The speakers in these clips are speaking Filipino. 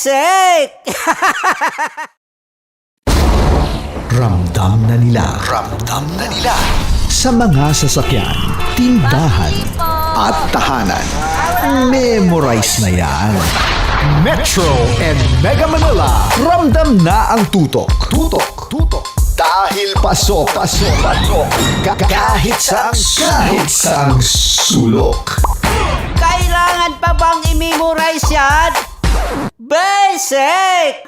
Basic! Ramdam na nila. Sa mga sasakyan, tindahan, at tahanan. Memorize na yan. Metro and Mega Manila. Ramdam na ang tutok. Dahil pasok. Kahit saang sulok. Kailangan pa bang i-memorize yan? Basic!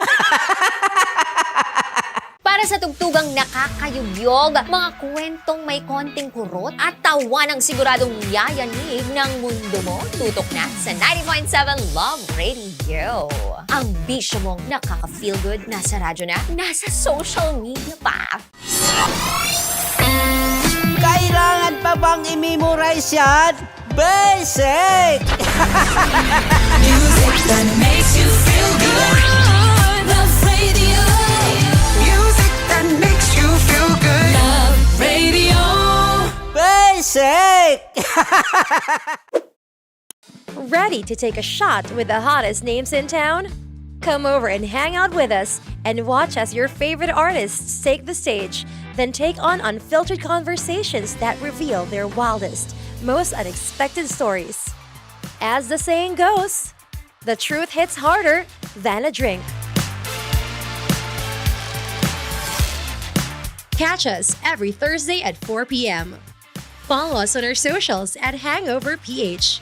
Para sa tugtugang nakakayugyog, mga kwentong may konting kurot at tawanang siguradong yayanig ng mundo mo, tutok na sa 90.7 Love Radio. Ang bisyo mong nakaka-feel good, nasa radyo na, nasa social media pa. Kailangan pa bang i-memorize yan? Basic! Music that makes you feel good. Love Radio. Music that makes you feel good. Love Radio. Basic! Ready to take a shot with the hottest names in town? Come over and hang out with us and watch as your favorite artists take the stage, then take on unfiltered conversations that reveal their wildest, most unexpected stories. As the saying goes, the truth hits harder than a drink. Catch us every Thursday at 4 p.m. Follow us on our socials at Hangover PH.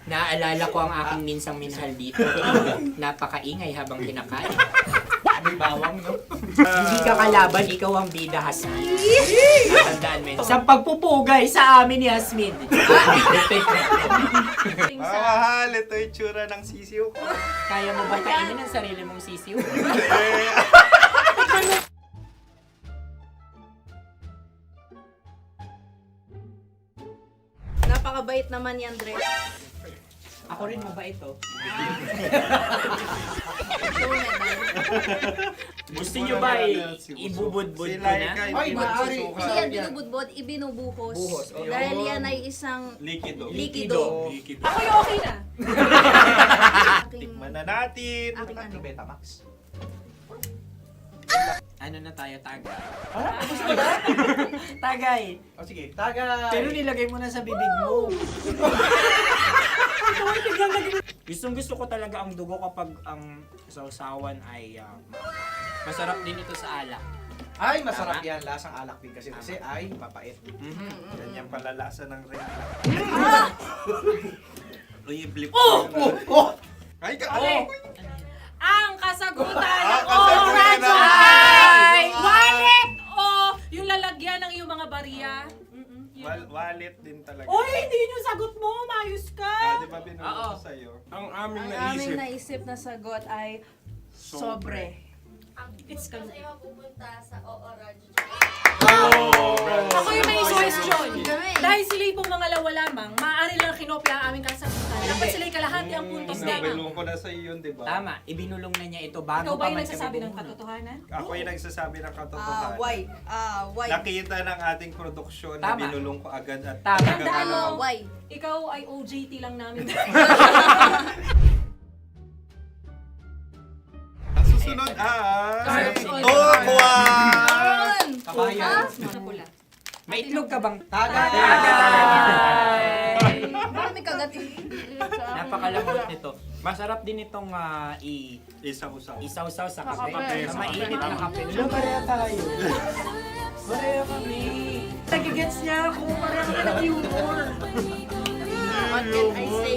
Naaalala ko ang aking minsang minahal dito. Napakaingay habang kinakain. May bawang, no? Hindi ka kalaban, ikaw ang bida, Hasmin. Tandaan mo yun. Sa pagpupugay sa amin ni Hasmin. Mahal, ito yung tsura ng sisiw ko. Kaya mo ba kainin ang sarili mong sisiw? Napakabait naman yan, Dre. Ako rin mabait, oh. Gusto nyo ba ibubudbud ko na? Ay, maaari. Hindi yan binubudbod, ibinubuhos. Buhos, oh. Dahil yan ay isang Likido. likido. Ako yung okay na. Tikman na natin. Aking ano? Betamax. Ano na tayo, tagay? Tagay! O sige, tagay. Pero nilagay mo na sa bibig mo. Gustong gusto ko talaga ang dugo kapag ang sausawan ay masarap din ito sa alak. Ay, masarap yan. Lasang alak din kasi ay mapait. Yan yung palalasa ng ring. Uy, blip. Ay, Ang kasagutan ng kasagutan oras ng- ay wallet o yung lalagyan ng iyong mga barya. Wallet din talaga. Oy, hindi yun yung sagot mo. Mayos ka. Di ba binulong ko sa'yo? Ang aming Ang aming naisip na sagot ay sobre. It's ka. pupunta sa OORAD. Ako yung may suggestion. Kami. Dahil sila yung mangalawa lamang, maaari lang kinopya ang aming kasagutan. Dapat sila yung kalahati ang puntos na. Binulong ko na sa'yo yun, di ba? Tama, ibinulong na niya ito bago Ikaw ba pa yung man nagsasabi kami ng bumunod. katotohanan? Ako yung nagsasabi ng katotohanan. Why? Nakita ng ating produksyon na Tama. binulong ko agad at Tama. Tandaan mo, Why? ikaw ay OJT lang namin. Ang susunod ay... Susunod. Okwan! Kabayan. Na pula. May itlog ka bang? Tagay! Marami kagat. Napakalambot nito. Masarap din itong Isa-usaw. isaw-saw sa kape. Kape. Sa mainit na kape. Ano, pareha tayo. Pareha kami. Nagigets niya ako. Pareho ka ng humor. What can I say?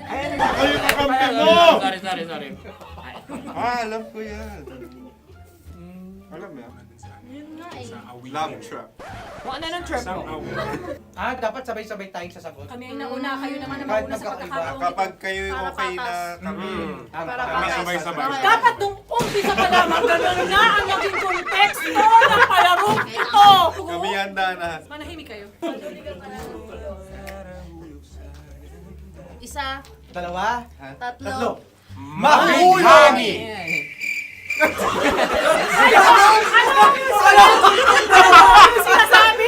Ay, yung kakampi mo! Sorry. Alam ko yan. Alam mo yan? Yun nga eh. Love trap. Kung ano ng trap mo? Dapat sabay-sabay tayong sasagot. Kami ang nauna, kayo naman ang Kahit mauna sa magkakaiba. pagkakataon. Kapag kayo okay na kami, kami sabay-sabay. Dapat nung umpisa pa lamang, ganun na ang naging konteksto ng palarong ito. Kami handa na. Manahimik kayo. Isa, Dalawa, tatlo. tatlo. Mahulog! Sinasabi?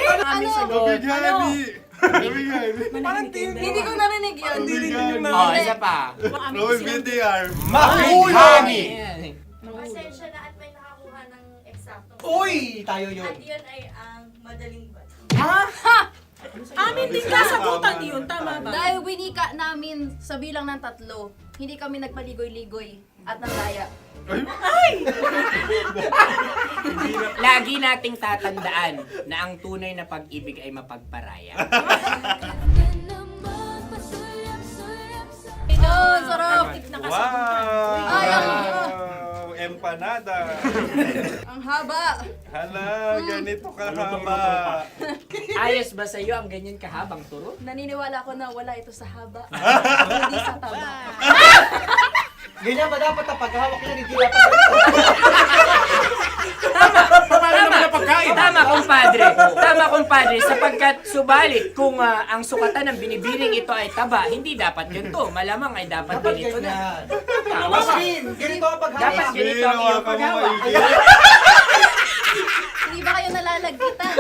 Gabigani! Gabigani! Hindi ko narinig yun. Oh, isa pa. Roll VTR. Mahulog! Pasensya na at may nakakuha ng eksaktong. Uy! Tayo yun. At yun ay ang madaling bato. Amin din kasagutan yun, tama ba? Dahil winika namin sa bilang ng 3, hindi kami nagpaligoy-ligoy at nandaya. Lagi nating tatandaan na ang tunay na pag-ibig ay mapagparaya. Oh, sarap! Wow! Empanada. Ang haba! Hala, ganito kahaba. Ayos ba sa'yo ang ganyan kahabang turo? Naniniwala ko na wala ito sa haba, hindi sa taba. Ganyan ba dapat ang paghawak niya? Hindi dapat Tama, kumpadre. Tama, kumpadre. Sapagkat subalit kung ang sukatan ng binibining ito ay taba, hindi dapat ganito. Malamang ay dapat ganito na. Maskin! Ganito ang paghawak. Dapat ganito ang iyong paghawak. Hindi ba kayo nalalagkitan?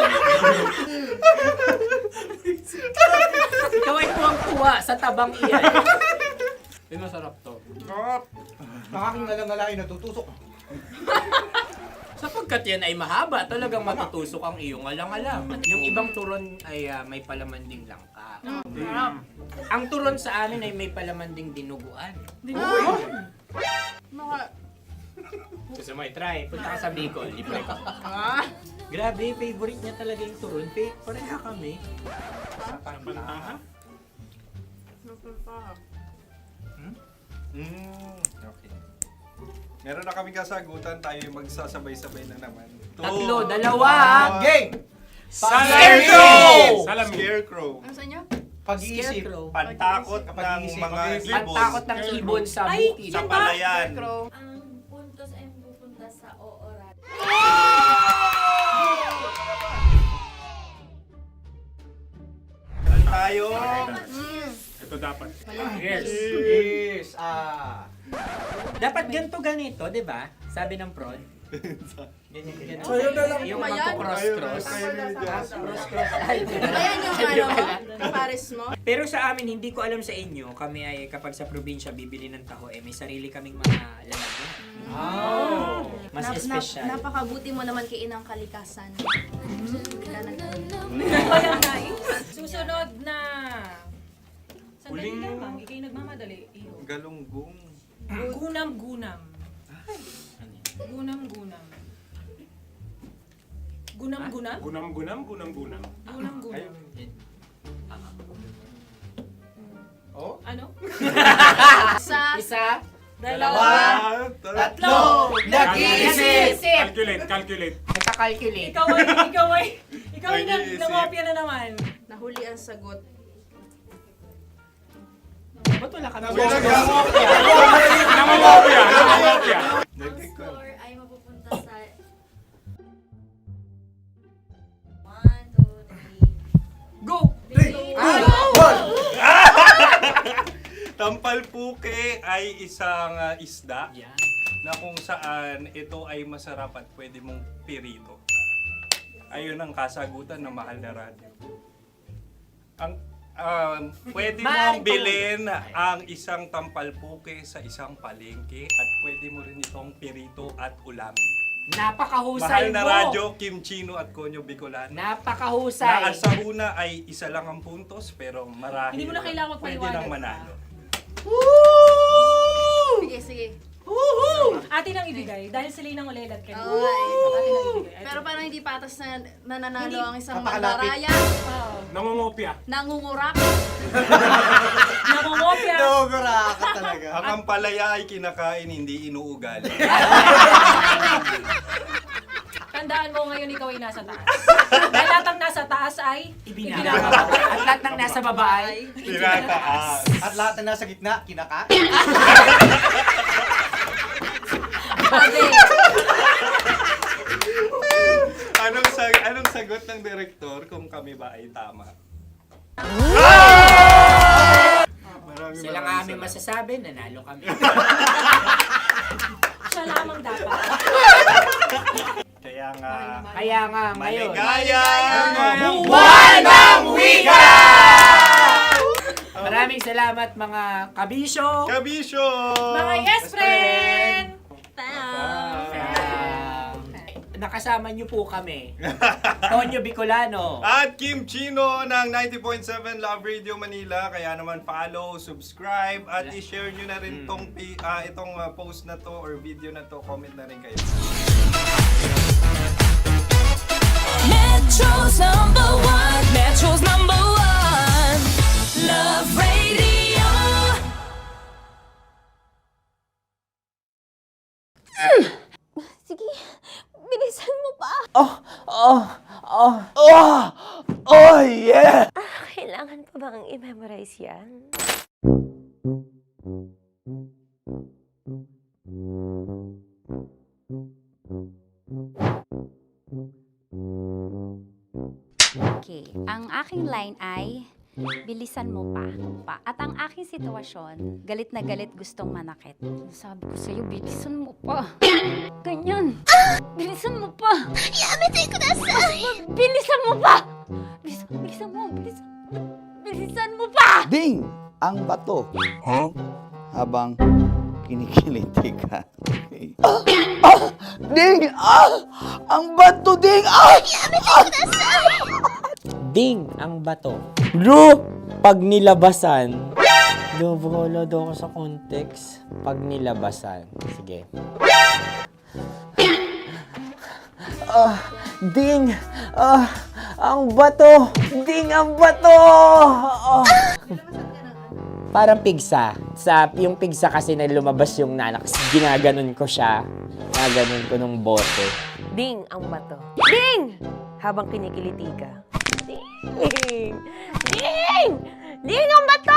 Ikaw ay tuwang-tuwa sa tabang iyan. Masarap to. Nakaking nalang natutusok. Sapagkat yan ay mahaba, talagang matutusok ang iyong alang-alang. Yung ibang turon ay may palaman ding langka. Ang turon sa amin ay may palaman ding dinuguan. Gusto mo i-try? Punta ka sa Bicol, libre ka. Grabe, favorite niya talaga yung turon. Pareha kami. Okay. Meron na kami kasagutan, tayo yung magsasabay-sabay na naman. 3, 2. Game! Scarecrow! Scarecrow. Ano sa inyo? Pag-iisip. Pantakot ng Pag-iisip, mga pag-iisip. ibon. Pantakot ng ibon sa bukid. Sa palayan. Ang puntos ay pupunta sa oorat. Tayo. Ito dapat. Yes! Dapat ganito, di ba? Sabi ng prod. Ganyan. Yung magko-cross-cross. Cross-cross. Ayan yung pares mo. Pero sa amin, hindi ko alam sa inyo, kami ay kapag sa probinsya bibili ng taho, may sarili kaming mga lalagyan. Mas espesyal. Napakabuti mo naman kay Inang Kalikasan. Susunod na. Sandali lamang, ikay nagmamadali. Iyo. Galunggong. Gunam-gunam. Gunam-gunam. Gunam-gunam? Gunam-gunam. Gunam-gunam. Oh? Ano? Isa, Dalawa. Tatlo. nag-iisip! Calculate. Nagka-calculate. Ikaw ay Nag-iisip. nangopia na naman. Nahuli ang sagot. Ba't wala kami? Namangopia. Score ay mapupunta sa 1, 2, 3. Go! Tampalpuke ay isang isda Yan. na kung saan ito ay masarap at pwede mong pirito. Ayun ang kasagutan ng mahal na radyo. Ang pwede mong bilhin ang isang tampalpuke sa isang palengke at pwede mo rin itong pirito at ulamin. Napakahusay Mahal na mo! radyo, Kim Chino at Konyo Bicolano. Napakahusay! Na sa una ay isa lang ang puntos pero marahil Hindi mo na kailangan pwede magpaliwanag nang pa. manalo. Sige. Atin ang ibigay dahil sila yung nangulelat kayo. Okay. Atin ang ibigay. Pero parang hindi patas na nananalo Hindi. ang isang Napakalapit. mandaraya. Nangungopia. Nangungurak. Nangungopia. Dobra ka talaga. Ang ampalaya ay kinakain, hindi inuugali. Tandaan mo ngayon ikaw ay nasa taas. Dahil lahat ng nasa taas ay Ibinababa. At lahat ng nasa baba ay Tinataas. At lahat na nasa gitna, kinaka. Anong sagot ng direktor kung kami ba ay tama? sila nga aming masasabi, nanalo kami. siya lamang dapat. Kaya nga, Kaya nga ngayon, maligaya! buwan ng wika! Maraming salamat mga kabisyo. Kabisyo! Mga yes friend! Nakasama niyo po kami. Tonyo Bicolano. At Kim Chino ng 90.7 Love Radio Manila. Kaya naman follow, subscribe, at i-share nyo na rin itong post na to or video na to. Comment na rin kayo. Metro's number one, Love Radio. Sige, bilisan mo pa. Oh, yeah! Kailangan pa bang i-memorize yan? Okay, ang aking line ay, bilisan mo pa. At ang aking sitwasyon, galit na galit gustong manakit. Sabi ko sa'yo, bilisan mo pa. Ganyan. Bilisan mo pa. Yamitay ko na sa... Bilisan mo pa! Bilisan mo pa! Ding! Ang bato. Habang kinikiliti ka. Okay. Ding! Ang bato, Ding! Ding ang bato. Bro! Pag nilabasan. Wala daw ako sa context. Pag nilabasan. Sige. Ding! Ang bato! Ding ang bato! Parang pigsa. Yung pigsa kasi na lumabas yung nanak. Ginaganon ko siya. Ginaganon ko nung bote. Ding ang bato. Ding! Habang kinikiliti ka. Ding! Ding! Ding ang bato!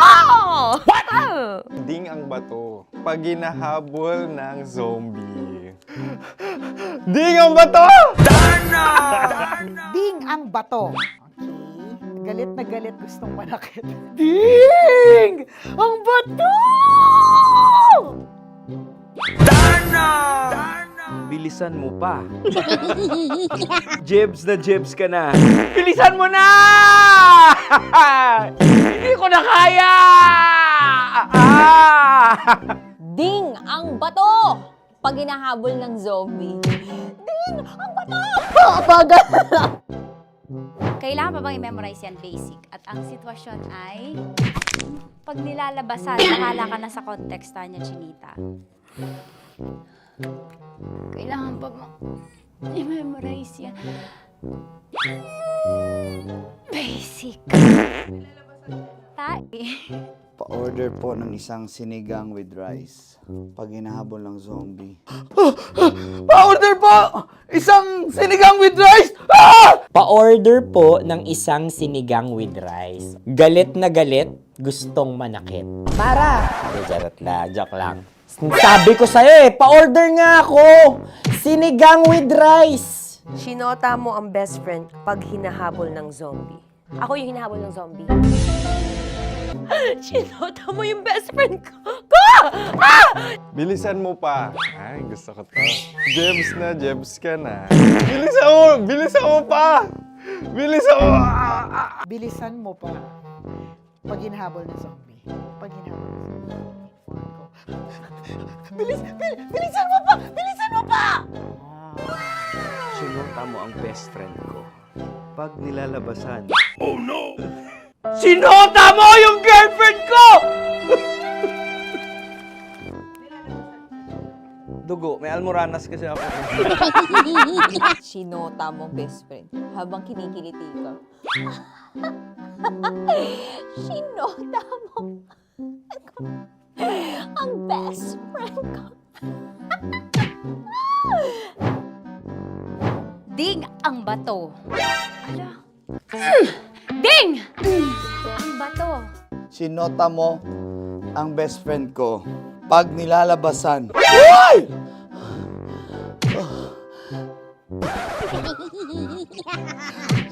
What? Ding ang bato. Pag hinahabol ng zombie. Ding ang bato! Ding ang bato. Okay. Galit na galit gustong manakit. Ding! Ang bato! Bilisan mo pa. Jebs ka na. Bilisan mo na! Hindi ko na kaya! Ding ang bato! Pag hinahabol ng zombie. Ding ang bato! Papagal! Kailangan pa bang i-memorize yan basic? At ang sitwasyon ay, pag nilalabasan, nakala ka na sa konteksta niya, Chinita. Kailangan pa bang i-memorize yan? Basic. Pa-order po ng isang sinigang with rice. Pag hinahabol ng zombie. Pa-order po! Isang sinigang with rice! Pa-order po ng isang sinigang with rice. Galit na galit, gustong manakit. Para! Joke lang. Sabi ko sa'yo pa-order nga ako! Sinigang with rice! Sinota mo ang best friend pag hinahabol ng zombie. Ako yung hinahabol ng zombie. Sinota mo yung best friend ko! Bilisan mo pa. Ay, gusto ko to. Jebs ka na. Bilisan mo pa! Bilisan mo pa. Pag hinahabol ng zombie. Pag hinahabol ng zombie. Bilisan mo pa! Bilisan mo pa! Sinota mo ang best friend ko. Pag nilalabasan. Sinota mo yung girlfriend ko! Dugo, may almoranas kasi ako. Sinota mo best friend habang kinikiliti ka. Sinota mo ang best friend ko. Ding ang bato. Ala. Ding! Ang bato. Sinota mo ang best friend ko. Pag nilalabasan.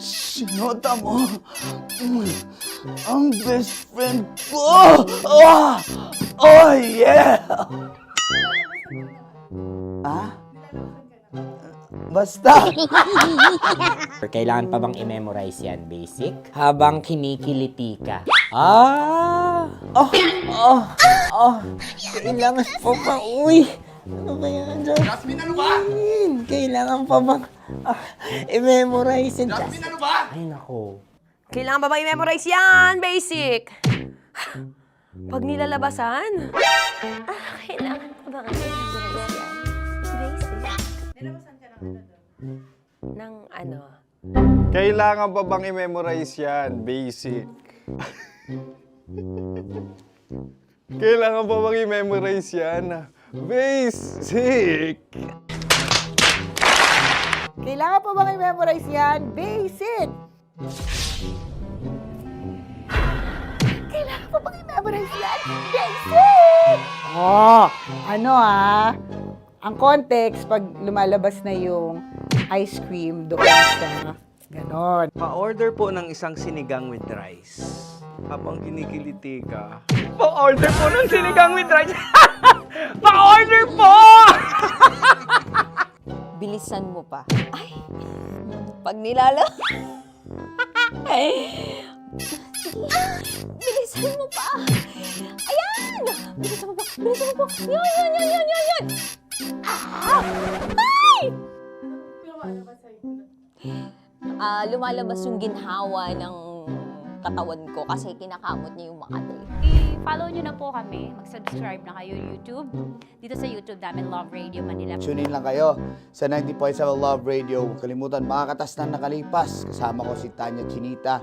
Sinota mo ang best friend ko. Oh yeah! Basta! Kailangan pa bang i-memorize yan, basic? Habang kinikiliti ka. Kailangan pa bang, ano ba yan, Jasmine, ano ba? Kailangan pa bang i-memorize yan, Jasmine, ano ba? Ay, nako. Kailangan ba i-memorize yan? Basic! Pag nilalabasan? Kailangan ba i-memorize yan? Basic. Nilabasan ka ng ano? Kailangan pa bang i-memorize yan? Basic. Kailangan pa bang i-memorize yan? Basic. Kailangan pa bang i-memorize yan? Basic! Kailangan pa bang i-memorize yan? Basic! Oh, ano ang context pag lumalabas na yung ice cream doon sa ganon. Pa-order po ng isang sinigang with rice. Habang kinikiliti ka. Pa-order po ng sinigang with rice! Pa-order po! Bilisan mo pa. Ay! Pag nilala... Ay! Bilisan mo pa! Ayan! Bilisan mo pa! Bilisan mo pa! Yan! Ay! Lumalabas yung ginhawa ng katawan ko kasi kinakamot niya yung Makati. I-follow nyo na po kami. Mag-subscribe na kayo YouTube. Dito sa YouTube namin, Love Radio Manila. Tune in lang kayo sa 90.7 Love Radio. Huwag kalimutan, makakatas na nakalipas. Kasama ko si Tanya Chinita.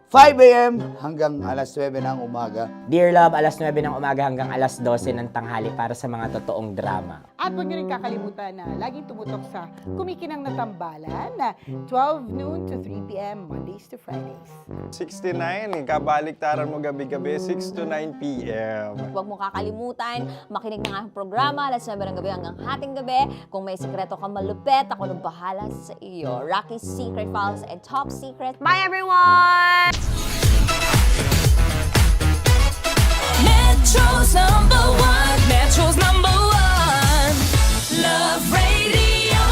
5 a.m. hanggang alas 9 ng umaga. Dear Love, alas 9 ng umaga hanggang alas 12 ng tanghali para sa mga totoong drama. At huwag niyo rin kakalimutan na laging tumutok sa Kumikinang na Tambalan na 12 noon to 3 p.m. Mondays to Fridays. 69, kabaliktaran mo gabi-gabi, 6 to 9 p.m. Huwag mo kakalimutan, makinig ng aking programa, alas 9 ng gabi hanggang hating gabi. Kung may sikreto kang malupet, ako nang bahala sa iyo. Rocky's Secret Files and Top Secret. Bye, everyone! Metro's number one. Metro's number one. Love Radio.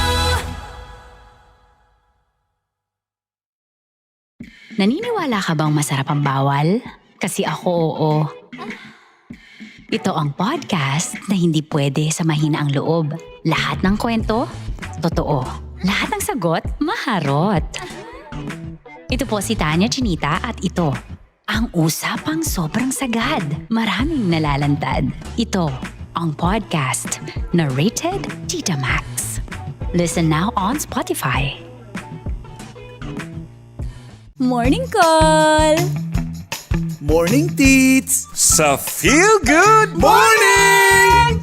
Naniniwala ka bang masarap ang bawal? Kasi ako, oo. Ito ang podcast na hindi pwede sa mahina ang loob. Lahat ng kwento, totoo. Lahat ng sagot, maharot. Ito po si Tanya Chinita at ito, ang usapang sobrang sagad. Maraming nalalantad. Ito, ang podcast na Rated Tita Max. Listen now on Spotify. Morning Call! Morning, Tits! Sa Feel Good Morning!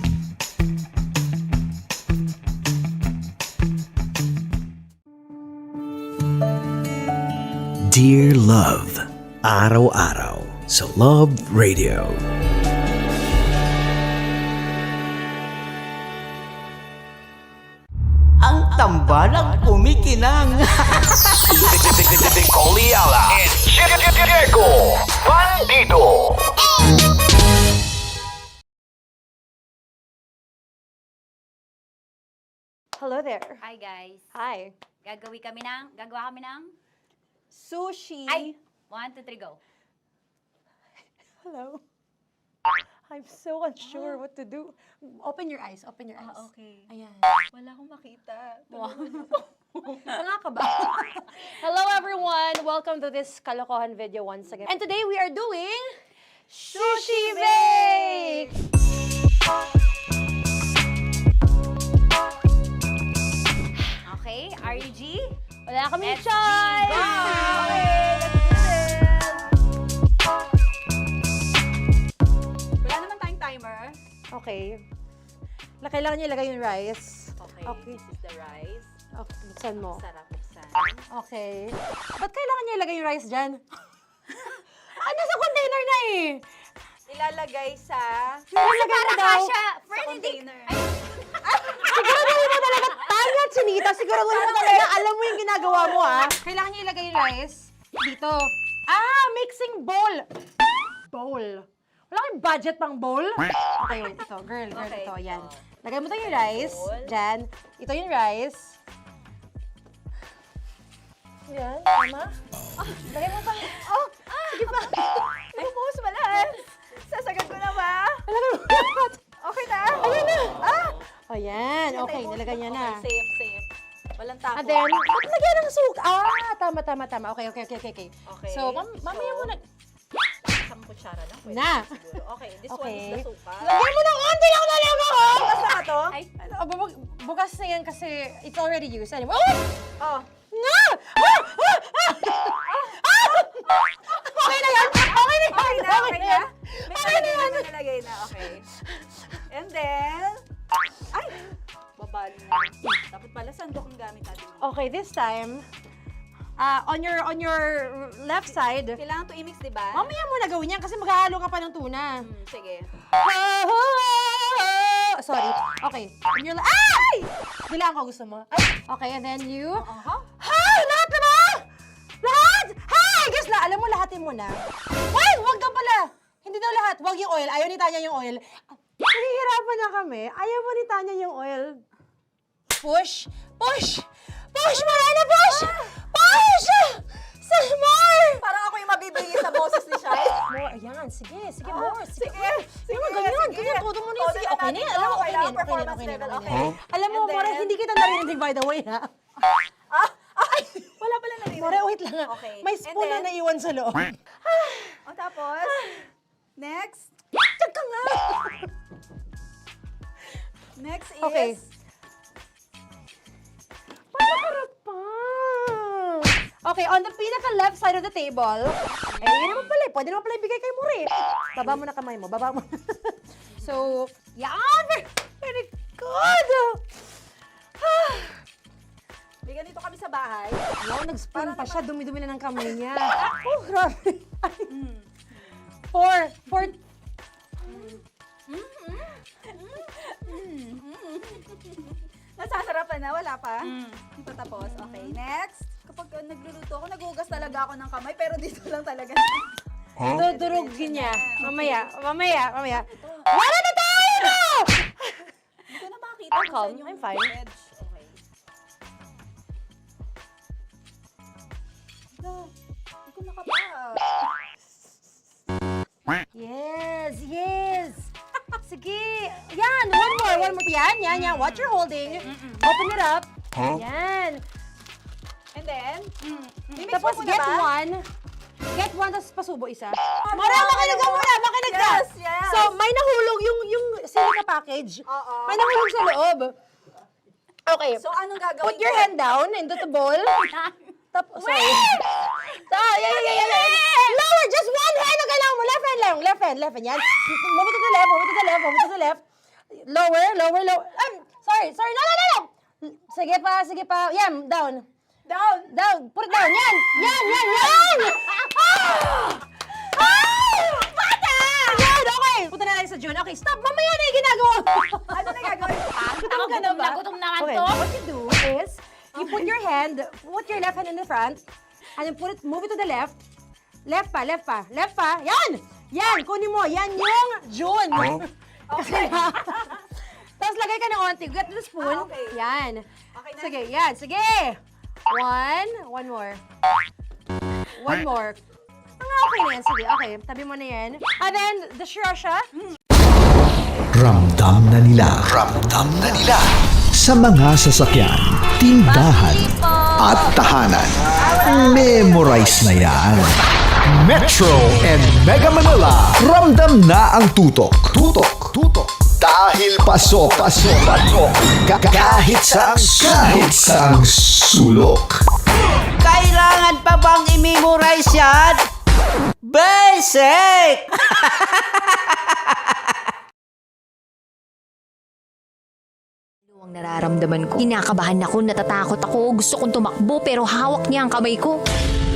Dear Love, araw-araw sa Love Radio. Ang tambalang kumikinang. Coliala and Diego Bandido. Hello there. Hi guys. Hi. Gagawa kami ng Sushi. Ay! 1, 2, 3, go. Hello. I'm so unsure what to do. Open your eyes. Open your eyes. Okay. Ayan. Wala akong makita. Tanga ka ba? Hello everyone! Welcome to this kalokohan video once again. And today we are doing Sushi Bake! Okay, RUG? Wala kaming SG, choice! go! Okay, let's do this! Wala naman tayong timer. Okay. Kailangan niyo ilagay yung rice. Okay, this is the rice. Okay, buksan mo. Sarap buksan. Okay. Ba't kailangan niyo ilagay yung rice dyan? Ano sa container na eh? Ilalagay sa... Ilalagay na daw. container. Siguraduhin mo talaga, Tanya Chinita, siguraduhin mo talaga, alam mo yung ginagawa mo Kailangan niyo ilagay yung rice dito. Mixing bowl. Bowl. Wala kayong budget pang bowl? Okay, wait, ito. Girl, Okay. ito, yan. Lagay mo tayo yung rice. Dyan. Ito yung rice. Yan, tama. Lagay mo pa. Oh, sige pa. Ay, buhos malas. Sasagad ko na ba? Lagay mo. Okay na? Ayan na. Ah! O yan, okay, nilagay niya na. Okay, safe. Walang tapo. And then, ba't lagyan ng suka? Tama. Okay. Okay. So, mamaya mo na. Isang kutsara lang. Pwede Na. siguro. Okay, this one Okay. is the suka. Lagyan mo ng onti lang talaga ko! Bukas na to? Ay, bukas na yan kasi it's already used. Anyway, oh! Oh. Na! Okay na yan! Okay na yan! Okay na? Okay na yan! May nalagay na. Okay. And then, ay! Babali na. Dapat pala sandok ang gamit natin. Okay, this time, on your left side, Kailangan to i-mix, di ba? mamaya mo na gawin yan kasi maghahalo ka pa ng tuna. Sige. Sorry. Okay. On your ay! Bilang ko gusto mo. Ay! Okay, and then you... Hay! Lahat na ba? Lahat! Hay! Guess na, alam mo, lahatin mo na. Wait! Wag daw pala! Hindi daw lahat. Wag yung oil. Ayaw ni Tanya yung oil. Nahihirapan na kami. Ayaw mo ni Tanya yung oil. Push! Push! Push! Marana! Push! Push! Some more! Parang ako yung mabibigay sa boses ni Shai. More. Ayan. Sige. Sige, more. Sige. Ganyan. Todo mo na yan. Sige, okay na yan. Alam mo, okay na yan. Performance Okay na level, yan. okay. Alam mo, And then- More, hindi kita narinig by the way, ha? Wala pala na rin. More, wait lang. Okay. May spoon na And then- naiwan sa loob. O tapos, next. Tiyag ka nga! Next is... Okay. Panakarap pa! Okay, on the pinaka-left side of the table, yun naman pala, pwede naman pala ibigay kay More. Baba mo na kamay mo, baba mo. So, yan! Very good! Bigyan dito kami sa bahay. Wow, nag-spoon pa siya, dumi-dumi na ng kamay niya. Oh, grabe. Four. Nasasarapan na, wala pa? Hindi pa tapos. Okay, next. Kapag nagluluto ako, naghugas talaga ako ng kamay, pero dito lang talaga. Dudurugin niya. Mamaya. Wala na tayo! Hindi ko na makita I'm kung calm. saan yung I'm fine. edge. Okay. Hindi ko nakapa. Yes. Sige. Yan, one more. Yan. What you're holding. Open it up. Yan. And then, Tapos get one. Get one, tapos pasubo isa. Mara, makinig ka muna. Makinig ka. Yes. So, may nahulog yung silica package. Oo. May nahulog sa loob. Okay. So, anong gagawin Put your ko? hand down into the bowl. Tapos, sorry. Yeah. Lower, just one hand ang kailangan mo. Left hand lang. Left hand. Yan. Move it to the left. Lower. Sorry. No. Sige pa. Yan, down. Put it down. Yan. Bata! Yan, okay. Punta na lang sa June. Okay, stop. Mamaya na yung ginagawa mo. Ano na gagawin? Gutom naman Okay, to. what you do is, you put your left hand in the front, and then move it to the left. Left pa. Yan, kunin mo. Yan yung June. Okay. Tapos lagay ka ng onti. Get the spoon. Okay. Yan. Okay na? Sige. One more. Okay na yan. Sige, okay. Tabi mo na yan. And then, the shirasha. Ramdam na nila sa mga sasakyan, tindahan at tahanan. Memorize na yan. Metro and Mega Manila, ramdam na ang tutok. Dahil paso. Kahit saang sulok. Kailangan pa bang i-memorize yan? Basic! Ang nararamdaman ko. Kinakabahan ako, natatakot ako, gusto kong tumakbo pero hawak niya ang kamay ko.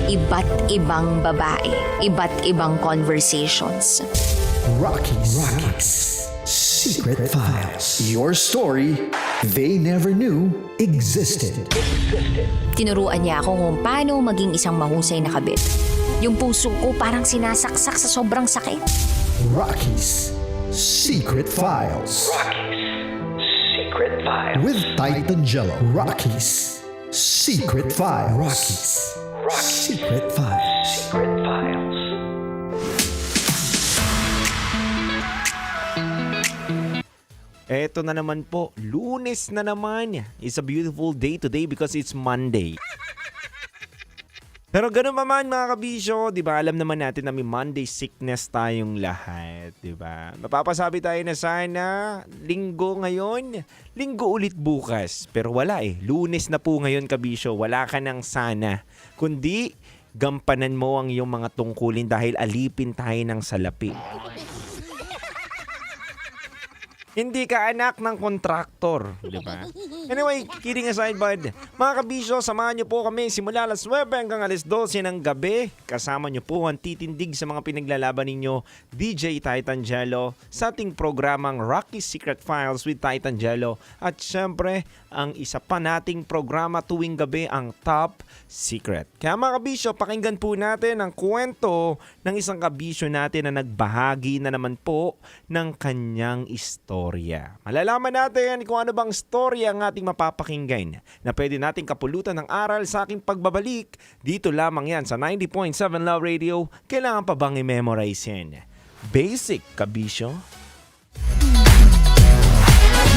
Iba't ibang babae, iba't ibang conversations. Rockies Secret Files. Your story they never knew existed. Tinuruan niya ako kung paano maging isang mahusay na kabit. Yung puso ko parang sinasaksak sa sobrang sakit. Rockies Secret Files. With Titan Jello. Rockies Secret Files. Rocky's Secret Files. Eto na naman po, Lunes na naman. It's a beautiful day today because it's Monday. Pero ganun naman mga kabisyo, di ba alam naman natin na may Monday sickness tayong lahat, di ba? Mapapasabi tayo na sana linggo ngayon, linggo ulit bukas. Pero wala Lunes na po ngayon kabisyo, wala ka ng sana. Kundi gampanan mo ang iyong mga tungkulin dahil alipin tayo ng salapi. Hindi ka anak ng kontraktor, di ba? Anyway, kidding aside, bud. Mga kabisyo, samahan niyo po kami simula alas 9 hanggang alas 12 ng gabi. Kasama niyo po ang titindig sa mga pinaglalaban ninyo, DJ Titan Jello, sa ating programang Rocky's Secret Files with Titan Jello. At syempre, ang isa pa nating programa tuwing gabi, ang Top Secret. Kaya mga kabisyo, pakinggan po natin ang kwento ng isang kabisyo natin na nagbahagi na naman po ng kanyang istorya. Malalaman natin kung ano bang storya ang ating mapapakinggan na pwede nating kapulutan ng aral sa aking pagbabalik. Dito lamang yan sa 90.7 Love Radio. Kailangan pa bang i-memorize yan? Basic, kabisyo.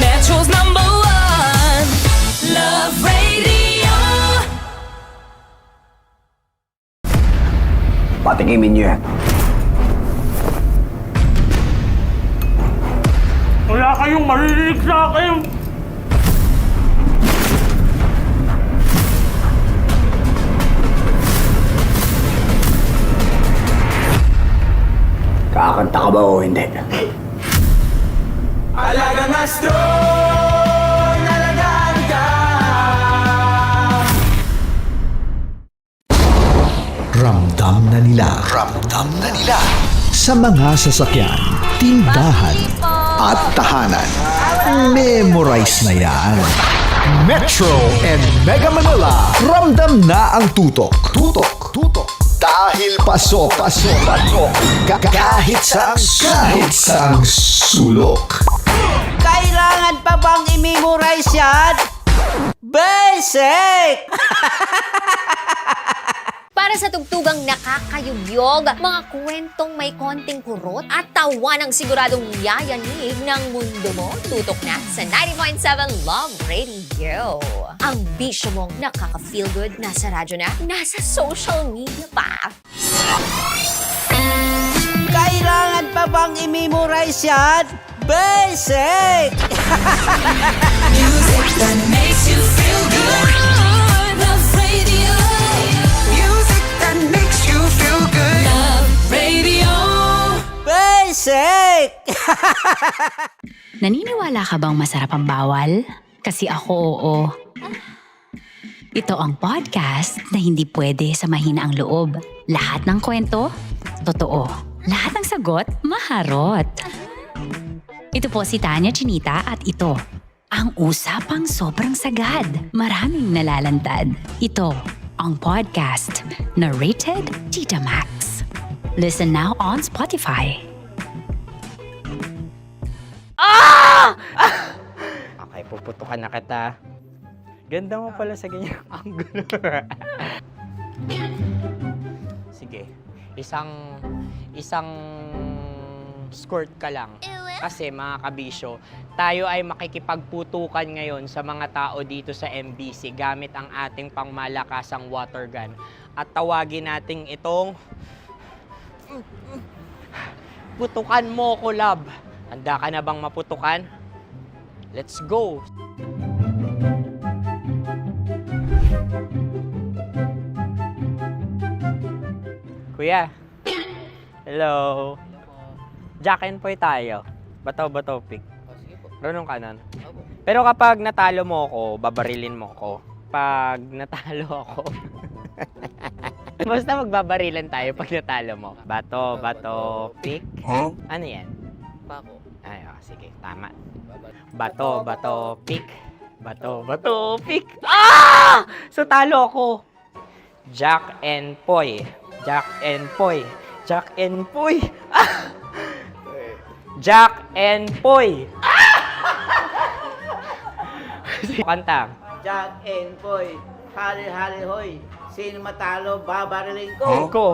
Metro's number one, Love Radio. Patikimin niyo yan. Wala kayong marinig sa akin! Kakanta ka ba o hindi? Alagang astro, nalagaan ka. Ramdam na nila sa mga sasakyan, tindahan at tahanan. Memorize na yan. Metro and Mega Manila, ramdam na ang tutok. Dahil paso. Kahit sa sulok. Kailangan pa bang i-memorize yan? Basic! Para sa tugtugang nakakayugyog, mga kwentong may konting kurot at tawa ng siguradong yayanig ng mundo mo, tutok na sa 90.7 Love Radio. Ang bisyo mong nakaka-feel good, nasa radyo na, nasa social media pa. Kailangan pa bang i-memorize yan? Basic! Music that makes you feel good. Love Radio. Music that makes you feel good. Love Radio. Basic! Naniniwala ka bang masarap ang bawal? Kasi ako oo. Ito ang podcast na hindi pwede sa mahina ang loob. Lahat ng kwento, totoo. Lahat ng sagot, maharot. Ito po si Tanya Chinita at ito, ang usapang sobrang sagad. Maraming nalalantad. Ito, ang podcast na Rated Tita Max. Listen now on Spotify. Okay, puputukan na kita. Ganda mo pala sa ganyang angulo. Sige, isang skirt ka lang. Kasi mga kabisyo, tayo ay makikipagputukan ngayon sa mga tao dito sa MBC gamit ang ating pangmalakasang water gun. At tawagin natin itong putukan mo ko, love. Handa ka na bang maputukan? Let's go! Kuya. Hello. Jack and Poy tayo. Bato-bato pick. Runong kanan. Pero kapag natalo mo ako, babarilin mo ako. Pag natalo ako, basta magbabarilan tayo pag natalo mo. Bato, pick. Huh? Ano yan? Pako. Ay, sige, tama. Bato, pick. Bato, pick. Ah! So talo ako. Jack and Poy. Jack and Poy. Jack and Poy. Ah! Jack and Poy. Ah! Kanta. Jack and Poy. Hali-hali hoy. Sino matalo, babarilin ko. Ko.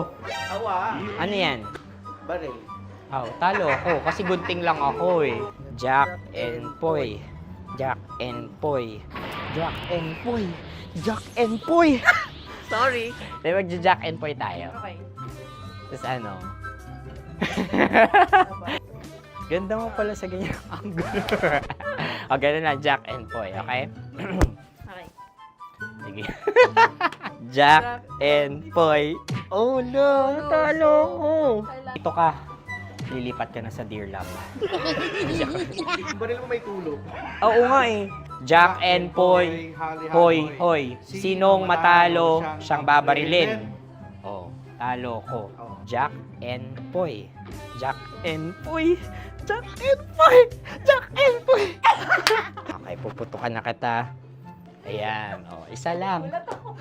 Awa. Ano yan? Baril. Oh, talo ako kasi gunting lang ako eh. Jack and Poy. Jack and Poy. Jack and Poy. Jack and Poy. Sorry. Di magja-Jack and Poy tayo. Okay. Tapos ano? Ganda mo pala sa ganyan angle. O, ganun na, Jack and Poy, okay? Okay. Sige. Jack and Poy. Oh no, natalo ko. Ito ka. Lilipat ka na sa Deer Lab. Baril mo may tulo. Oo nga eh. Jack and Poy. Hoy, hoy. Sinong matalo, siyang babarilin. Oh, talo ko. Jack and Poy. Jack and Poy. Jack and Poy. Jack and Poy. Okay, puputukan na kita. Ayan. Oh, isa lang. Ulat ako.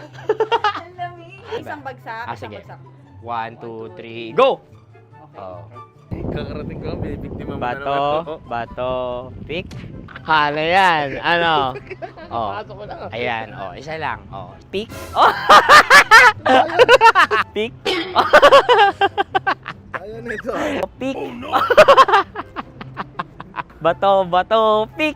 Ang lamig. Isang bagsak. Ah, isang sige. bagsak. 1, 2, 3, go! Oh. Kakarating ko, binibiktima mo Bato, bato, pick. Ano yan? Ano? Oh. Ayan, oh, isa lang. Oh, pick. Oh. Pick. Kaya na ito. Oh, pick. Bato, bato, pick.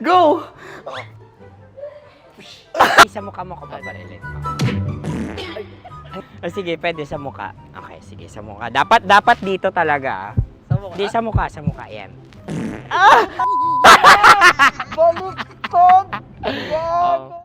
Go! Sa mukha mo ko babarilin. Oh, sige, pwede sa mukha. Okay, sige, sa mukha. Dapat dito talaga. Sa mukha? Di, sa mukha, sa mukha. Yan. Ah! Baliktad! Oh.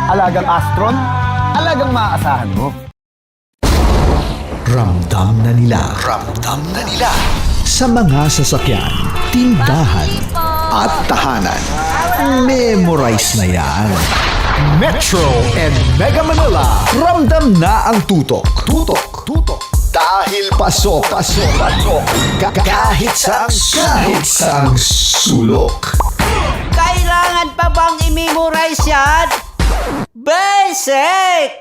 Alagang Astron, alagang maaasahan mo. Ramdam na nila sa mga sasakyan, tindahan at tahanan. Memorize na yan. Metro and Mega Manila, ramdam na ang tutok. Dahil pasok. Kahit saang sulok. Kailangan pa bang i-memorize yan? Basic!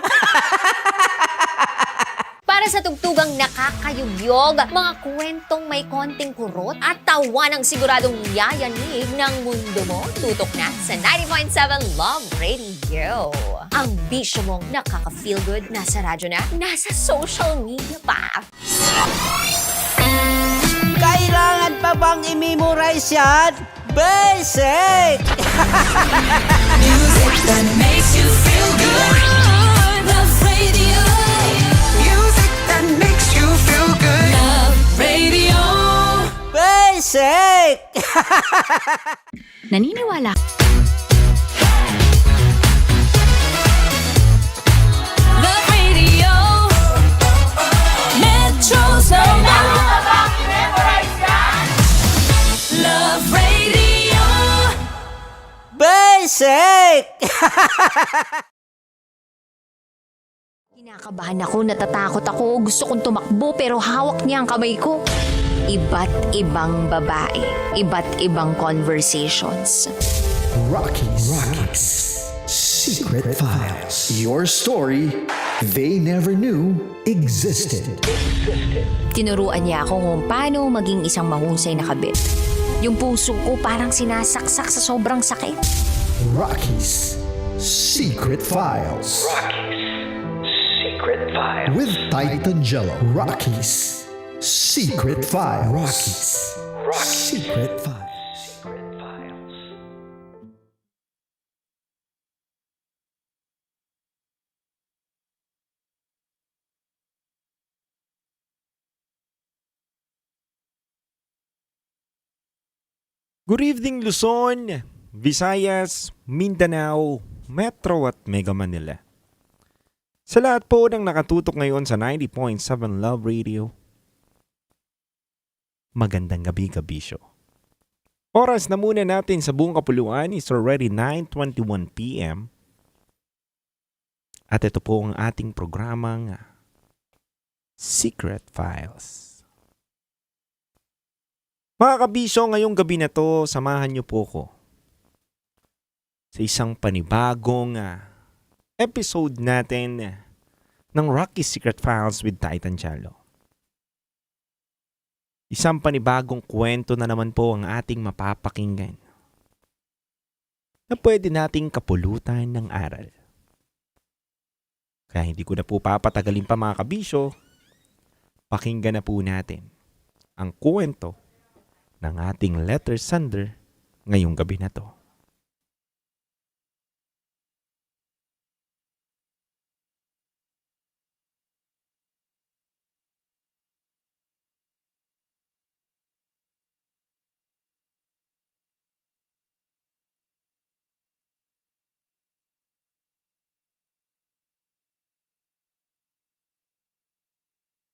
Para sa tugtugang nakakayugyog, mga kwentong may konting kurot at tawa ng siguradong yayanig ng mundo mo, tutok na sa 90.7 Love Radio. Ang bisyo mong nakaka-feel good, nasa radyo na, nasa social media pa. Kailangan pa bang i-memorize yan? Basic! Music that makes you feel good. Love Radio. Music that makes you feel good. Love Radio. Basic! Naniniwala Love Radio. Metro's number. Love Radio. Basic! Kinakabahan ako, natatakot ako, gusto kong tumakbo pero hawak niya ang kamay ko. Iba't ibang babae, iba't ibang conversations. Rockies. Secret Files. Your story they never knew existed. Tinuruan niya ako kung paano maging isang mahusay na kabit. Yung puso ko parang sinasaksak sa sobrang sakit. Rockies Secret Files. With Titan Jello. Rockies Secret Files. Secret Files. Good evening Luzon, Visayas, Mindanao, Metro at Mega Manila. Sa lahat po ng nakatutok ngayon sa 90.7 Love Radio, magandang gabi kabisyo. Oras na muna natin sa buong kapuluan is already 9:21 PM. At ito po ang ating programang Secret Files. Mga kabisyo, ngayong gabi na to, samahan niyo po ko sa isang panibagong episode natin ng Rocky Secret Files with Titan Chalo. Isang panibagong kwento na naman po ang ating mapapakinggan na pwede nating kapulutan ng aral. Kaya hindi ko na po papatagalin pa mga kabisyo, pakinggan na po natin ang kwento ng ating letter sender ngayong gabi na to.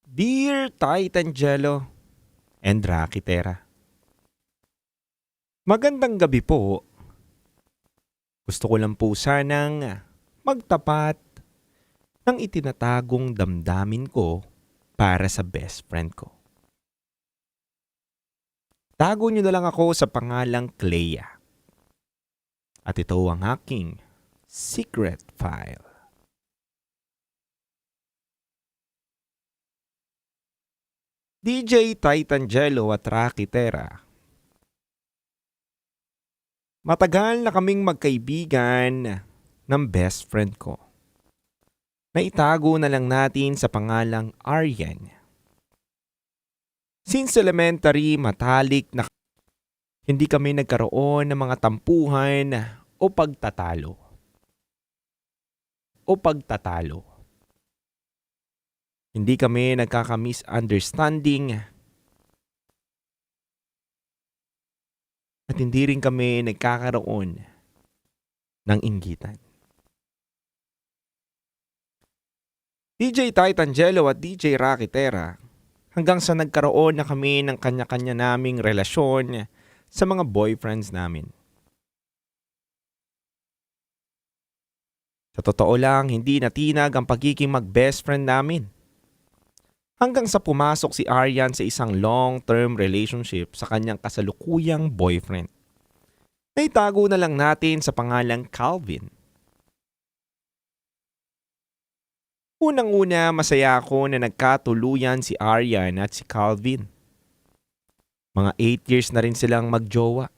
Dear Titan Jello and Rocky Tera, magandang gabi po. Gusto ko lang po sanang magtapat ng itinatagong damdamin ko para sa best friend ko. Tago niyo na lang ako sa pangalang Clea. At ito ang aking secret file. DJ Titan Jello at Rocky Tera, matagal na kaming magkaibigan ng best friend ko. Naitago na lang natin sa pangalang Aryan. Since elementary, matalik na hindi kami nagkaroon ng mga tampuhan o pagtatalo. Hindi kami nagkaka-misunderstanding at hindi rin kami nagkakaroon ng inggitan. DJ Titangelo at DJ Rocky Terra hanggang sa nagkaroon na kami ng kanya-kanya naming relasyon sa mga boyfriends namin. Sa totoo lang, hindi natinag ang pagiging mag-best friend namin. Hanggang sa pumasok si Aryan sa isang long-term relationship sa kanyang kasalukuyang boyfriend. Naitago na lang natin sa pangalang Calvin. Unang-una, masaya ako na nagkatuluyan si Aryan at si Calvin. Mga 8 years na rin silang magjowa.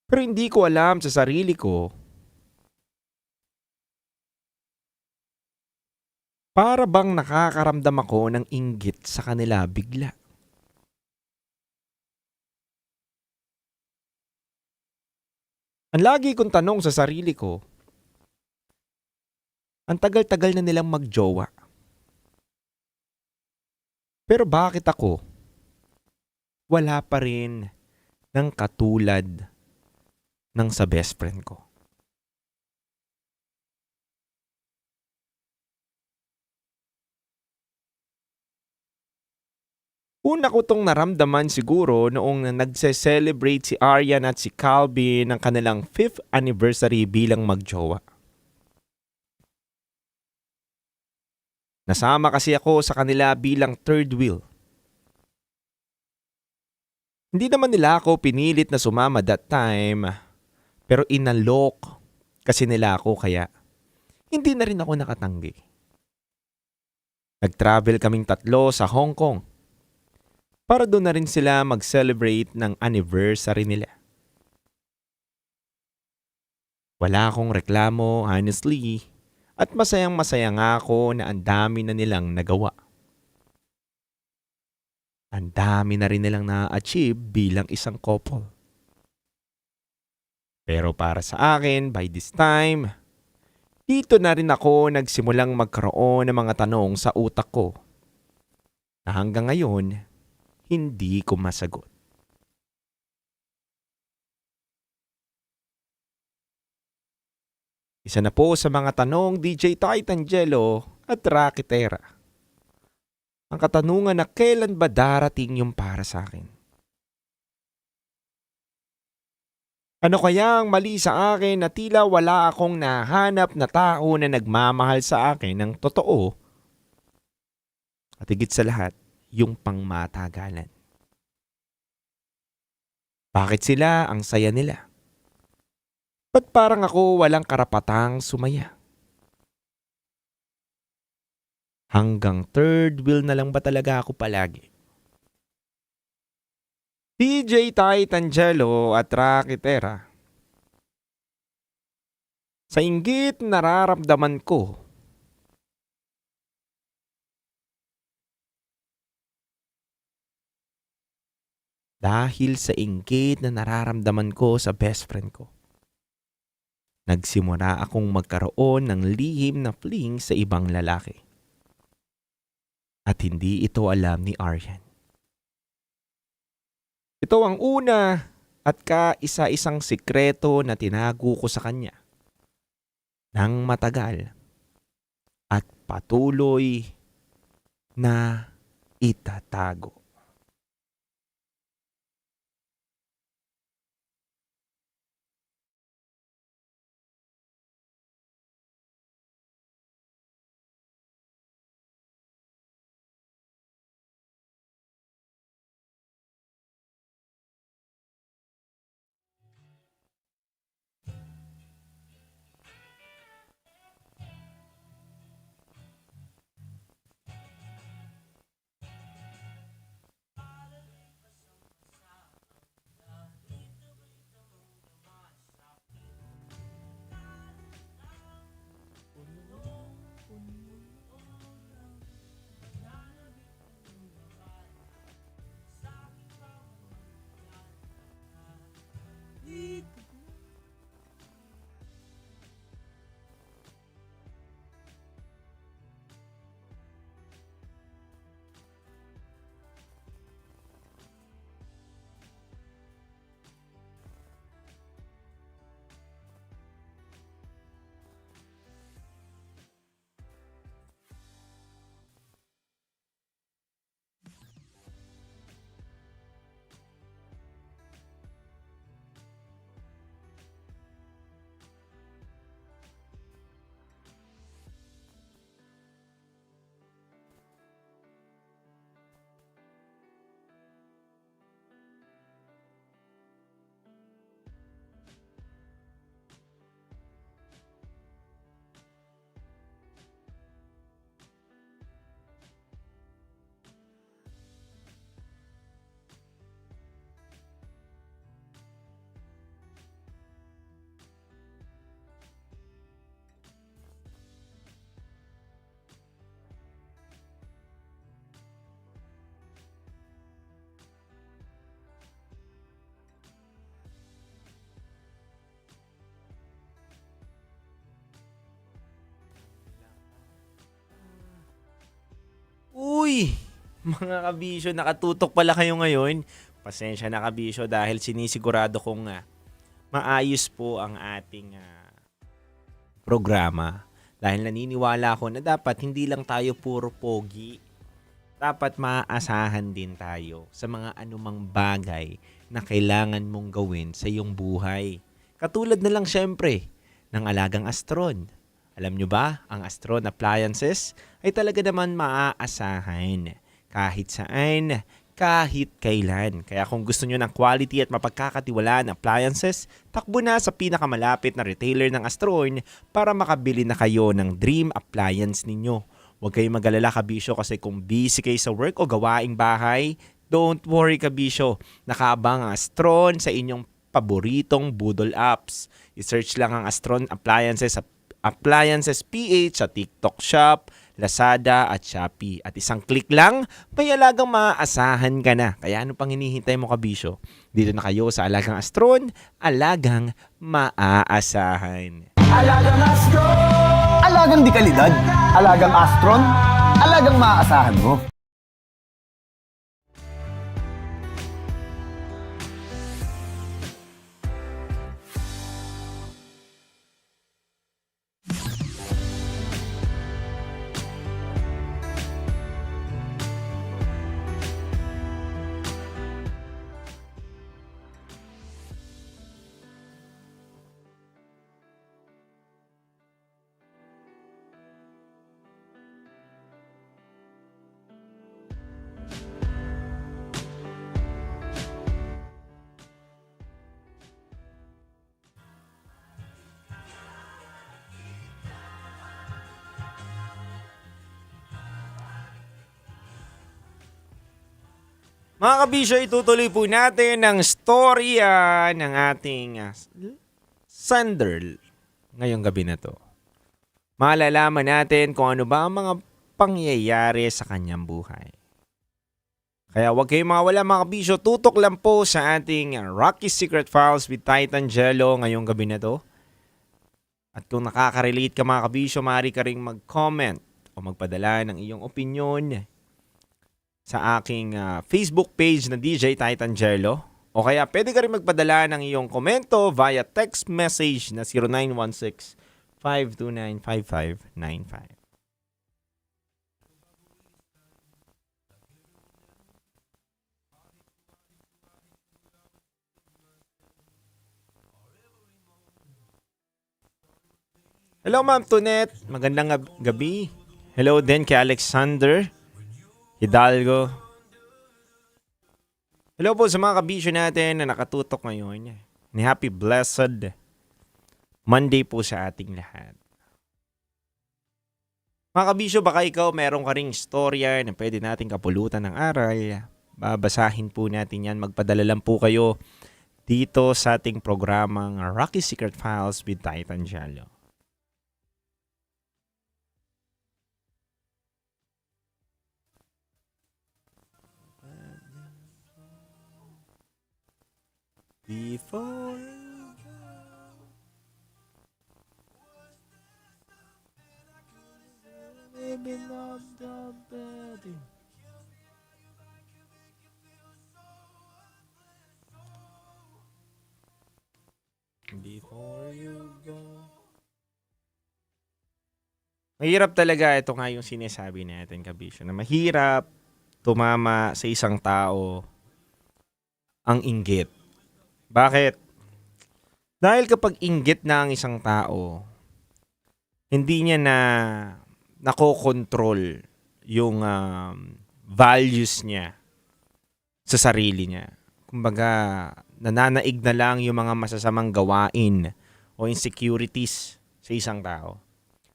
Pero hindi ko alam sa sarili ko, para bang nakakaramdam ako ng inggit sa kanila bigla. Ang lagi kong tanong sa sarili ko, ang tagal-tagal na nilang magjowa. Pero bakit ako wala pa rin ng katulad ng sa best friend ko? Una ko tong naramdaman siguro noong nagse-celebrate si Aryan at si Calvin ng kanilang 5th anniversary bilang magjowa. Nasama kasi ako sa kanila bilang third wheel. Hindi naman nila ako pinilit na sumama that time, pero inalok kasi nila ako kaya hindi na rin ako nakatanggi. Nag-travel kaming 3 sa Hong Kong. Para doon na rin sila mag-celebrate ng anniversary nila. Wala akong reklamo, honestly, at masayang-masaya nga ako na ang dami na nilang nagawa. Ang dami na rin nilang na-achieve bilang isang couple. Pero para sa akin, by this time, dito na rin ako nagsimulang magkaroon ng mga tanong sa utak ko na hanggang ngayon, hindi ko masagot. Isa na po sa mga tanong DJ Titangelo at Rocky Terra. Ang katanungan na kailan ba darating yung para sa akin? Ano kaya ang mali sa akin na tila wala akong nahanap na tao na nagmamahal sa akin ng totoo? At higit sa lahat, yung pangmatagalan. Bakit sila ang saya nila? Ba't parang ako walang karapatang sumaya? Hanggang third wheel na lang ba talaga ako palagi? DJ Titangelo at Rocky Terra. Sa inggit nararamdaman ko, dahil sa inggit na nararamdaman ko sa best friend ko, nagsimula akong magkaroon ng lihim na fling sa ibang lalaki. At hindi ito alam ni Aryan. Ito ang una at kaisa-isang sikreto na tinago ko sa kanya nang matagal at patuloy na itatago. Uy! Mga kabisyo, nakatutok pala kayo ngayon. Pasensya na kabisyo dahil sinisigurado kong maayos po ang ating programa. Dahil naniniwala ako na dapat hindi lang tayo puro pogi. Dapat maaasahan din tayo sa mga anumang bagay na kailangan mong gawin sa iyong buhay. Katulad na lang syempre ng alagang Astron. Alam nyo ba, ang Astron appliances ay talaga naman maaasahan. Kahit saan, kahit kailan. Kaya kung gusto nyo ng quality at mapagkakatiwalaan appliances, takbo na sa pinakamalapit na retailer ng Astron para makabili na kayo ng dream appliance ninyo. Huwag kayong mag-alala kabisyo kasi kung busy kayo sa work o gawaing bahay, don't worry kabisyo. Nakaabang ang Astron sa inyong paboritong budol apps. I-search lang ang Astron Appliances PH sa TikTok Shop, Lazada at Shopee. At isang click lang, may alagang maaasahan ka na. Kaya ano pang hinihintay mo kabisyo? Dito na kayo sa Alagang Astron, alagang maaasahan. Alagang Astron! Alagang di kalidad. Alagang Astron. Alagang maaasahan mo. Mga kabisyo, itutuloy po natin ang storya ng ating sender ngayong gabi na to. Malalaman natin kung ano ba ang mga pangyayari sa kanyang buhay. Kaya huwag kayong mawala mga kabisyo, tutok lang po sa ating Rocky Secret Files with Titan Jello ngayong gabi na to. At kung nakaka-relate ka mga kabisyo, maaari ka ring mag-comment o magpadala ng iyong opinion sa aking Facebook page na DJ Titan Jello. O kaya pwede ka rin magpadala ng iyong komento via text message na 0916-529-5595. Hello Ma'am Tunet, magandang gabi. Hello din kay Alexander Hidalgo. Hello po sa mga kabisyo natin na nakatutok ngayon. Ni Happy Blessed Monday po sa ating lahat. Mga kabisyo, baka ikaw meron ka ring istorya na pwede nating kapulutan ng aral. Babasahin po natin yan. Magpadala lang po kayo dito sa ating programang Rocky Secret Files with Titan Jello. Before maybe not the better. Before you go. Mahirap talaga, ito nga yung sinasabi natin kabisyo, na mahirap tumama sa isang tao ang inggit. Bakit? Dahil kapag inggit na ang isang tao, hindi niya na nakokontrol yung values niya sa sarili niya. Kumbaga, nananaig na lang yung mga masasamang gawain o insecurities sa isang tao.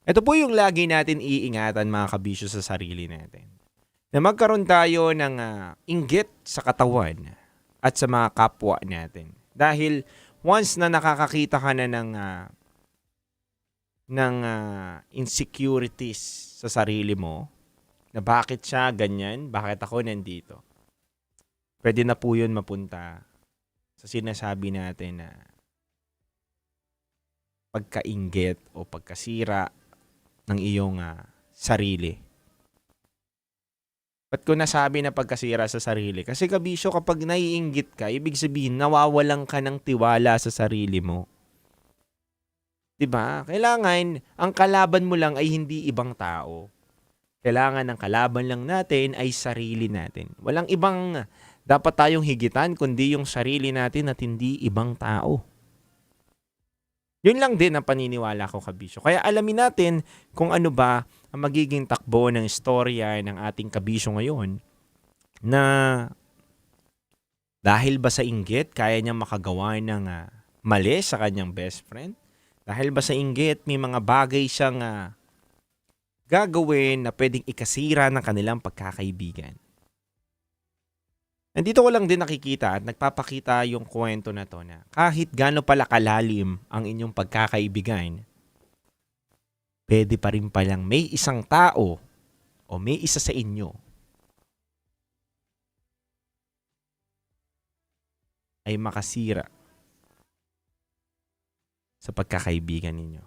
Ito po yung lagi natin iingatan mga kabisyo sa sarili natin. Na magkaroon tayo ng inggit sa katawan at sa mga kapwa natin. Dahil once na nakakakita ka na ng insecurities sa sarili mo, na bakit siya ganyan, bakit ako nandito, pwede na po yun mapunta sa sinasabi natin na pagkainggit o pagkasira ng iyong sarili. Ba't ko nasabi na pagkasira sa sarili? Kasi kabisyo, kapag naiinggit ka, ibig sabihin, nawawalan ka ng tiwala sa sarili mo. 'Di ba? Kailangan, ang kalaban mo lang ay hindi ibang tao. Kailangan ang kalaban lang natin ay sarili natin. Walang ibang dapat tayong higitan, kundi yung sarili natin at hindi ibang tao. Yun lang din ang paniniwala ko, kabisyo. Kaya alamin natin kung ano ba ang magiging takbo ng istorya ng ating kabisyo ngayon na dahil ba sa inggit, kaya niyang makagawa ng mali sa kanyang best friend? Dahil ba sa inggit, may mga bagay siyang gagawin na pwedeng ikasira ng kanilang pagkakaibigan? Nandito ko lang din nakikita at nagpapakita yung kwento na to na kahit gaano pala kalalim ang inyong pagkakaibigan, pwede pa rin palang may isang tao o may isa sa inyo ay makasira sa pagkakaibigan ninyo.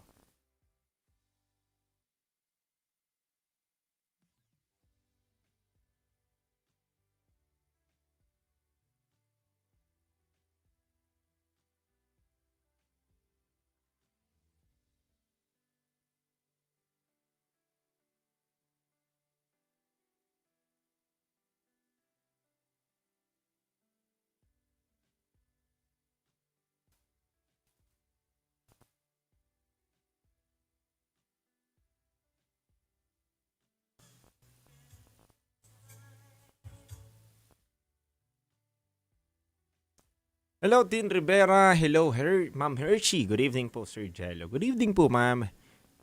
Hello, Tin Rivera. Hello, Ma'am Hershey. Good evening po, Sir Jello. Good evening po, Ma'am.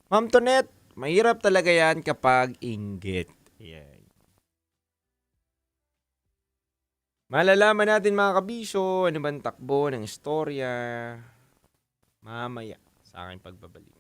Ma'am Tonet, mahirap talaga yan kapag inggit. Yan. Malalaman natin mga kabisyo, ano bang takbo ng istorya mamaya sa aking pagbabalik.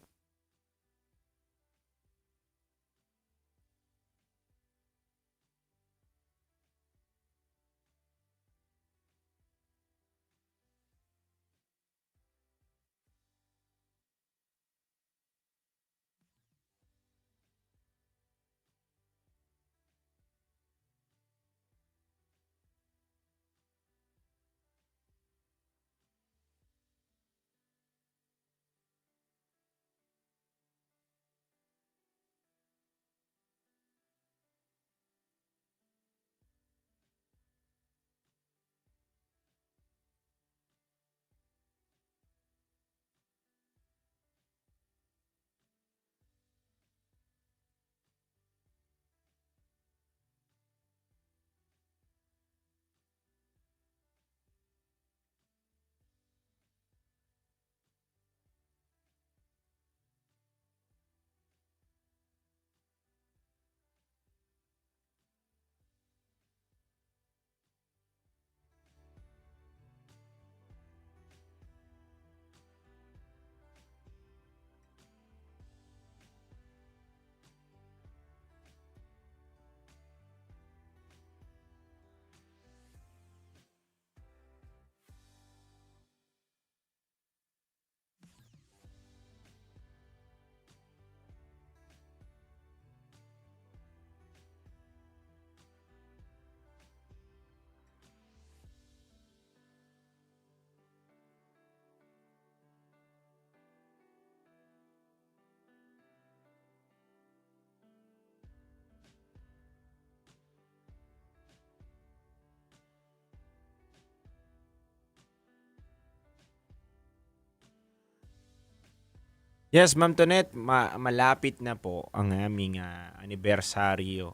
Yes, Ma'am Tonet, malapit na po ang aming anibersaryo.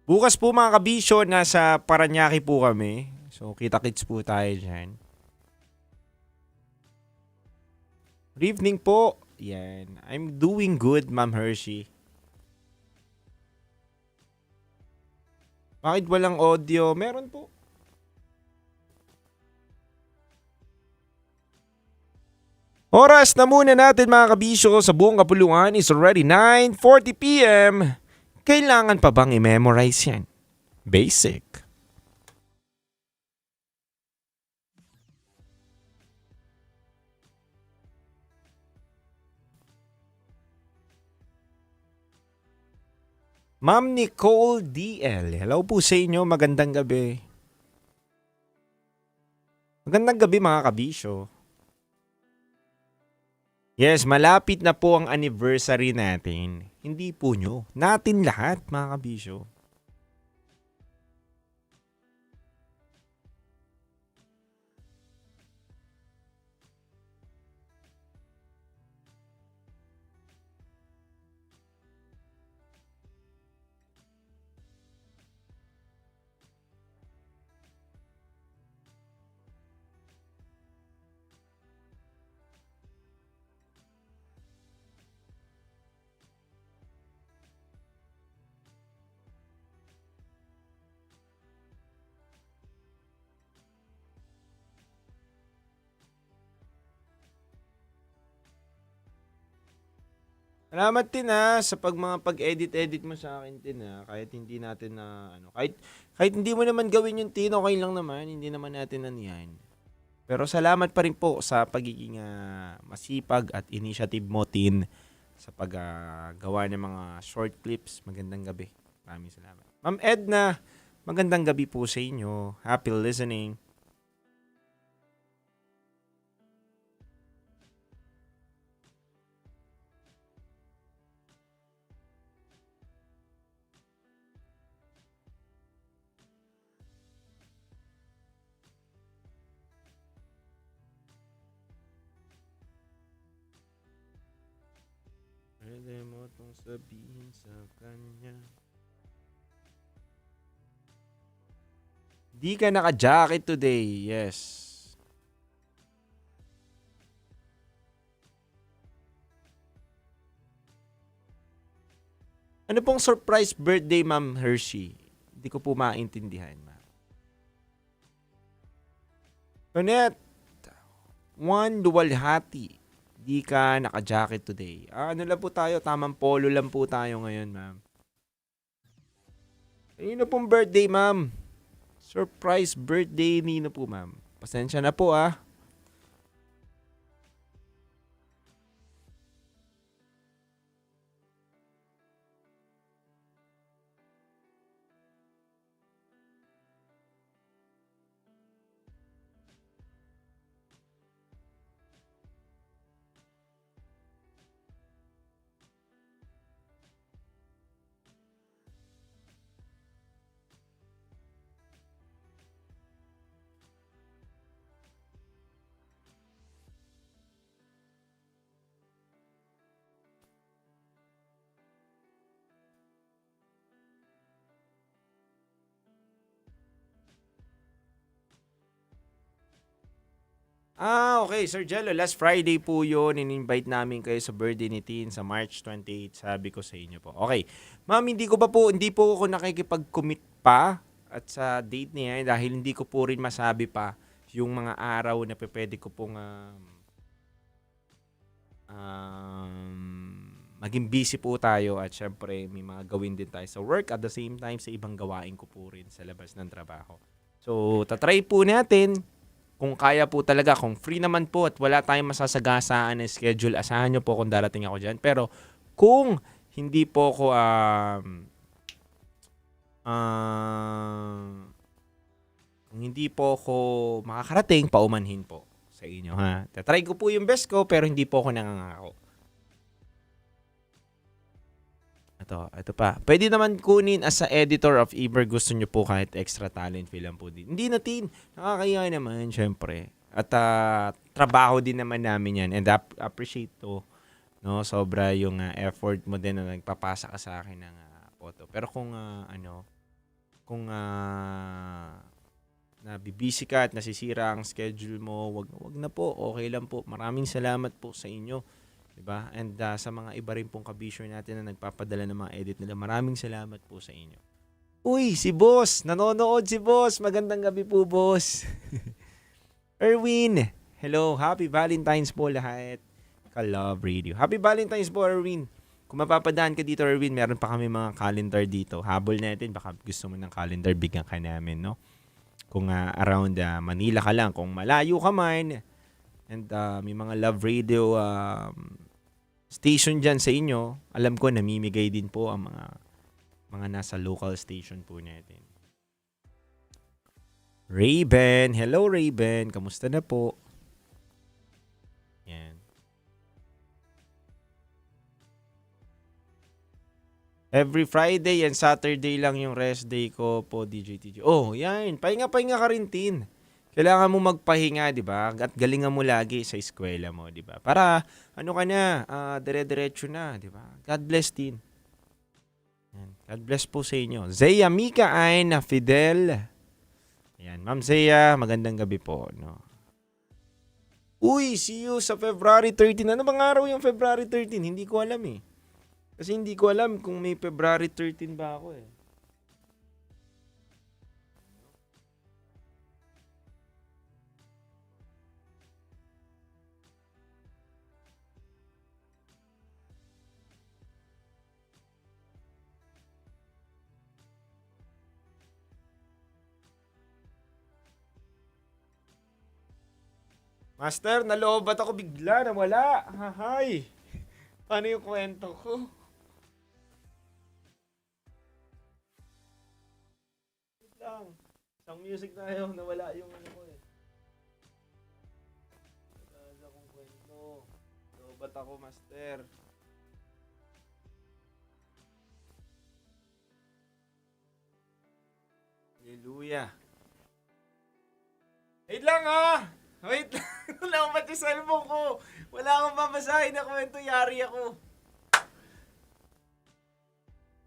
Bukas po mga kabisyo, nasa Paranaque po kami. So, kita-kits po tayo dyan. Good evening po. Yan. I'm doing good, Ma'am Hershey. Bakit walang audio? Meron po. Oras na muna natin mga kabisyo sa buong kapuluan is already 9:40 p.m. Kailangan pa bang i-memorize yan? Basic. Ma'am Nicole DL. Hello po sa inyo. Magandang gabi. Magandang gabi mga kabisyo. Yes, malapit na po ang anniversary natin. Hindi po nyo. Natin lahat mga kabisyo. Salamat din sa mga pag-edit mo sa akin din kahit hindi natin na kahit hindi mo naman gawin yung tin, okay lang naman, hindi naman natin yan. Pero salamat pa rin po sa pagiging masipag at initiative mo tin sa paggawa ng mga short clips. Magandang gabi. Maraming salamat. Ma'am Edna, magandang gabi po sa inyo. Happy listening. Pwede mo itong sabihin sa kanya. Di ka naka-jacket today. Yes. Ano pong surprise birthday, Ma'am Hershey? Hindi ko po maintindihan, ma'am. Tonette, Juan Duwalhati. Di ka naka-jacket today. Ano lang po tayo? Tamang polo lang po tayo ngayon, ma'am. Nino pong birthday, ma'am? Surprise birthday nino po, ma'am. Pasensya na po, Okay, Sir Jello. Last Friday po yun. In-invite namin kayo sa birthday ni Tin sa March 28. Sabi ko sa inyo po. Okay. Ma'am, hindi po ako nakikipag-commit pa at sa date niya dahil hindi ko po rin masabi pa yung mga araw na pwede ko pong maging busy po tayo at syempre may mga gawin din tayo sa work at the same time sa ibang gawain ko po rin sa labas ng trabaho. So, tatry po natin. Kung kaya po talaga, kung free naman po at wala tayong masasagasaan na schedule, asahan nyo po kung darating ako dyan. Pero kung hindi po ako kung hindi po ako makakarating, paumanhin po sa inyo, ha. Tatry ko po yung best ko pero hindi po ako nangangako. Ito pa. Pwede naman kunin as a editor of Iber. Gusto nyo po kahit extra talent fee lang po din. Hindi natin. Nakakaya naman, syempre. At trabaho din naman namin yan. And appreciate to. No? Sobra yung effort mo din na nagpapasa ka sa akin ng photo. Pero kung nabibisi ka at nasisira ang schedule mo, wag na po. Okay lang po. Maraming salamat po sa inyo. Diba? And sa mga iba rin pong kabisyo natin na nagpapadala ng mga edit nila, maraming salamat po sa inyo. Uy, si Boss! Nanonood si Boss! Magandang gabi po, Boss! Erwin! Hello! Happy Valentine's po lahat! Ka-Love Radio. Happy Valentine's po, Erwin! Kung mapapadaan ka dito, Erwin, meron pa kami mga calendar dito. Habol natin, baka gusto mo ng calendar, bigyan ka namin, no? Kung around Manila ka lang, kung malayo ka man, and may mga Love Radio station dyan sa inyo, alam ko namimigay din po ang mga Mga nasa local station po natin. Raven. Hello, Raven. Kamusta na po? Yan. Every Friday and Saturday lang yung rest day ko po, DJ TJ. Oh, yan. Pahinga-pahinga ka rin, Tin. Kailangan mo magpahinga, di ba? At galingan mo lagi sa eskwela mo, di ba? Para, ano ka na, dire-diretso na, di ba? God bless, Tin. Yan. God bless po sa inyo. Zaya Mika ay na Fidel. Yan. Ma'am Zaya, magandang gabi po, no? Uy, see you sa February 13. Ano bang araw yung February 13? Hindi ko alam eh. Kasi hindi ko alam kung may February 13 ba ako eh. Master, naloobat ako bigla, nawala. Hahay. Paano yung kwento ko? Wait lang. Isang music tayo, nawala yung ano ko eh. Wala akong kwento. Naloobat ako, Master. Hallelujah. Wait lang ah! Wait lang. Wala akong yung cellphone ko. Wala akong babasahin na kwento. Yari ako.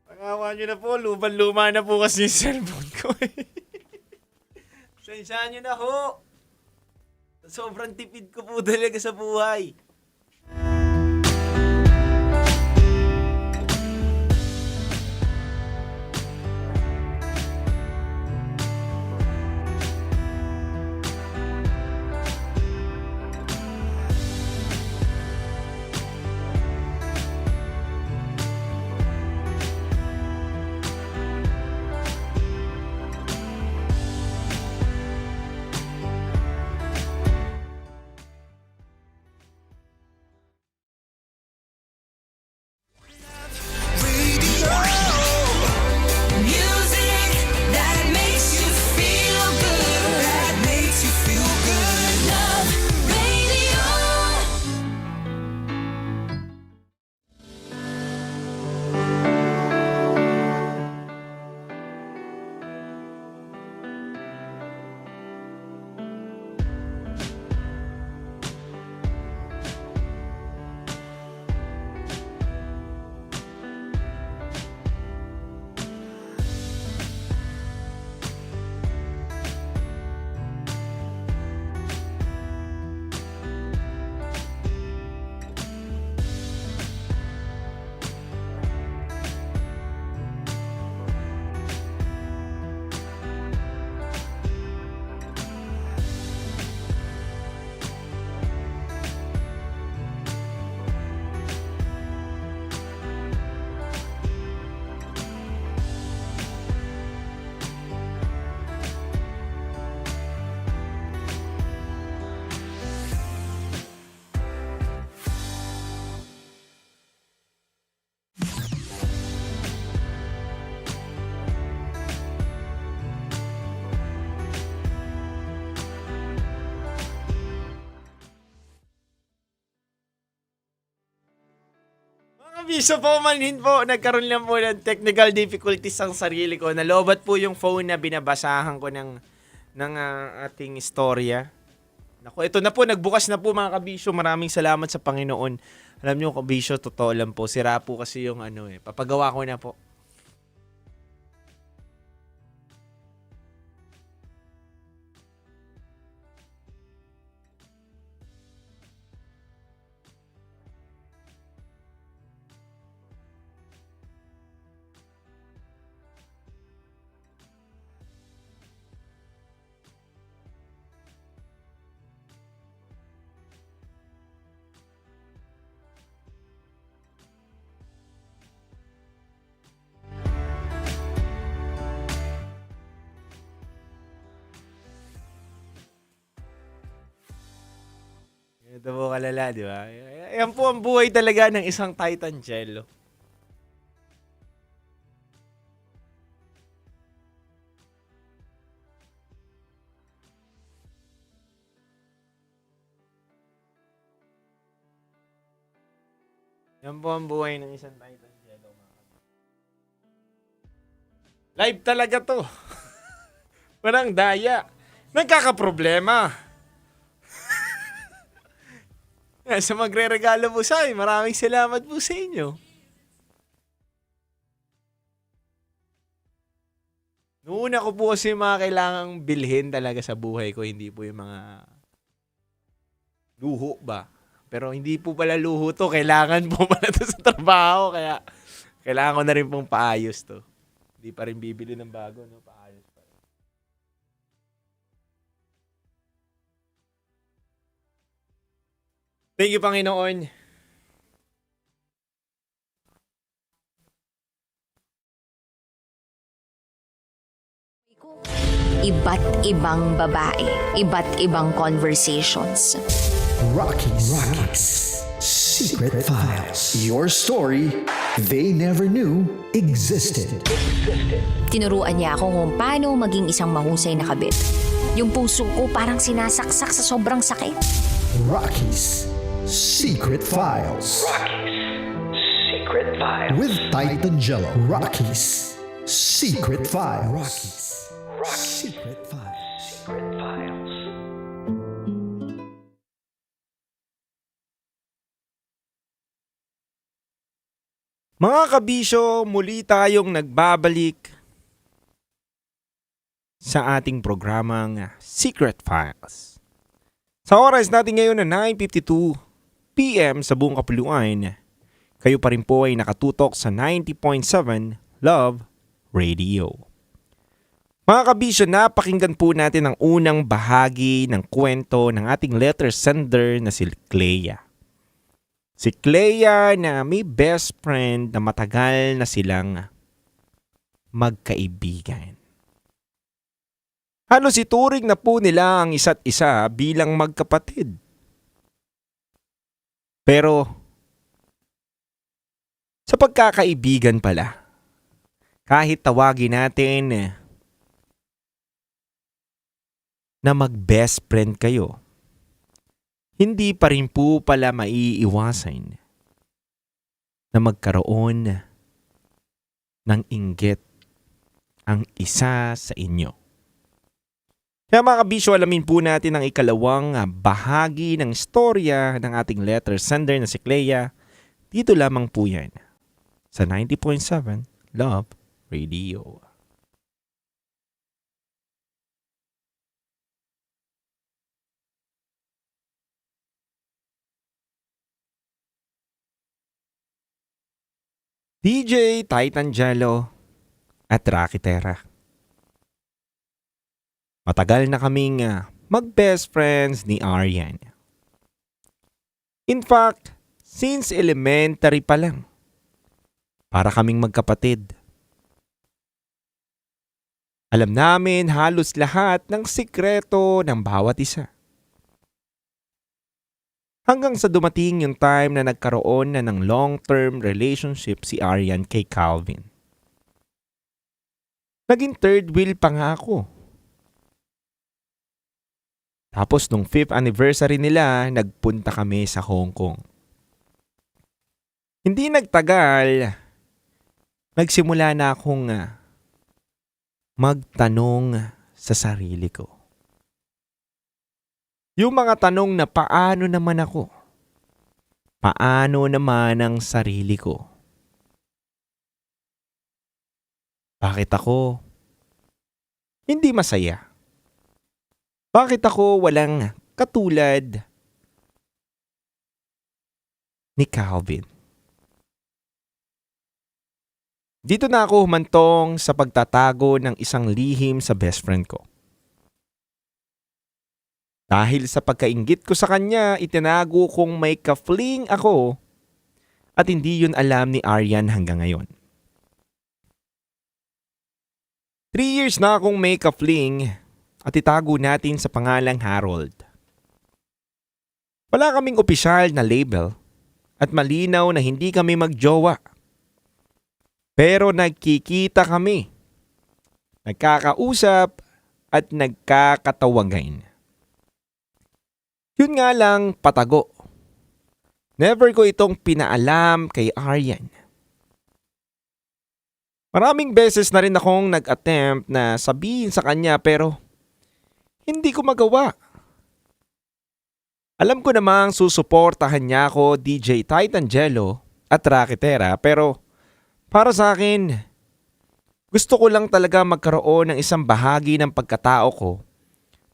Pangawa nyo na po. Luman-luma na po kasi yung cellphone ko eh. Sensyahan nyo na ho. Sobrang tipid ko po talaga sa buhay. Music that makes you feel good. That makes you feel good. Love Radio. Kabisyo po, manhin po. Nagkaroon lang po ng technical difficulties ang sarili ko. Nalobat po yung phone na binabasahan ko ng ating istorya. Naku, ito na po. Nagbukas na po mga kabisyo. Maraming salamat sa Panginoon. Alam nyo kabisyo, totoo lang po. Sira po kasi yung ano eh. Papagawa ko na po. Ito po kalala, di ba? Yan po ang buhay talaga ng isang Titan Cello. Yan po ang buhay ng isang Titan Jello. Live talaga to. Walang daya. Nagkakaproblema. Sa magre-regalo po sa akin, maraming salamat po sa inyo. Noon ako po kasi yung mga kailangang bilhin talaga sa buhay ko, hindi po yung mga luho ba. Pero hindi po pala luho to, kailangan po pala to sa trabaho, kaya kailangan ko na rin pong paayos to. Hindi pa rin bibili ng bago, no? Paayos pa rin. Thank you, Panginoon. Iba't ibang babae, iba't ibang conversations. Rockies Secret Files. Your story they never knew existed. Tinuruan niya ako kung paano maging isang mahusay na kabit. Yung puso ko parang sinasaksak sa sobrang sakit. Rockies Secret Files. Secret Files. With Titan Jello. Rockies Secret Files. Rockies Secret Files. Secret Files. Mga kabisyo, muli tayong nagbabalik sa ating programang Secret Files. Sa oras natin ngayon na 9:52 PM sa buong kapuluan, kayo pa rin po ay nakatutok sa 90.7 Love Radio. Mga kabisyo, napakinggan po natin ang unang bahagi ng kwento ng ating letter sender na si Clea. Si Clea na may best friend na matagal na silang magkaibigan. Halos ituring na po nila ang isa't isa bilang magkapatid. Pero sa pagkakaibigan pala, kahit tawagin natin na mag-best friend kayo, hindi pa rin po pala maiiwasan na magkaroon ng inggit ang isa sa inyo. Kaya mga kabisyo, alamin po natin ang ikalawang bahagi ng storya ng ating letter sender na si Clea. Dito lamang po yan sa 90.7 Love Radio. DJ Titan Jello at Rocky Terra. Matagal na kaming mag-best friends ni Aryan. In fact, since elementary pa lang, para kaming magkapatid. Alam namin halos lahat ng sikreto ng bawat isa. Hanggang sa dumating yung time na nagkaroon na ng long-term relationship si Aryan kay Calvin. Naging third wheel pa nga ako. Tapos nung 5th anniversary nila, nagpunta kami sa Hong Kong. Hindi nagtagal, nagsimula na akong magtanong sa sarili ko. Yung mga tanong na paano naman ako? Paano naman ang sarili ko? Bakit ako hindi masaya? Bakit ako walang katulad ni Calvin? Dito na ako humantong sa pagtatago ng isang lihim sa best friend ko. Dahil sa pagkainggit ko sa kanya, itinago kong may ka-fling ako at hindi yun alam ni Aryan hanggang ngayon. 3 years na akong may ka-fling at itago natin sa pangalang Harold. Wala kaming opisyal na label at malinaw na hindi kami magjowa. Pero nagkikita kami, nagkakausap at nagkakatawagan. Yun nga lang patago. Never ko itong pinaalam kay Aryan. Maraming beses na rin akong nag-attempt na sabihin sa kanya pero hindi ko magawa. Alam ko namang susuportahan niya ako, DJ Titangelo at Rakitera, pero para sa akin, gusto ko lang talaga magkaroon ng isang bahagi ng pagkatao ko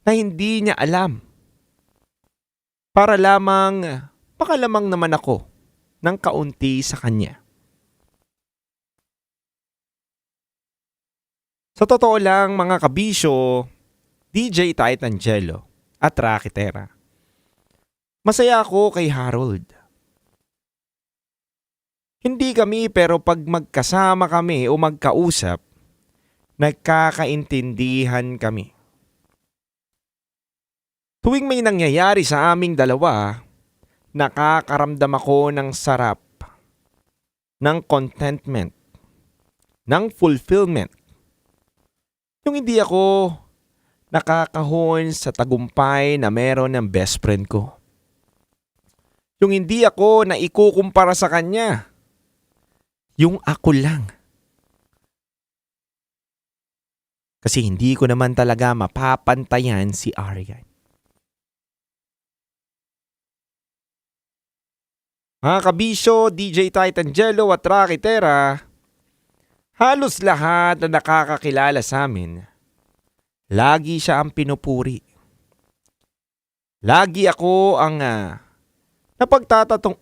na hindi niya alam. Para lamang pakalamang naman ako ng kaunti sa kanya. Sa totoo lang mga kabisyo, DJ Titangelo at Rakitera, masaya ako kay Harold. Hindi kami pero pag magkasama kami o magkausap, nagkakaintindihan kami. Tuwing may nangyayari sa aming dalawa, nakakaramdam ako ng sarap, ng contentment, ng fulfillment. Yung hindi ako nakakahon sa tagumpay na meron ng best friend ko. Yung hindi ako na ikukumpara sa kanya. Yung ako lang. Kasi hindi ko naman talaga mapapantayan si Aryan. Mga kabisyo, DJ Titangelo at Rakitera, halos lahat na nakakakilala sa amin, lagi siya ang pinupuri. Lagi ako ang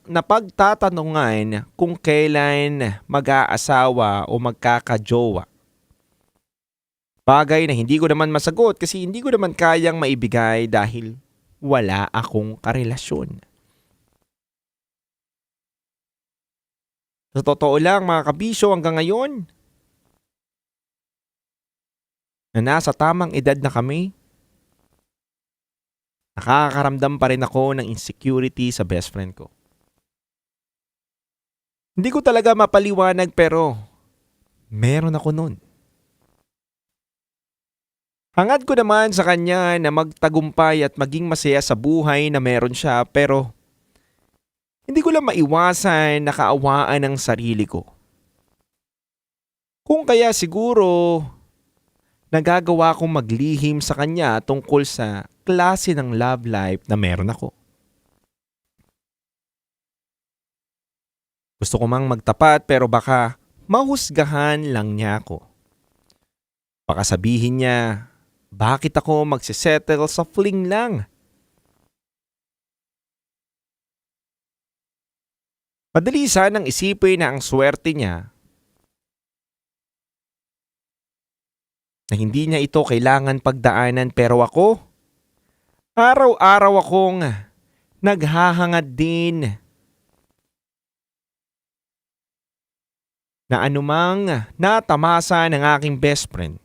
napagtatanungan kung kailan mag-aasawa o magkakajowa. Bagay na hindi ko naman masagot kasi hindi ko naman kayang maibigay dahil wala akong karelasyon. Sa totoo lang mga kabisyo hanggang ngayon, na nasa tamang edad na kami, nakakaramdam pa rin ako ng insecurity sa best friend ko. Hindi ko talaga mapaliwanag pero meron ako nun. Hangad ko naman sa kanya na magtagumpay at maging masaya sa buhay na meron siya pero hindi ko lang maiwasan na kaawaan ng sarili ko. Kung kaya siguro nagagawa kong maglihim sa kanya tungkol sa klase ng love life na meron ako. Gusto ko mang magtapat pero baka mahusgahan lang niya ako. Baka sabihin niya, bakit ako magsisettle sa fling lang? Madali sanang isipin na ang swerte niya na hindi niya ito kailangan pagdaanan pero ako, araw-araw akong naghahangad din na anumang natamasa ng aking best friend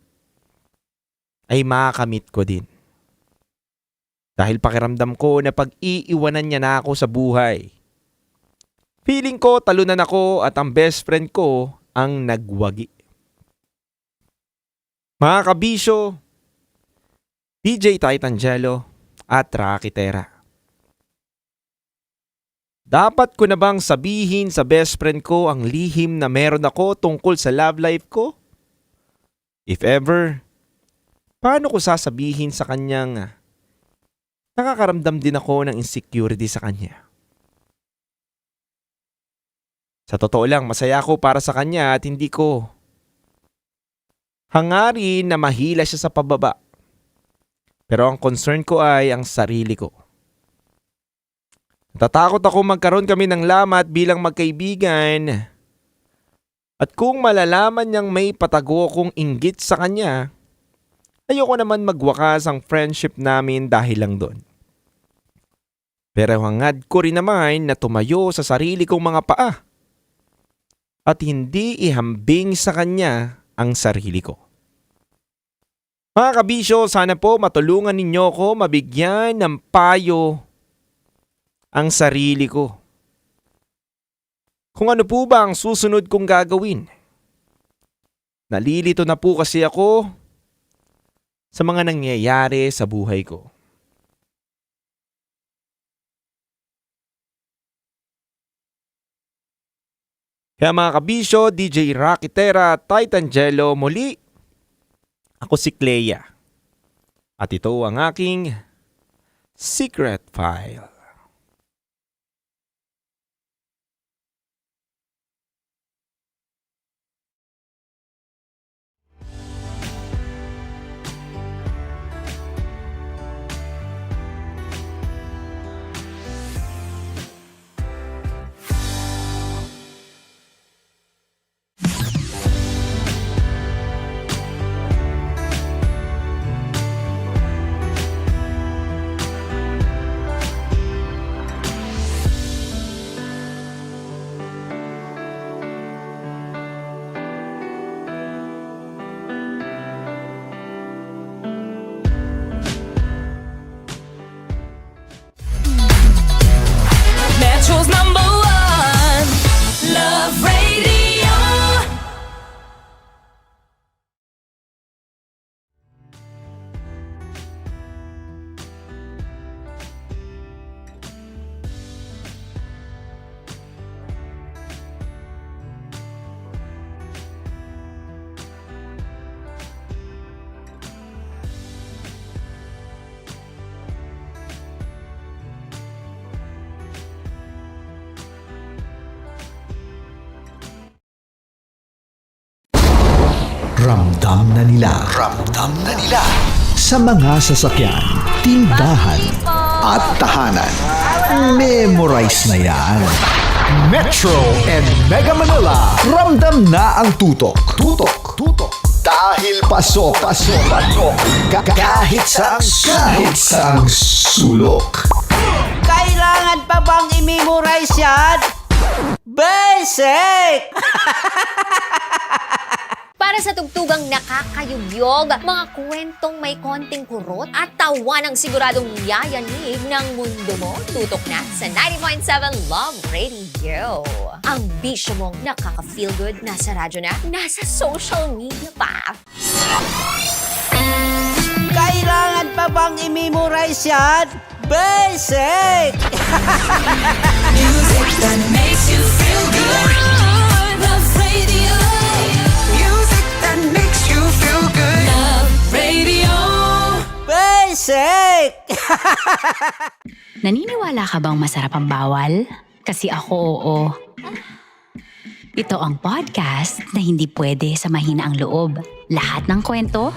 ay makakamit ko din. Dahil pakiramdam ko na pag-iiwanan niya na ako sa buhay. Feeling ko talunan ako at ang best friend ko ang nagwagi. Mga kabisyo, DJ Titangelo at Rakitera. Dapat ko na bang sabihin sa best friend ko ang lihim na meron ako tungkol sa love life ko? If ever, paano ko sasabihin sa kanyang nakakaramdam din ako ng insecurity sa kanya? Sa totoo lang, masaya ako para sa kanya at hindi ko hangarin na mahila siya sa pababa. Pero ang concern ko ay ang sarili ko. Natatakot ako magkaroon kami ng lamat bilang magkaibigan. At kung malalaman niyang may patago akong inggit sa kanya, ayoko naman magwakas ang friendship namin dahil lang doon. Pero hangad ko rin naman na tumayo sa sarili kong mga paa at hindi ihambing sa kanya ang sarili ko. Mga kabisyo, sana po matulungan ninyo ko mabigyan ng payo ang sarili ko. Kung ano po ba ang susunod kong gagawin? Nalilito na po kasi ako sa mga nangyayari sa buhay ko. Kaya mga kabisyo, DJ Rocky Terra, Titangelo, muli, ako si Clea. At ito ang aking Secret File. Metro's number one, Love Radio. Ramdam na nila. Sa mga sasakyan, tindahan, at tahanan. Memorize na yan. Metro and Mega Manila. Ramdam na ang tutok. Dahil pasok. Kahit saang sulok. Kailangan pa bang i-memorize yan? Basic! Para sa tugtugang nakakayugyog, mga kwentong may konting kurot at tawa ng siguradong yayanig ng mundo mo, tutok na sa 90.7 Love Radio. Ang bisyo mong nakaka-feel good, nasa radyo na, nasa social media pa. Kailangan pa bang i-memorize yan? Basic! Music that makes you feel good. Love Radio. Music that makes you feel good. Love Radio. Basic! Naniniwala ka bang masarap ang bawal? Kasi ako oo. Ito ang podcast na hindi pwede sa mahina ang loob. Lahat ng kwento,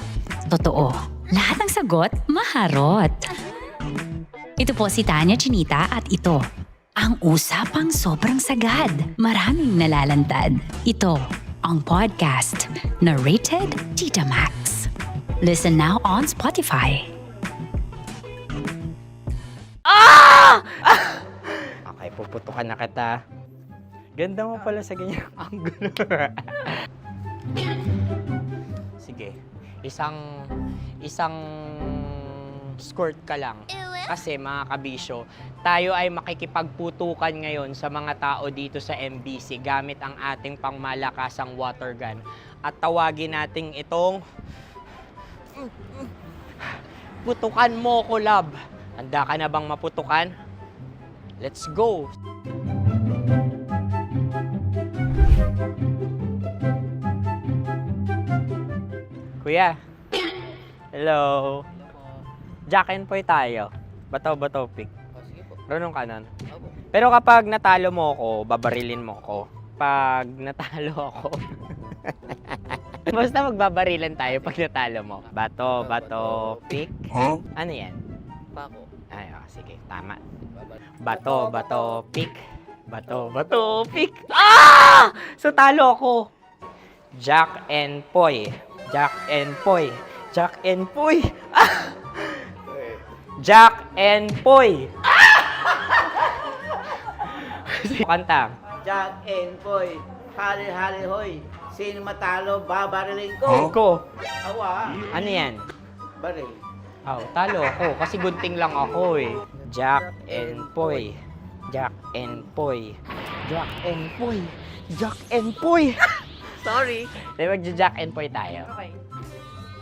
totoo. Lahat ng sagot, maharot. Ito po si Tanya Chinita at ito, ang usapang sobrang sagad. Maraming nalalantad. Ito, ang podcast na Rated Tita Max. Listen now on Spotify. Okay, puputukan na kita. Ganda mo pala sa ganyan angulo. Sige, isang skirt ka lang. Kasi mga kabisyo, tayo ay makikipagputukan ngayon sa mga tao dito sa MBC gamit ang ating pangmalakasang water gun. At tawagin natin itong putukan mo ko, love. Handa ka na bang maputukan? Let's go! Kuya. Hello. Jack and Poy tayo. Bato-bato pick. Runong ka nun. Pero kapag natalo mo ako, babarilin mo ako. Pag natalo ako, basta magbabarilan tayo pag natalo mo. Bato, pick. Huh? Ano yan? Bako. Ay, sige, tama. Bato, pick. Bato, pick. Ah! So talo ako. Jack and Poy. Jack and Poy. Jack and Poy. Ah! Jack and Poy. Kanta. Jack and Poy, hali-hali hoy. Sino matalo, babariling ko. Ko. Awa. Ano yan? Baril. Oh, talo ako kasi gunting lang ako eh. Jack and Poy. Jack and Poy. Jack and Poy. Jack and Poy. Sorry. Di magja-Jack and Poy tayo. Okay.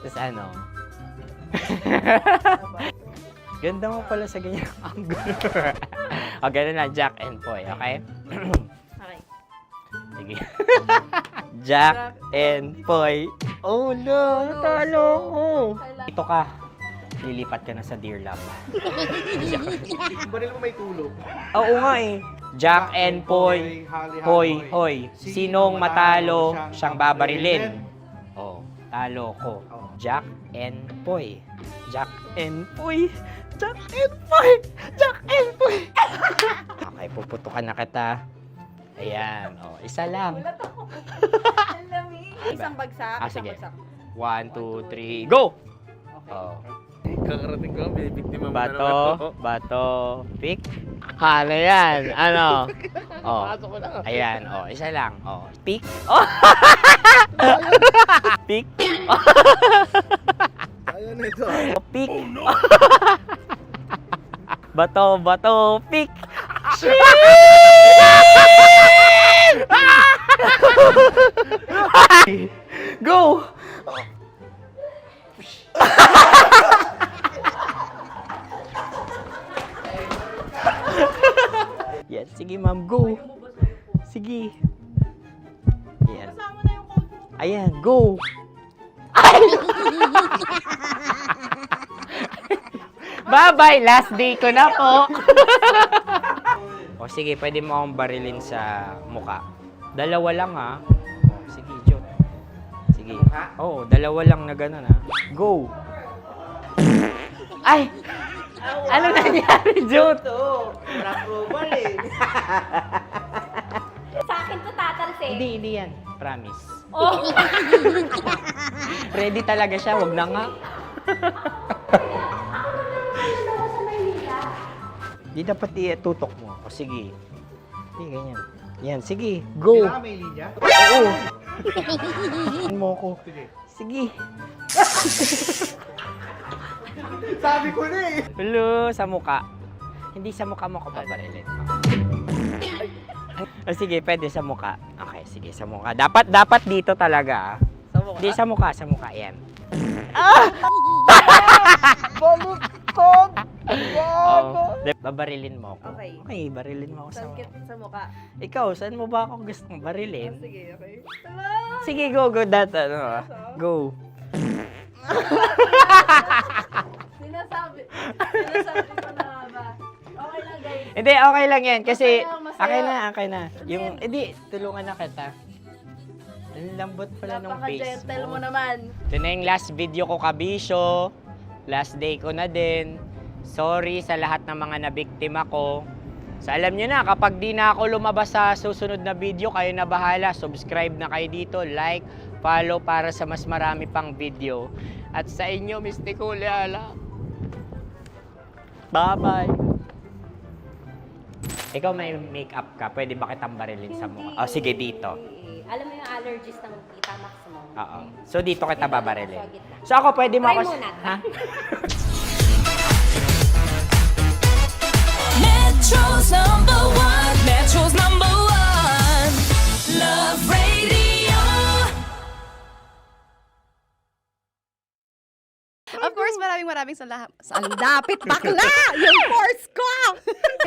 Tapos ano? Ganda mo pala sa ganyan angulo. O, ganun lang, Jack and Poy, okay? Okay. Sige. Poy. Jack and Poy. Oh no, natalo ko. Ito ka. Lilipat ka na sa Dear Love. Baril mo may tulog. Oo nga eh. Jack and Poy. Hoy, hoy. Sinong matalo, siyang babarilin. Oh, talo ko. Jack and Poy. Jack and Poy. Jack and Poy. Jack and Poy. Okay, puputukan na kita. Ayan. Oh, isa lang. Isang bagsak. Sige. 1, 2, 3, go! Oh. Kakarating ko, binibiktima mo Bato, pick. Ano yan? Ano? Oh. Ayan, oh, isa lang. Oh, pick. Oh. Pick. Ayaw na ito. Oh, pick. Bato, pick. Go! Yan, sige ma'am, go. Sige. Ayan. Ayan, go. Bye-bye, last day ko na po. O sige, pwede mo akong barilin sa muka. Dalawa lang ha. O, sige, Jot. Sige. Oo, dalawa lang na gano'n ha. Go. Ay! Ano nangyari, Jot? Approval eh. Sa akin to tatalsik. Hindi yan. Promise. Oh. Ready talaga siya, wag na nga. Di dapat tutok mo. O sige. Hindi, ganyan. Yan, sige. Go. Kailangan may linya? Oo. mo ko. Sige. Sabi ko na eh. Hello, sa muka. Hindi sa muka mo ko pabarilin. O sige, pwede sa muka. Okay, sige, sa muka. Dapat dito talaga. Hindi, sa muka. Yan. Ah! Baluktot! Oh, babarilin mo ako. Okay. Okay, barilin mo ako sa Sakit sa mukha. Ikaw, saan mo ba ako gustong barilin? Sige, okay. Sige, go. Go. Sinasabi ko na ba? Okay lang, guys. Hindi, okay lang yan. Kasi, Masaya, masaya. okay na. Yung, hindi, tulungan na kita. Ang lambot pala nung face Napaka-gentle mo. mo naman. Ito na yung last video ko, kabisyo. Last day ko na din. Sorry sa lahat ng mga nabiktima ko. So alam nyo na, kapag di na ako lumabas sa susunod na video, kayo na bahala. Subscribe na kayo dito, like, follow para sa mas marami pang video. At sa inyo, Mistiko Leala. Bye-bye. Ikaw may makeup ka, pwede ba kitang barilin sa mukha? O sige, dito. Alam mo yung allergies ng Tita Max mo? Oo. So dito kita babarilin. So ako pwede mo ako... Try muna. Ha? Metro's number one. Metro's number one. Love Radio. Of course, maraming salamat. Ang lapit bakla! Yung force ko!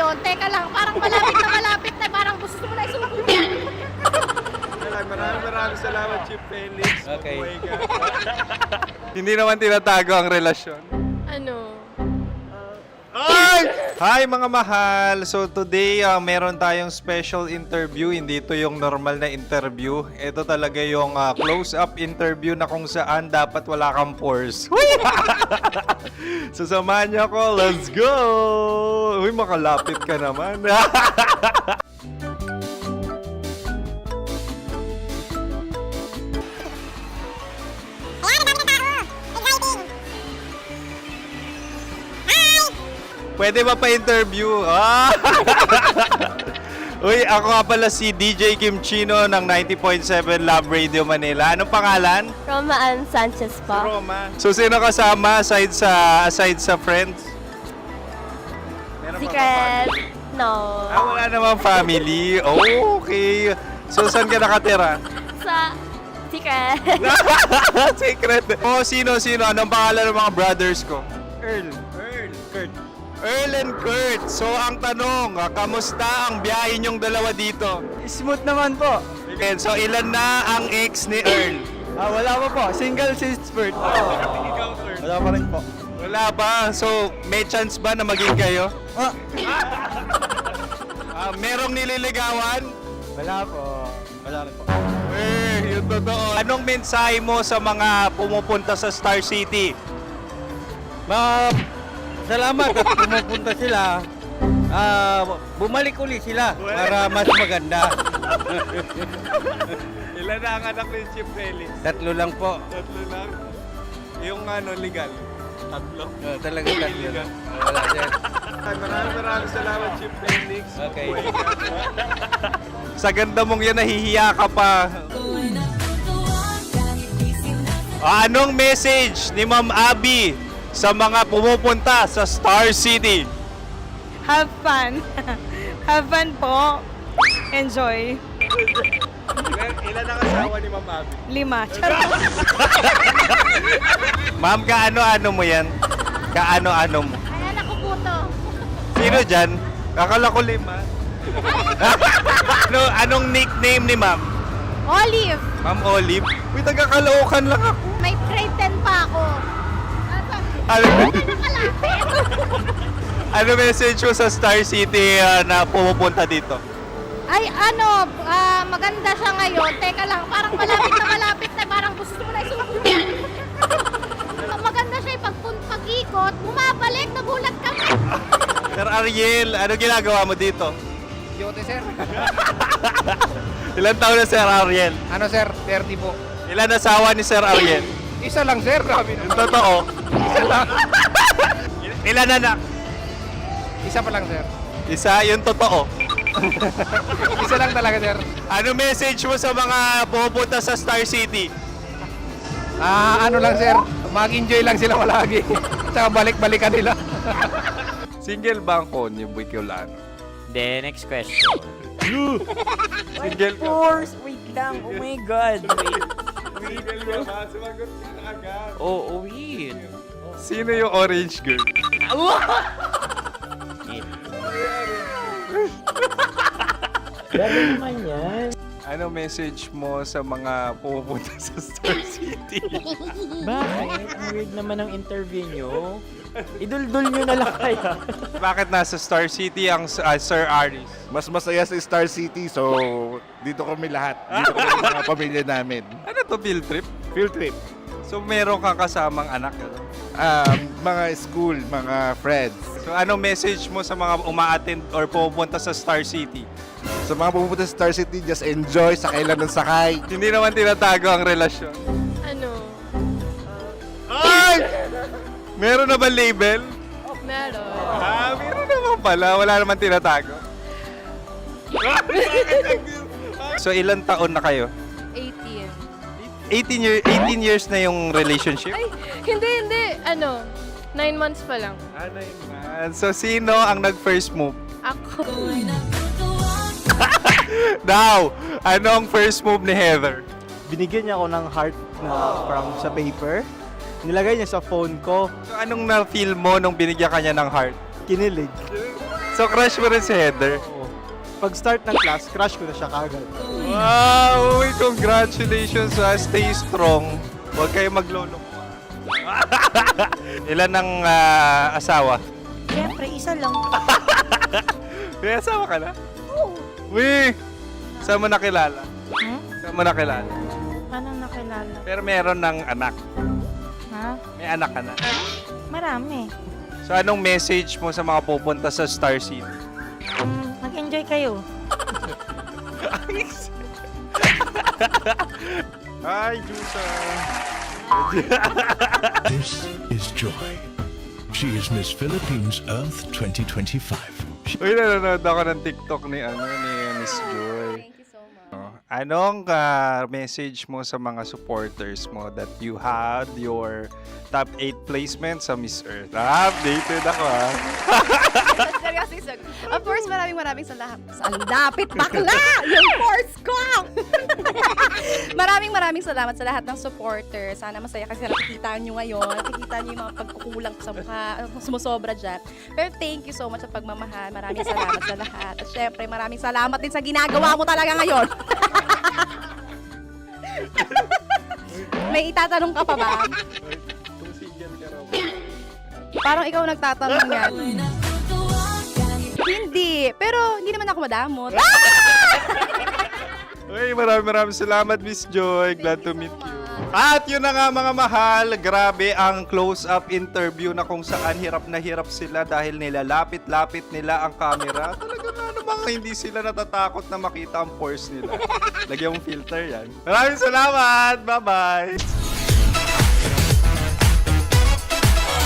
Yun, teka lang, parang malapit na, parang gusto mo na isulat. Maraming salamat, Chief Felix. Okay. Oh my God. Hindi naman tinatago ang relasyon. Ano? Hi mga mahal! So today, meron tayong special interview. Hindi ito yung normal na interview. Ito talaga yung close-up interview na kung saan dapat wala kang pores. So samahan niyo ako. Let's go! Uy, makalapit ka naman. Pwede ba pa-interview? Ah! Uy, ako nga pala si DJ Kim Chino ng 90.7 Love Radio Manila. Anong pangalan? Roma Ann Sanchez po. Roma. So, sino kasama aside sa friends? Meron pa ba Secret. family? No. Wala namang family. Oh, okay. So, saan ka nakatira? Sa secret. Secret. Oh, sino? Anong pangalan ng mga brothers ko? Kurt. Earl and Kurt. So, ang tanong, kamusta ang biyahe niyong dalawa dito? Smooth naman po. Okay, so ilan na ang ex ni Earl? Wala pa po. Single since birth. Wala pa rin po. Wala ba? So, may chance ba na maging kayo? Merong nililigawan? Wala po. Wala rin po. Yung totoo. Anong mensahe mo sa mga pumupunta sa Star City? Salamat at pumupunta sila. Bumalik uli sila para mas maganda. Ilan na ang anak ni Chief Felix? 3 lang po. 3 lang. Yung legal? 3. Talaga 3 lang. Wala sir. Maraming salamat, Chief Felix. Okay. Sa ganda mong yan, nahihiya ka pa. Anong message ni Ma'am Abby sa mga pumupunta sa Star City? Have fun. Have fun po. Enjoy. Ilan ang asawa ni Ma'am Abby? 5. Ma'am, kaano-ano mo yan? Kaano-ano mo? Ay, anak ko po to. Sino dyan? Akala ko 5. Anong nickname ni Ma'am? Olive. Ma'am Olive? Uy, taga-Caloocan lang ako. May grade 10 pa ako. Ano message mo sa Star City na pumupunta dito? Ay, maganda siya ngayon. Teka lang, parang malapit na. Parang gusto mo na isumakit. Maganda siya pag-ikot. Bumabalik, nagulat kami. Sir Ariel, ano ginagawa mo dito? Yote, sir. Ilan taon na Sir Ariel? Ano, sir? 30 po. Ilan asawa ni Sir Ariel? Isa lang, sir. Grabe Yung totoo? Isa lang. Ilan anak? Isa pa lang, sir. Isa, yung totoo. Isa lang talaga, sir. Ano message mo sa mga pumupunta sa Star City? Ano lang, sir. Mag-enjoy lang sila palagi. Tsaka balik-balikan nila. Single ba ang Conyoboy Kiolano? Then, next question. Single ka? Wait lang. Oh my God. Single ka ba? Sumagot ka na agad. Wait. Sino yung orange girl? Grabe naman yan. Ano message mo sa mga pumupunta sa Star City? Bakit? Ang weird naman ang interview nyo. Idul-dul nyo na lang kaya. Bakit nasa Star City ang Sir Aris? Mas masaya sa Star City, so dito kami lahat. Dito kami mga pamilya namin. Ano to, field trip? Field trip. So meron kang kasamang anak? Mga school, mga friends. So anong message mo sa mga uma-attend or pumupunta sa Star City? Sa mga pupunta sa Star City, just enjoy, sakay lang ng sakay. Hindi naman tinatago ang relasyon. Ano? Ay! Meron na ba label? Meron. Meron naman pala. Wala naman tinatago. So ilan taon na kayo? 18. 18 years na yung relationship? Ay, hindi. 9 months pa lang. 9 months. So sino ang nag-first move? Ako. Now, ano ang first move ni Heather? Binigyan niya ako ng heart na from sa paper. Nilagay niya sa phone ko. So anong na-feel mo nung binigyan ka niya ng heart? Kinilig. So crush mo rin si Heather? Pag-start ng class, crush ko na siya kagad. Wow! Uy, congratulations! Stay strong. Huwag kayo maglolo. Ilan ang asawa? Siyempre, isa lang. May asawa ka na? Oo. Uy! Saan mo nakilala? Saan mo nakilala? Paano nakilala? Pero meron ng anak. Ha? May anak ka na. Marami. So anong message mo sa mga pupunta sa Star City? Mag-enjoy kayo. Hi, Jusa! This is Joy. She is Miss Philippines Earth 2025. Uy, nanonood ako ng TikTok ni Miss Joy. Thank you so much. Anong message mo sa mga supporters mo that you had your top 8 placement sa Miss Earth? Updated ako Seryoso. Of course, maraming salamat. Sa lapit bakla! Yung course ko! maraming salamat sa lahat ng supporters. Sana masaya kasi nakikita nyo ngayon. Nakikita nyo yung mga pagkukulang sa mukha. Sumusobra dyan. Pero thank you so much sa pagmamahal. Maraming salamat sa lahat. At syempre, maraming salamat din sa ginagawa mo talaga ngayon. May itatanong ka pa ba? Parang ikaw nagtatanong yan. Hindi. Pero hindi naman ako madamot. Okay, maraming salamat, Miss Joy. Glad to meet you. At yun na nga mga mahal, grabe ang close-up interview na kung saan hirap na hirap sila dahil nilalapit-lapit nila ang camera. Talaga na namang hindi sila natatakot na makita ang pores nila. Lagyan mong filter yan. Maraming salamat! Bye-bye!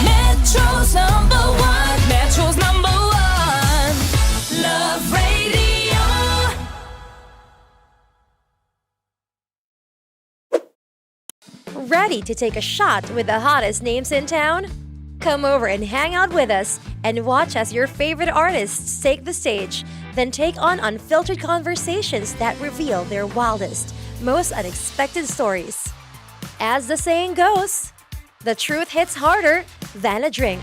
Metro's number one. Metro's number one. Love Radio. Ready to take a shot with the hottest names in town? Come over and hang out with us and watch as your favorite artists take the stage, then take on unfiltered conversations that reveal their wildest, most unexpected stories. As the saying goes, the truth hits harder than a drink.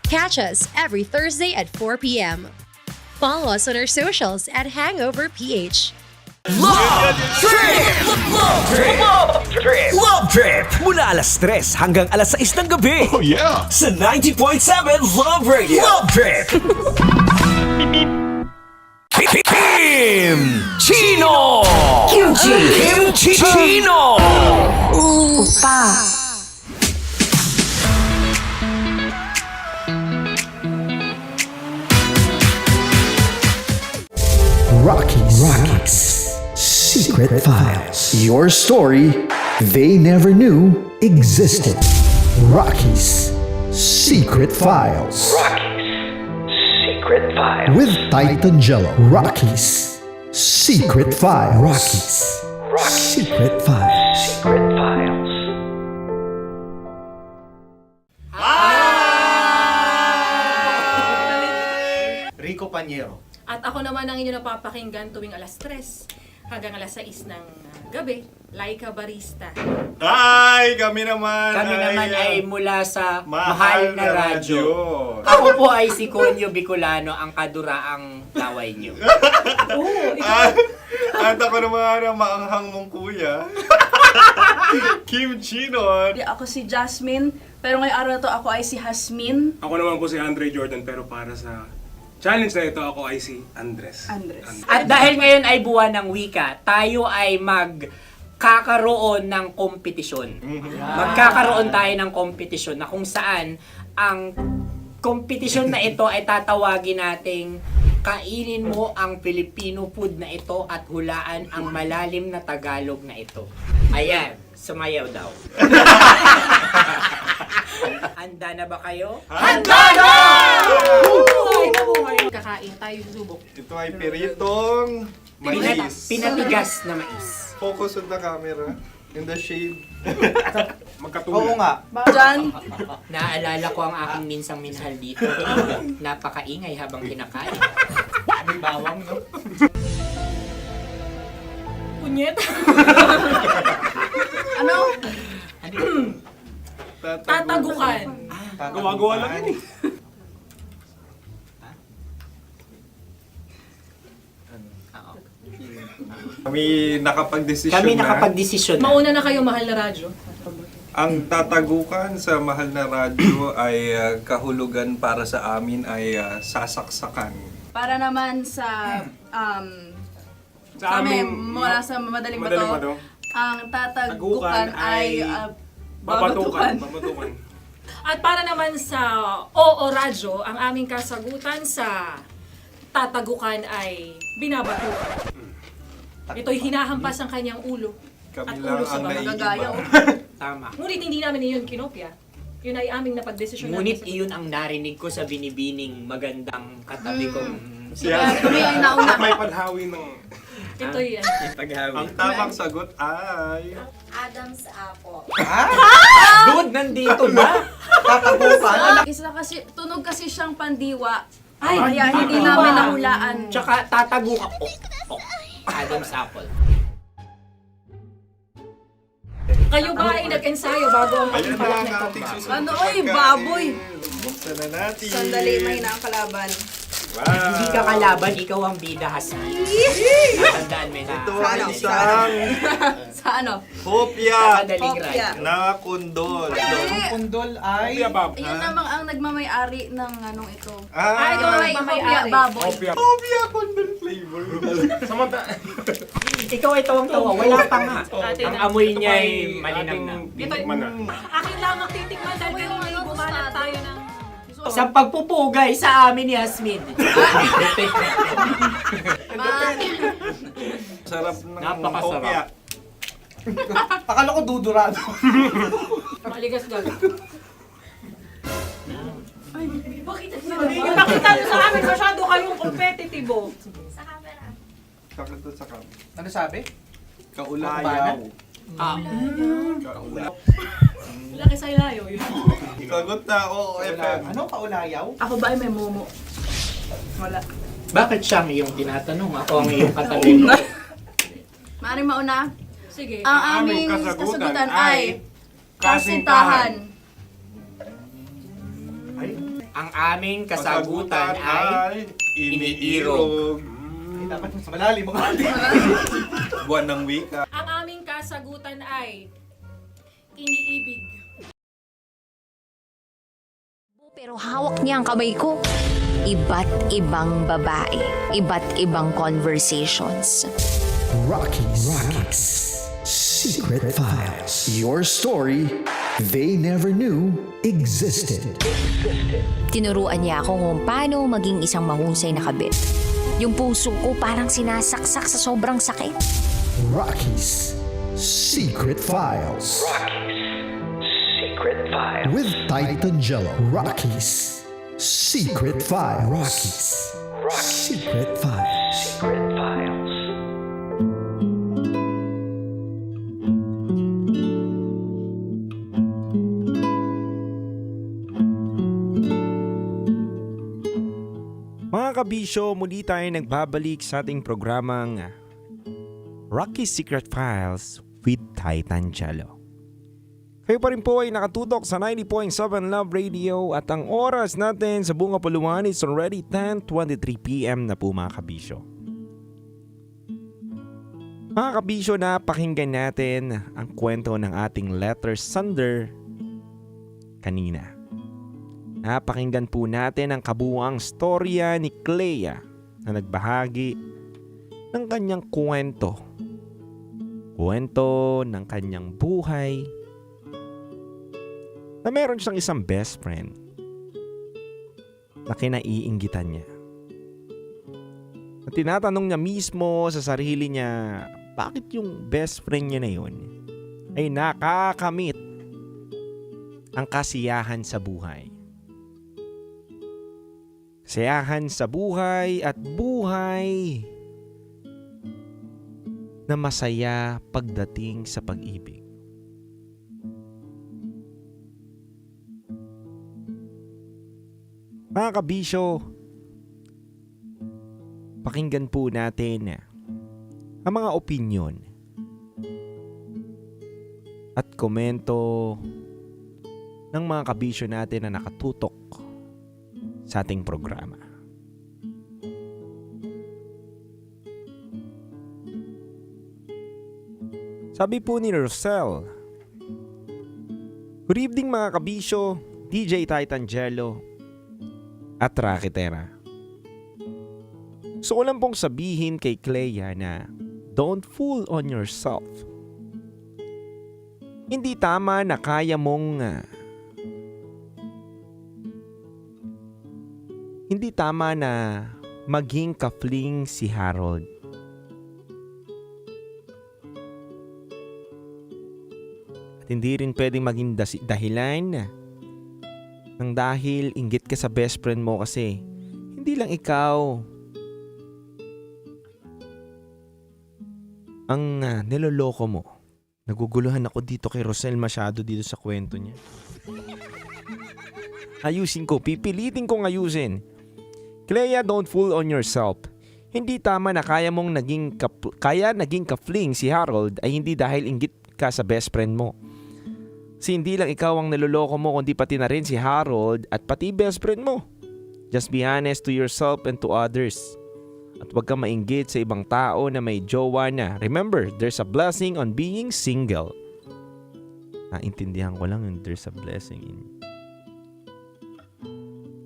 Catch us every Thursday at 4 p.m. Follow us on our socials at Hangover PH. Love Trip! Love Trip! Love Trip! Love Trip! Mula alas 3 hanggang alas 6 ng gabi. Oh yeah! Sa 90.7 Love Radio. Love Trip! Kim Chino! Kim Chino! Opa! Rockies. Secret Files. Your story they never knew existed. Rockies. Secret Files. Secret Files. With Titan Jello. Rockies. Secret Files. Rockies. Secret Files. Secret Files. Rico Panyero. At ako naman ang inyo napapakinggan tuwing alas 3 hanggang alas 6 ng gabi, Laika Barista. Hi! Kami naman ay mula sa Mahal na Radyo. Ako po ay si Conyo Bicolano, ang kaduraang laway nyo. At ako naman ang maanghang mong kuya. Kim Chino. Ako si Jasmine, pero ngayong araw na to ako ay si Hasmin. Ako naman po si Andre Jordan, pero para sa challenge na ito, ako ay si Andres. At dahil ngayon ay buwan ng wika, tayo ay magkakaroon ng kompetisyon. Magkakaroon tayo ng kompetisyon na kung saan ang kompetisyon na ito ay tatawagin nating kainin mo ang Filipino food na ito at hulaan ang malalim na Tagalog na ito. Ayan, sumayaw daw. Handa na ba kayo? Handa na! Kakain tayo subok. Ito ay piritong mais. Pinatigas na mais. Focus on the camera. In the shade. Oo nga. Diyan. Naalala ko ang aking minsang minahal dito. Napakaingay habang kinakain. May bawang, no? Punyet. Ano? Tatagukan. Gawa-gawa lang yun eh. Kami nakapag-desisyon na. Mauna na kayo, Mahal na Radyo. Ang tatagukan sa Mahal na Radyo ay kahulugan para sa amin ay sasaksakan. Para naman sa amin, mula sa madaling Madaling bato, Bato. ang tatagukan ay babatukan. At para naman sa Oo Radyo, ang aming kasagutan sa tatagukan ay binabatukan. Ito'y hinahampas ang kanyang ulo. Kami At lang ulo sa ang magagaya. Tama. Ngunit hindi namin iyon kinopya. Yun ay aming napagdesisyon Ngunit iyon ang narinig ko sa binibining magandang katabi kong Kami ay nauna. May panhawi ng... Ito'y paghawi. Ang tamang sagot ay... Adam's apple. Dude, nandito ba? Tatagukan? Isa kasi, tunog kasi siyang pandiwa. Kaya hindi namin nahulaan. Tsaka tatagukan. Adam's apple. Kayo ba ay nag-ensayo bago ang Ayun maging na palat ang na ating ito? susunod Ano, na oy, pagkain. baboy. Buksan na natin. Sandali, may na ang kalaban. Hindi ka kalaban, ikaw ang bida, Hasmi. Natandaan mo na. Ito ay isang Sa ano? hopya Madaling ride. na kundol. Ang pundol ay... Yun namang ang nagmamay-ari ng anong ito. Ah, ito may hopya baboy. hopya kundol flavor. Ikaw ay tawang-tawa, wala pa nga. Atin Ang na. amoy niya ay malinang na. Ito, akin lang ang titikman dahil kanina bumanat tayo ng... Sa pagpupugay sa amin ni Hasmin. Sarap ng Napakasarap. hopya. Akala ko dudurado. Maligas gal. Ay, bakit? Nakita nyo sa amin, masyado kayong competitive. Sakit to sa kam. Ano sabi? Kaulayaw. Laki sa ilayo yun. Sagot na, oo, FM. Ano kaulayaw? Ako ba ay may momo? Wala. Bakit siya ang iyong tinatanong? Ako ang iyong katabi. Maaaring mauna. Sige. Ang aming kasagutan ay kasintahan. Ang aming kasagutan ay iniirog. Dapat mas malalim mga Buwan ng wika. Ang aming kasagutan ay iniibig. Pero hawak niya ang kamay ko. Iba't ibang babae. Iba't ibang conversations. Rockies. Secret Files. Your story they never knew existed. Tinuruan niya ako kung paano maging isang mahusay na kabit. Yung puso ko parang sinasaksak sa sobrang sakit. Rockies. Secret Files. With Titan Jello. Rockies. Secret Files. Rockies. Secret Files. Mga kabisyo, muli tayo nagbabalik sa ating programang Rocky's Secret Files with Titan Jello. Kayo pa rin po ay nakatutok sa 90.7 Love Radio at ang oras natin sa Bunga Puluan is already 10:23 PM na po mga kabisyo. Mga kabisyo, napakinggan natin ang kwento ng ating letter sender kanina. Napakinggan po natin ang kabuuang storya ni Clea na nagbahagi ng kanyang kwento. Kwento ng kanyang buhay na meron siyang isang best friend na kinaiinggitan niya. At tinatanong niya mismo sa sarili niya, bakit yung best friend niya na yun ay nakakamit ang kasiyahan sa buhay. Kasiyahan sa buhay at buhay na masaya pagdating sa pag-ibig. Mga kabisyo, pakinggan po natin ang mga opinyon at komento ng mga kabisyo natin na nakatutok sa ating programa. Sabi po ni Rosel, good evening mga kabisyo, DJ Titan Jello at Rakitera. Gusto ko lang pong sabihin kay Clea na don't fool on yourself. Hindi tama na kaya mong hindi tama na maging ka-fling si Harold. At hindi rin pwedeng maging dahilan ng dahil inggit ka sa best friend mo kasi hindi lang ikaw ang niloloko mo. Naguguluhan ako dito kay Rosel masyado dito sa kwento niya. Ayusin ko, pipilitin kong ayusin. Clea, don't fool on yourself. Hindi tama na kaya naging ka-fling si Harold ay hindi dahil inggit ka sa best friend mo. Kasi hindi lang ikaw ang niloloko mo kundi pati na rin si Harold at pati best friend mo. Just be honest to yourself and to others. At huwag kang mainggit sa ibang tao na may jowa na. Remember, there's a blessing on being single. Naintindihan ko lang yung there's a blessing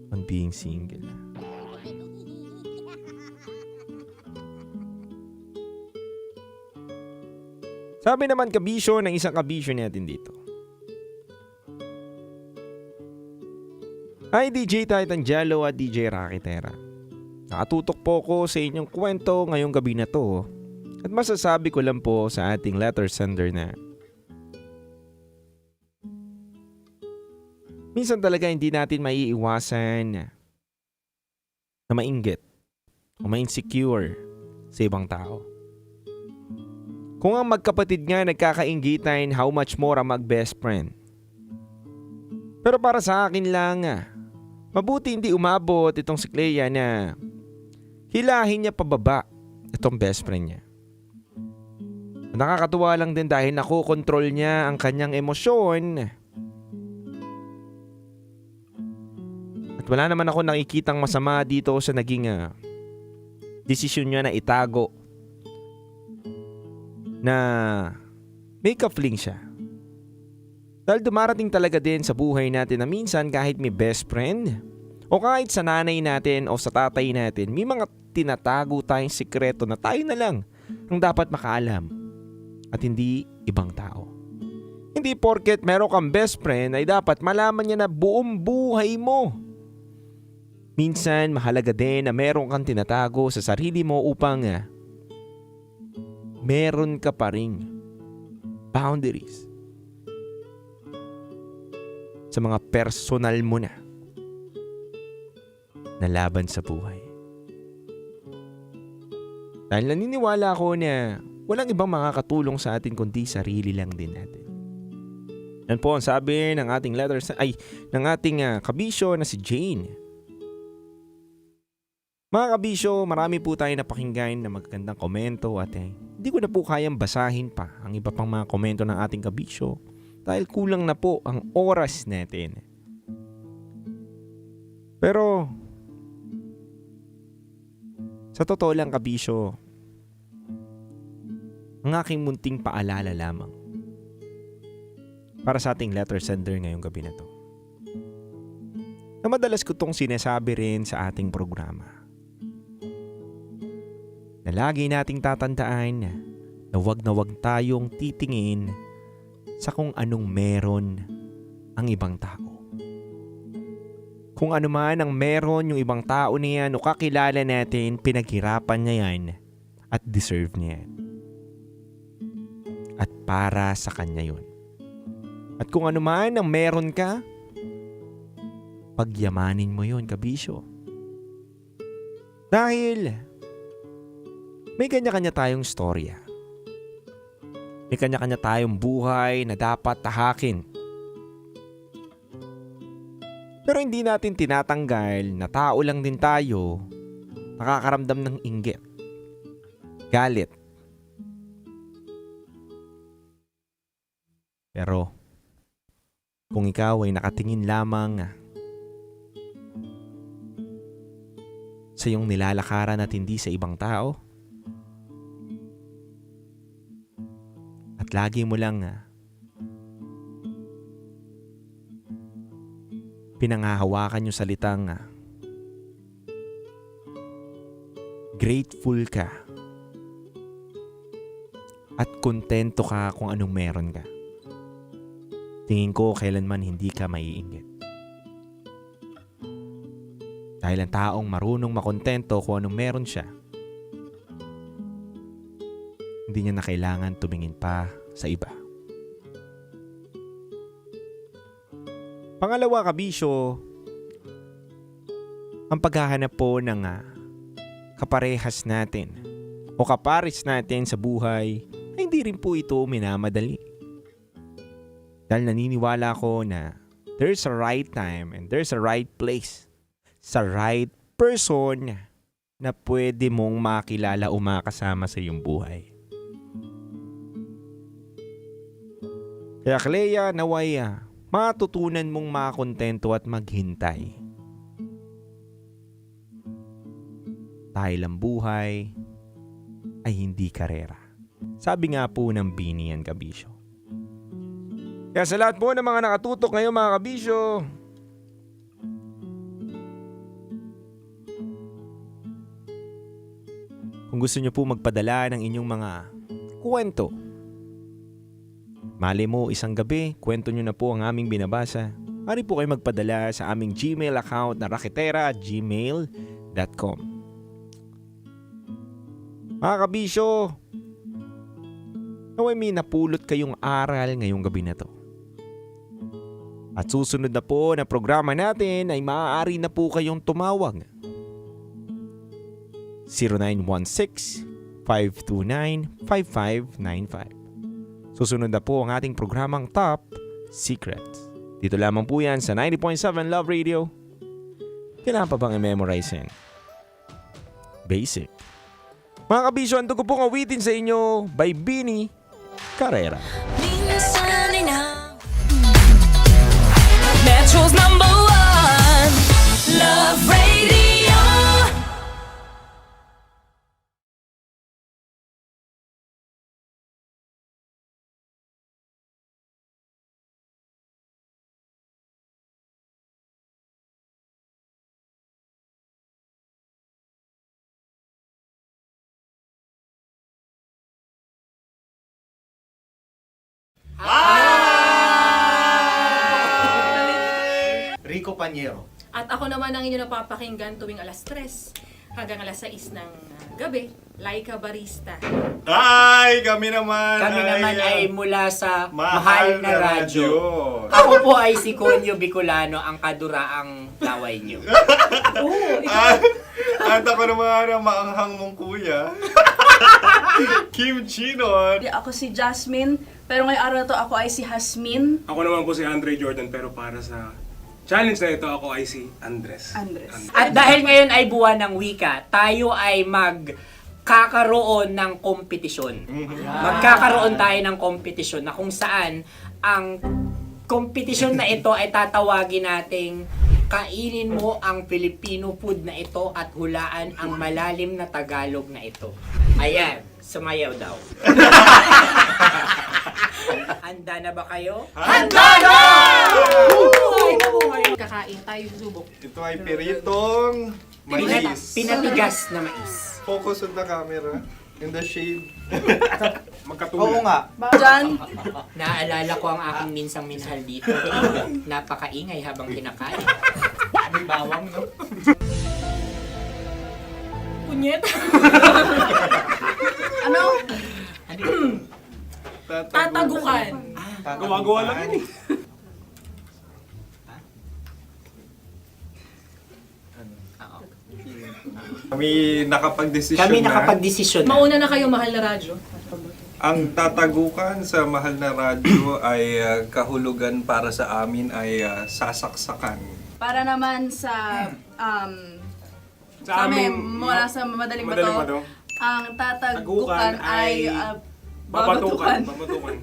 on being single. Sabi naman kabisyo ng isang kabisyo natin dito. Hi DJ Titan Jello at DJ Rakitera. Nakatutok po ko sa inyong kwento ngayong gabi na to. At masasabi ko lang po sa ating letter sender na minsan talaga hindi natin maiiwasan na mainggit o ma-insecure sa ibang tao. Kung ang magkapatid nga nagkakainggitan, how much more ang mag-best friend. Pero para sa akin lang, mabuti hindi umabot itong si Clea na hilahin niya pababa itong best friend niya. Nakakatuwa lang din dahil nakokontrol niya ang kanyang emosyon. At wala naman ako nakikitang masama dito sa naging desisyon niya na itago na may ka-fling siya. Dahil dumarating talaga din sa buhay natin na minsan kahit may best friend o kahit sa nanay natin o sa tatay natin, may mga tinatago tayong sikreto na tayo na lang ang dapat makaalam at hindi ibang tao. Hindi porket meron kang best friend ay dapat malaman niya na buong buhay mo. Minsan mahalaga din na meron kang tinatago sa sarili mo upang meron ka pa ring boundaries sa mga personal mo na laban sa buhay. Dahil naniniwala ako na walang ibang makakatulong sa atin kundi sarili lang din natin. Yan po ang sabi ng ating ng ating kabisyo na si Jane. Mga kabisyo, marami po tayo napakinggan na magagandang komento at hindi ko na po kayang basahin pa ang iba pang mga komento ng ating kabisyo dahil kulang na po ang oras natin. Pero sa totoo lang kabisyo, ang aking munting paalala lamang para sa ating letter sender ngayong gabi na to, na madalas ko tong sinasabi rin sa ating programa, na lagi nating tatandaan na wag tayong titingin sa kung anong meron ang ibang tao. Kung ano man ang meron yung ibang tao niyan o kakilala natin, pinaghirapan niya yan at deserve niya yan. At para sa kanya yun. At kung ano man ang meron ka, pagyamanin mo yun, kabisyo. Dahil may kanya-kanya tayong storya. May kanya-kanya tayong buhay na dapat tahakin. Pero hindi natin tinatanggal na tao lang din tayo, nakakaramdam ng inggit, galit. Pero kung ikaw ay nakatingin lamang sa iyong nilalakaran at hindi sa ibang tao, at lagi mo lang pinanghahawakan yung salitang grateful ka at kontento ka kung anong meron ka, tingin ko kailanman hindi ka maiinggit. Dahil ang taong marunong makontento kung anong meron siya, hindi niya na kailangan tumingin pa sa iba. Pangalawa, kabisyo, ang paghahanap po ng kaparehas natin o kapares natin sa buhay ay hindi rin po ito minamadali. Dahil naniniwala ko na there's a right time and there's a right place sa right person na pwede mong makilala o makasama sa iyong buhay. Kaya Clea, naway matutunan mong makontento at maghintay. dahil ang buhay ay hindi karera. Sabi nga po ng Bini and Kabisyo. Kaya sa lahat po ng mga nakatutok ngayon mga kabisyo, kung gusto nyo po magpadala ng inyong mga kwento, mali mo isang gabi, kwento nyo na po ang aming binabasa. Mari po kayo magpadala sa aming Gmail account na raketera@gmail.com. Mga kabisyo, naway may napulot kayong aral ngayong gabi na to. At susunod na po na programa natin ay maaari na po kayong tumawag. 0916-529-5595. Susunod na po ang ating programang Top Secrets. Dito lamang po yan sa 90.7 Love Radio. Kailangan pa bang i-memorize yan? Basic. Mga kabisyo, ando ko pong awitin sa inyo by Bini Carrera. Metro's #1 Love Radio. Rico Panyero. At ako naman ang inyo napapakinggan tuwing alas 3 hanggang alas 6 ng gabi, Laika Barista. Ay, kami naman. Kami naman ay mula sa Mahal Mahal na na Radyo. Radyo. Ako po ay si Conyo Bicolano, ang kaduraang laway nyo. At ako naman ang maanghang mong kuya. Kim Chinon. Ako si Jasmine, pero ngayong araw na to ako ay si Hasmin. Ako naman po si Andre Jordan, pero para sa challenge na ito, ako ay si Andres. At dahil ngayon ay buwan ng wika, tayo ay magkakaroon ng kompetisyon. Magkakaroon tayo ng kompetisyon na kung saan ang kompetisyon na ito ay tatawagin nating kainin mo ang Filipino food na ito at hulaan ang malalim na Tagalog na ito. Ayan, sumayaw daw. Handa na ba kayo? Handa na! Kakain tayo subok. Ito ay piritong mais. Pinatigas na mais. Focus on the camera. In the shade. Oo nga. Diyan. Naalala ko ang aking minsang minahal dito. Napakaingay habang kinakain. May bawang, no? Punyet. Ano? Tatagukan. Gawa-gawa lang yun eh. Kami nakapag-desisyon Kami nakapag-desisyon na. Mauna na kayo, Mahal na Radyo. Ang tatagukan sa Mahal na Radyo ay kahulugan para sa amin ay sasaksakan. Para naman sa amin, mula sa madaling Madaling bato, Bato. ang tatagukan ay babatukan. babatukan.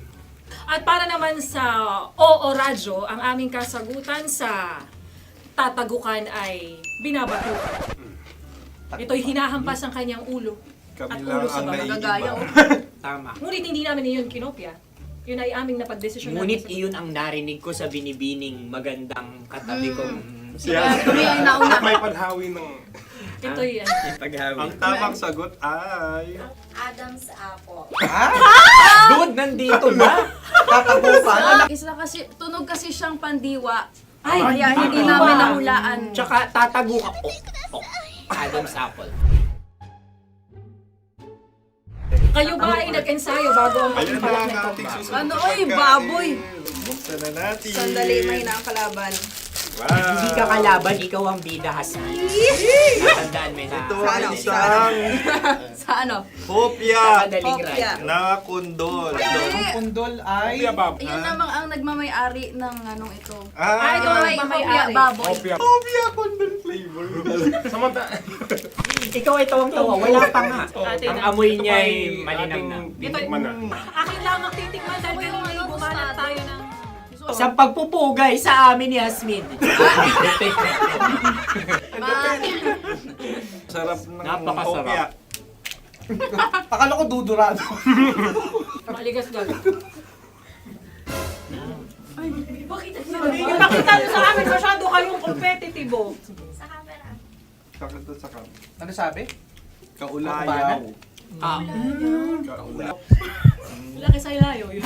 At para naman sa Oo Radyo, ang aming kasagutan sa tatagukan ay binabatukan. Ito'y hinahampas ang kanyang ulo. Kami At lang ulo sa ang bagagaya. Tama. Ngunit hindi namin iyon kinopya. Yun ay aming napagdesisyon. Ngunit iyon ang narinig ko sa binibining magandang katabi kong Kami ang nauna. May paghawi ng... Ito'y Ang tamang sagot ay... Adam's apple. Dude, nandito na! Tatagukan. Isa kasi, tunog kasi siyang pandiwa. Kaya hindi namin nahulaan. Tsaka tatagukan. Adam's apple. Kayo ba ay nag-ensayo bago ang Ayun na ang ating susunod Ano, na oy, pagkain. baboy. Buksan na natin. Sandali, may na ang kalaban. Wow. Hindi ka kalaban, ikaw ang bida, Hasmin. Tandaan mo na. Ito ang isang Sa ano? hopya Madaling Hopya. radyo. na kundol. Ang pundol ay... Yun namang ang nagmamayari ng anong ito. Ah, ito ay hopya, baboy. hopya kundol flavor. Ikaw ay tawang-tawa, wala pa nga. Atin Ang na. amoy niya ay malinamnam. Titikman na. Akin lamang titikman dahil kayo ngayon bumanat tayo ng... Sa pagpupugay sa amin ni Hasmin. Sarap ng Napakasarap. kopya. Akala ko dudurado. Maligas lang. Ay, bakit? Yung nakita nyo sa amin, masyado kayong competitive. Sa camera. Sakit to sa kam. Ano sabi? Kaulayaw. Kaulayaw. Laki sa ilayo yun.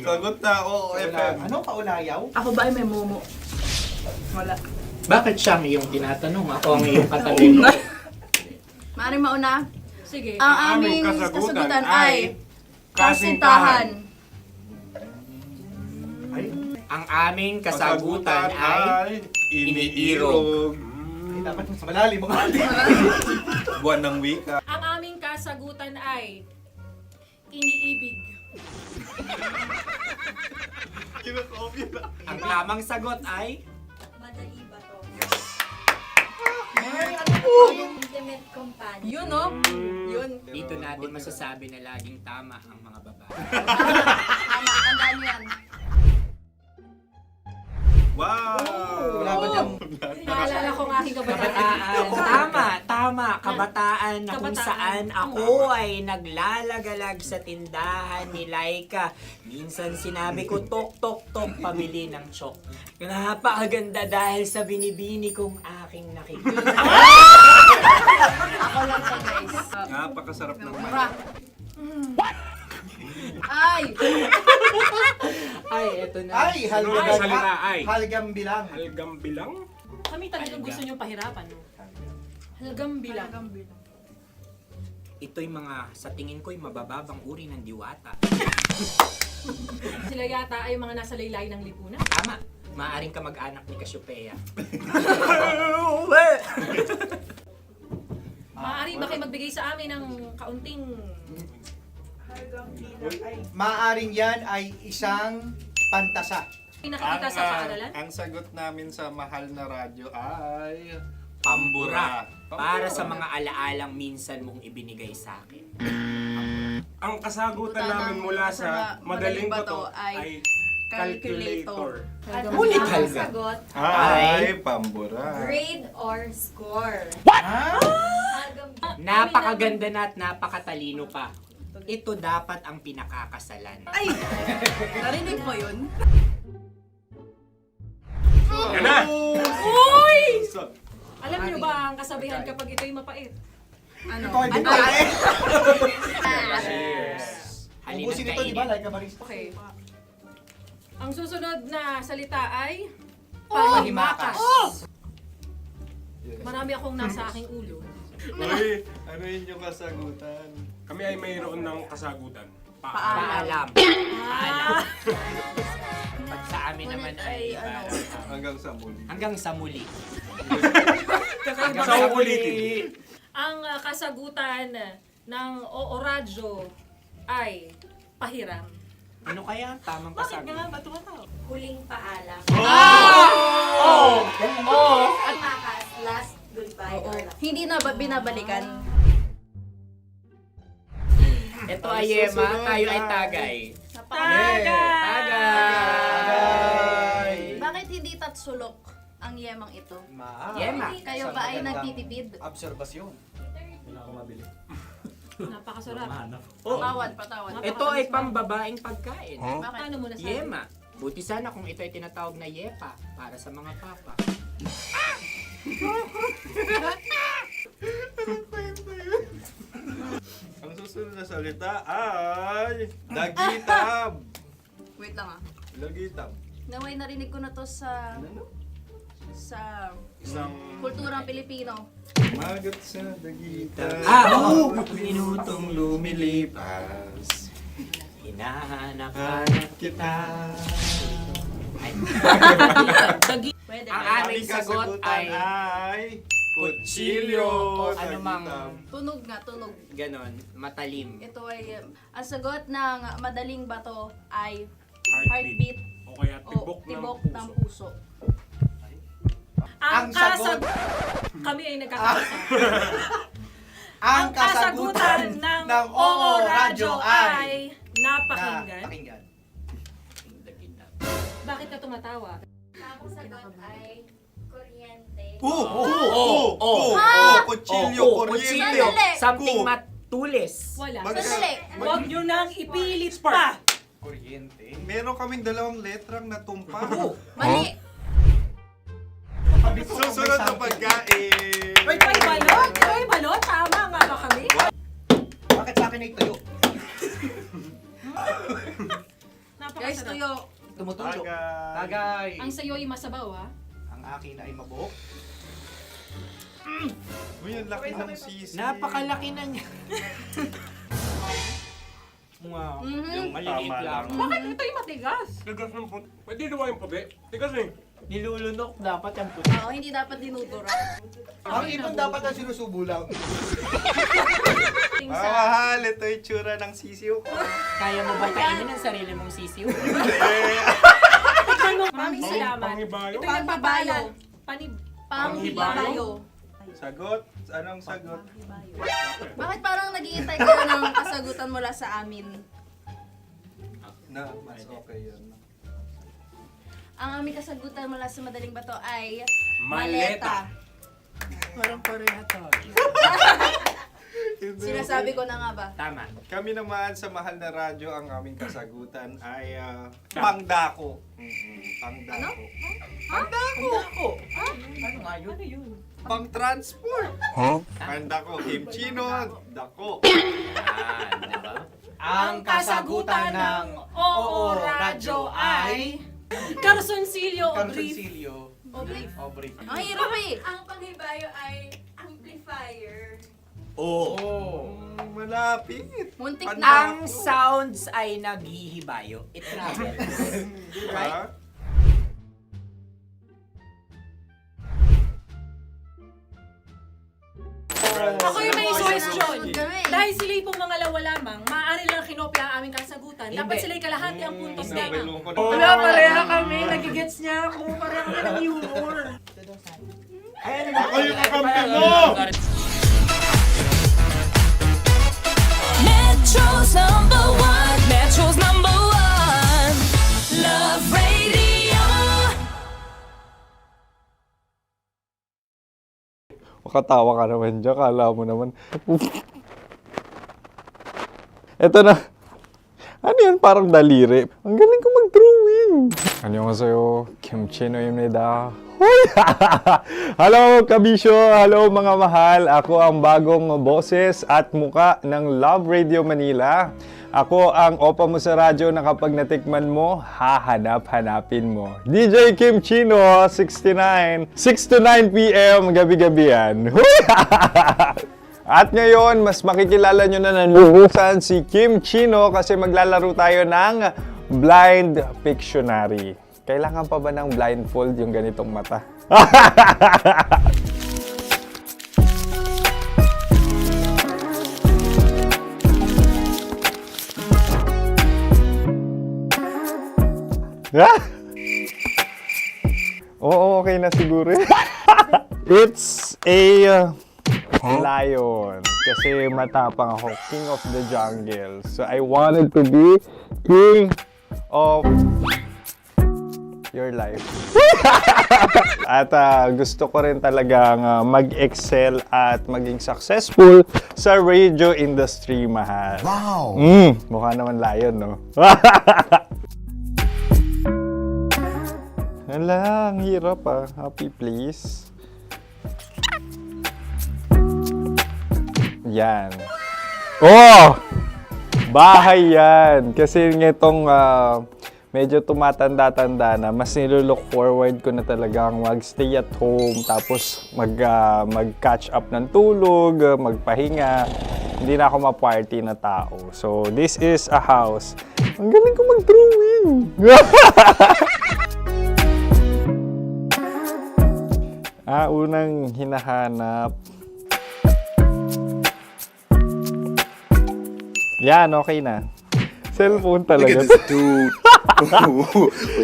Sagot na, oo, FM. Ano kaulayaw? Ako ba ay may momo? Wala. Bakit siya ang iyong tinatanong? Ako ang iyong katabi. Maaaring mauna? Sige. Ang aming kasagutan ay kasintahan. Ang aming kasagutan ay iniirog. Dapat sa malalim mo ka. Buwan ng wika. Ang aming kasagutan ay iniibig. Ang tamang sagot ay Madali ba to? Intimate companion. Yun, no? Yun. dito natin masasabi na laging tama ang mga babae. Tama, tandaan nyo yan. Wow! Wala ba dyan? Naalala ko ang aking kabataan. Tama. Kabataan na kung Kabataan. saan ako ay naglalagalag sa tindahan ni Laika. Minsan sinabi ko, tok, pabili ng chok. Napakaganda dahil sa binibini kong aking nakikita. Ako lang to, guys. Napakasarap ng Mura. Ay! Ay, eto na. Ay, Ay, salita, ay. halgam bilang. Halgam bilang? Kami talagang gusto niyong pahirapan. No? Halgam bilang. Ito'y mga, sa tingin ko'y mabababang uri ng diwata. Sila yata ay mga nasa laylay ng lipunan. Tama. Maaring ka mag-anak ni Cassiopeia. Maaari ba kayo magbigay sa amin ng kaunting... Maaring yan ay isang pantasa. Nakikita sa paaralan? Ang sagot namin sa mahal na radyo ay... Pambura. Para sa mga alaalang minsan mong ibinigay sa akin. Ang kasagutan namin mula sa madaling bato ay calculator. Ulit Ang halga. sagot, Ay, pambura. grade or score. Napakaganda na at napakatalino pa. Ito dapat ang pinakakasalan. Ay! Narinig mo yun? Yan na! Uy! Alam niyo ba ang kasabihan kapag ito'y mapait? Ano? Ito ay bitae. Cheers! Halina't Ubusin ito, di ba? kainin. Like a barista. Okay. Ang susunod na salita ay Panghimakas. panghimakas. Marami akong nasa aking ulo. Uy, ano yun yung kasagutan? Kami ay mayroon ng kasagutan. Paalam. Ah! Pag sa amin naman ay Hanggang sa muli. hanggang sa muli. Sa uulitin. Ang kasagutan ng Oo Radyo ay pahiram. Ano kaya ang tamang kasagutan? Ba't tumatawa? Huling paalam. Oh! Panghimakas, last goodbye or last. Hindi na ba binabalikan? Ito ay Yema, tayo ay tagay. Tagay! Bakit hindi tatsulok ang yemang ito? Yema. Kayo ba ay nagtitipid? Obserbasyon. Napakasarap. Patawad. Ito ay pambabaeng pagkain. Bakit? Paano mo nasabi? Yema. Buti sana kung ito ay tinatawag na yepa para sa mga papa. Ang susunod na salita ay... Dagitab! Wait lang ah. Dagitab. Naway narinig ko na to sa Isang... kulturang Pilipino. Magat sa dagitab. Oo! Minutong lumilipas. Hinahanap-hanap kita. Pwede Ang ba? aming sagot ay kutsilyo. anumang Tunog nga, tunog. ganon, matalim. Ito ay, ang sagot ng madaling bato ay Heartbeat. heartbeat O kaya o tibok tibok ng ng puso. puso. Ang sagot. Kami ay nagkakasa. Ang kasagutan ng Oo Radyo ay napakinggan. Napakinggan. Bakit ka tumatawa? Ang sagot ay Kutsilyo, kuryente. Something matulis. Wala. Sandali. Huwag nyo nang ipilit pa. Kuryente. Meron kaming 2 letrang natumpa. Mali. Susunod na pagkain. Wait, may balot? May balot? Tama nga ba kami? Bakit sa akin ay tuyo? Guys, tuyo. Tumutulo. Tagay. Ang sayo ay masabaw, ha? Ang akin ay mabuhok. Uy, ang laki ng sisi. Napakalaki na niya. Wow. Yung maliliit Tama lang. Bakit ito yung matigas? Tigas ng puti. Pwede nawa yung puti. Tigas eh. Nilulunok dapat yung puti. Oo, hindi dapat dinudura. Ang ibon dapat ang sinusubo lang. Mahal, ito yung tsura ng sisiw ko. Kaya mo ba kainin ang sarili mong sisiw? Maraming salamat. Panghibayo? Ito yung nagpapayo. Panghibayo. Sagot? Anong sagot? Bakit parang nag-iintay ka na ng kasagutan mula sa amin? Na, mas okay yun. Ang aming kasagutan mula sa Madaling Bato ay Maleta. Parang pareha to. Sinasabi ko na nga ba? Tama. Kami naman sa Mahal na Radyo, ang aming kasagutan ay pangdako. Pangdako. Pangdako. Ano nga yun? Ano yun? Pang-transport. Pangdako, kimchino, dako. Yan, diba? Ang kasagutan ng Oo Radyo ay Carsoncillo Obrief. Carsoncillo. Obrief. Ang hirap eh. Ang panghibayo ay amplifier. Malapit. Muntik Pangdako. na. Ang sounds ay naghihibayo. It travels. Right? Ako yung may question. Kami. Dahil sila'y pong mga lawa lamang, maaari lang kinopya ang aming kasagutan. Dapat sila'y kalahati ang puntos Hindi, may lamang. lungkot. Wala, pareha kami. Nagigets niya ako. Pareha kami ng humor. Ako yung kakampi mo! Metro's number one. Metro's number one. Love Radio. Makatawa ka naman dyan. Kala mo naman. Eto na. Ano yan? Parang daliri. Ang galing ko mag-drawing. Annyeonghaseyo. Kimchi-no-imnida. Hello, kabisyo. Hello, mga mahal. Ako ang bagong boses at muka ng Love Radio Manila. Ako ang opa mo sa radyo na kapag natikman mo, hahanap-hanapin mo. DJ Kim Chino, 69. 6 to 9 p.m. gabi-gabi yan. At ngayon, mas makikilala nyo na ng lubusan si Kim Chino kasi maglalaro tayo ng Blind Pictionary. Kailangan pa ba ng blindfold yung ganitong mata? Oo, okay na siguro. It's a lion. Kasi matapang ako. King of the jungle. So I wanted to be king of your life. At gusto ko rin talagang mag-excel at maging successful sa radio industry, mahal. Wow! Mukha naman lion, no? Hala, ang hirap ah. Happy, please. Yan. Oh! Bahay yan. Kasi itong medyo tumatanda-tanda na, mas nilook forward ko na talagang mag-stay at home, tapos mag-catch up ng tulog, magpahinga. Hindi na ako ma-party na tao. So, this is a house. Ang galing ko mag-drawing! Unang hinahanap. Yan, okay na. Cellphone talaga.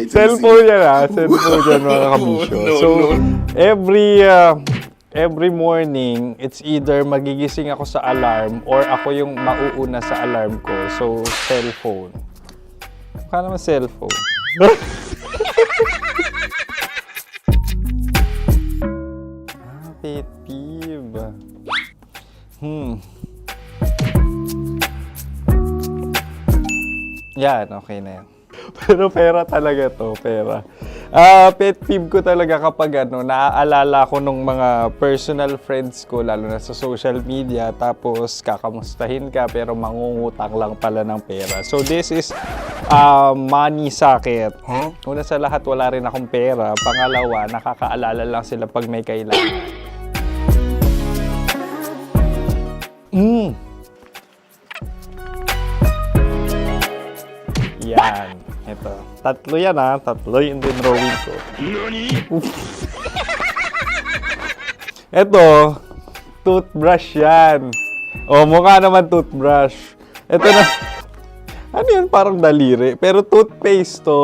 Cellphone yan ha. Cellphone yan, mga kabisyo. So, every morning, it's either magigising ako sa alarm or ako yung mauuna sa alarm ko. So, cellphone. Mukha naman cellphone. Yan, okay na yan. Pero pera talaga to, pera. Pet peeve ko talaga kapag naaalala ko nung mga personal friends ko, lalo na sa social media, tapos kakamustahin ka pero mangungutang lang pala ng pera. So this is money sakit. Una sa lahat, wala rin akong pera. Pangalawa, nakakaalala lang sila pag may kailangan. Yan. Ito. Tatlo yan Tatlo yung dinrawing ko. Ito. Toothbrush yan. O, mukha naman toothbrush. Ito na. Ano yan? Parang daliri. Pero toothpaste to.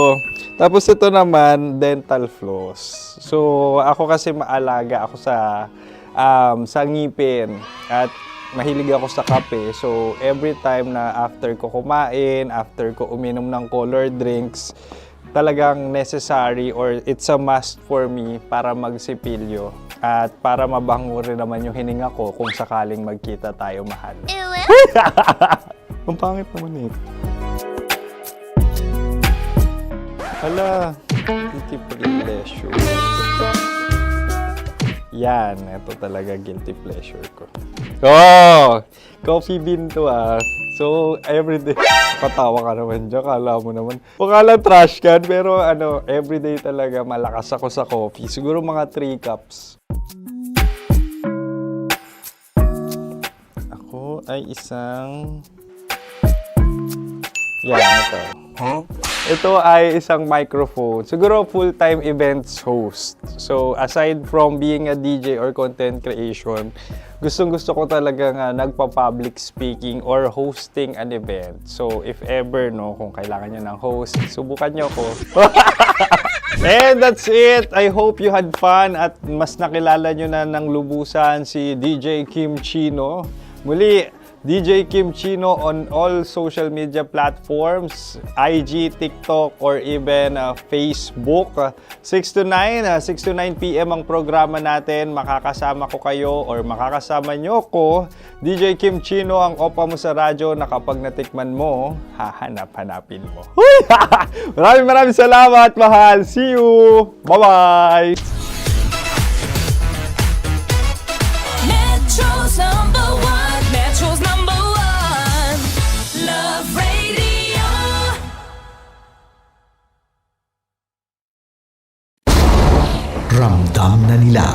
Tapos ito naman, dental floss. So, ako kasi maalaga ako sa ngipin. At mahilig ako sa kape. So, every time na after ko kumain, after ko uminom ng colored drinks, talagang necessary or it's a must for me para magsipilyo. At para mabango rin naman yung hininga ko kung sakaling magkita tayo, mahal. Ang pangit naman ito. Hala, guilty pleasure. Yan, ito talaga guilty pleasure ko. Oh! Coffee bean to So, everyday. Katawa ka naman dyan, kala mo naman. Mukha lang trash can, pero everyday talaga malakas ako sa coffee. Siguro mga 3 cups. Ako ay isang... Yan, ito. Ito ay isang microphone. Siguro full-time events host. So, aside from being a DJ or content creation, gustong-gusto ko talaga nagpa-public speaking or hosting an event. So, if ever, kung kailangan nyo ng host, subukan nyo ko. And that's it. I hope you had fun at mas nakilala nyo na ng lubusan si DJ Kim Chino. Muli, DJ Kim Chino on all social media platforms, IG, TikTok, or even Facebook. 6 to 9 p.m. ang programa natin. Makakasama ko kayo or makakasama nyo ko. DJ Kim Chino, ang opa mo sa radyo na kapag natikman mo, hahanap-hanapin mo. Maraming salamat, mahal. See you! Bye-bye! Metro's number one. Metro's number one. Love Radio. Ramdam na nila.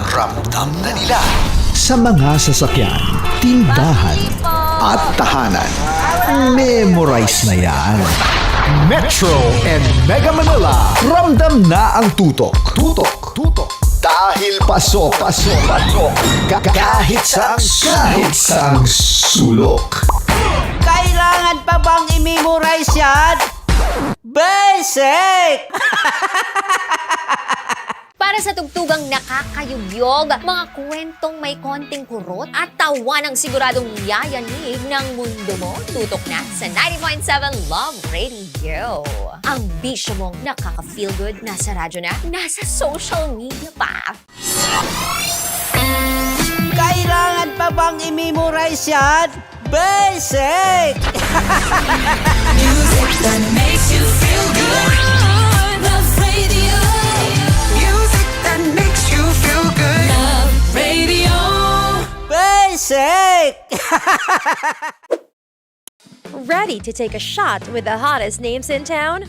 Sa mga sasakyan, tindahan, at tahanan. Memorize na yan. Metro and Mega Manila. Ramdam na ang tutok. Dahil pasok. Kahit saang sulok. Kailangan pa bang i-memorize yan? Basic! Para sa tugtugang nakakayugyog, mga kwentong may konting kurot at tawa ng siguradong yayanig ng mundo mo, tutok na sa 90.7 Love Radio. Ang bisyo mong nakaka-feel good, nasa radyo na, nasa social media pa. Kailangan pa bang i-memorize yan? Basic! Music that makes you feel good. Love Radio. Music that makes you feel good. Love Radio. Basic! Ready to take a shot with the hottest names in town?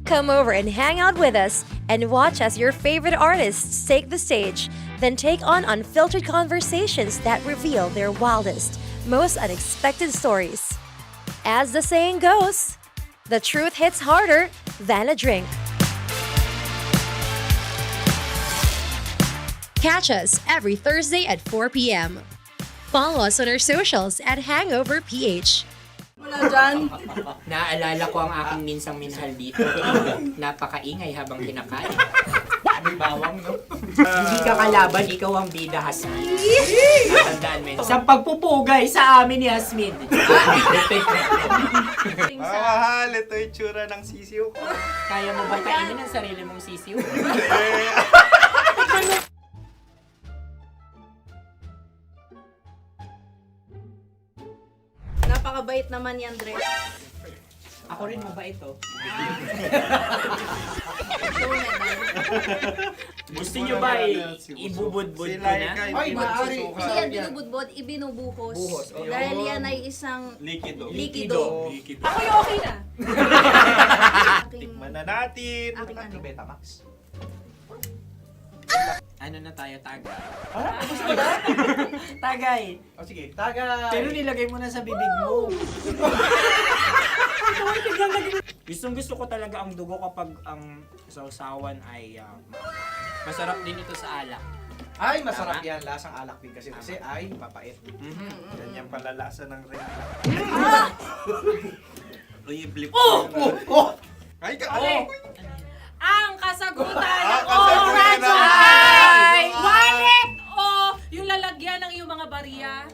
Come over and hang out with us and watch as your favorite artists take the stage, then take on unfiltered conversations that reveal their wildest, most unexpected stories. As the saying goes, the truth hits harder than a drink. Catch us every Thursday at 4 p.m. Follow us on our socials at Hangover PH. Wala dyan. Naaalala ko ang aking minsang minahal dito. Napakaingay habang kinakain. May bawang, no? Hindi ka kalaban, ikaw ang bida, Hasmin. Tandaan mo. Sa pagpupugay sa amin ni Hasmin. Mahal, ito yung tsura ng sisiw ko. Kaya mo ba kainin ang sarili mong sisiw? Napakabait naman yan, Dre. Ako rin mabait oh. Gusto nyo ba ibubudbud ko na? Ay, maaari. Kasi yan binubudbod, ibinubuhos. Buhos, oh. Dahil yan ay isang Likido. likido. Ako yung okay na. Tikman na natin. Aking Betamax. Ano na tayo, tagay? Gusto mo na? Tagay! O sige, tagay. Pero nilagay mo na sa bibig mo. Gusto ko talaga ang dugo kapag ang sausawan ay masarap din ito sa alak. Ay, masarap yan. Lasang alak din kasi ay mapait. Ganyan pala lasa ng rin. Uy, blip. Ay, Ang kasagutan Ang o kasagutan radyo ay ay wallet o yung lalagyan ng iyong mga barya.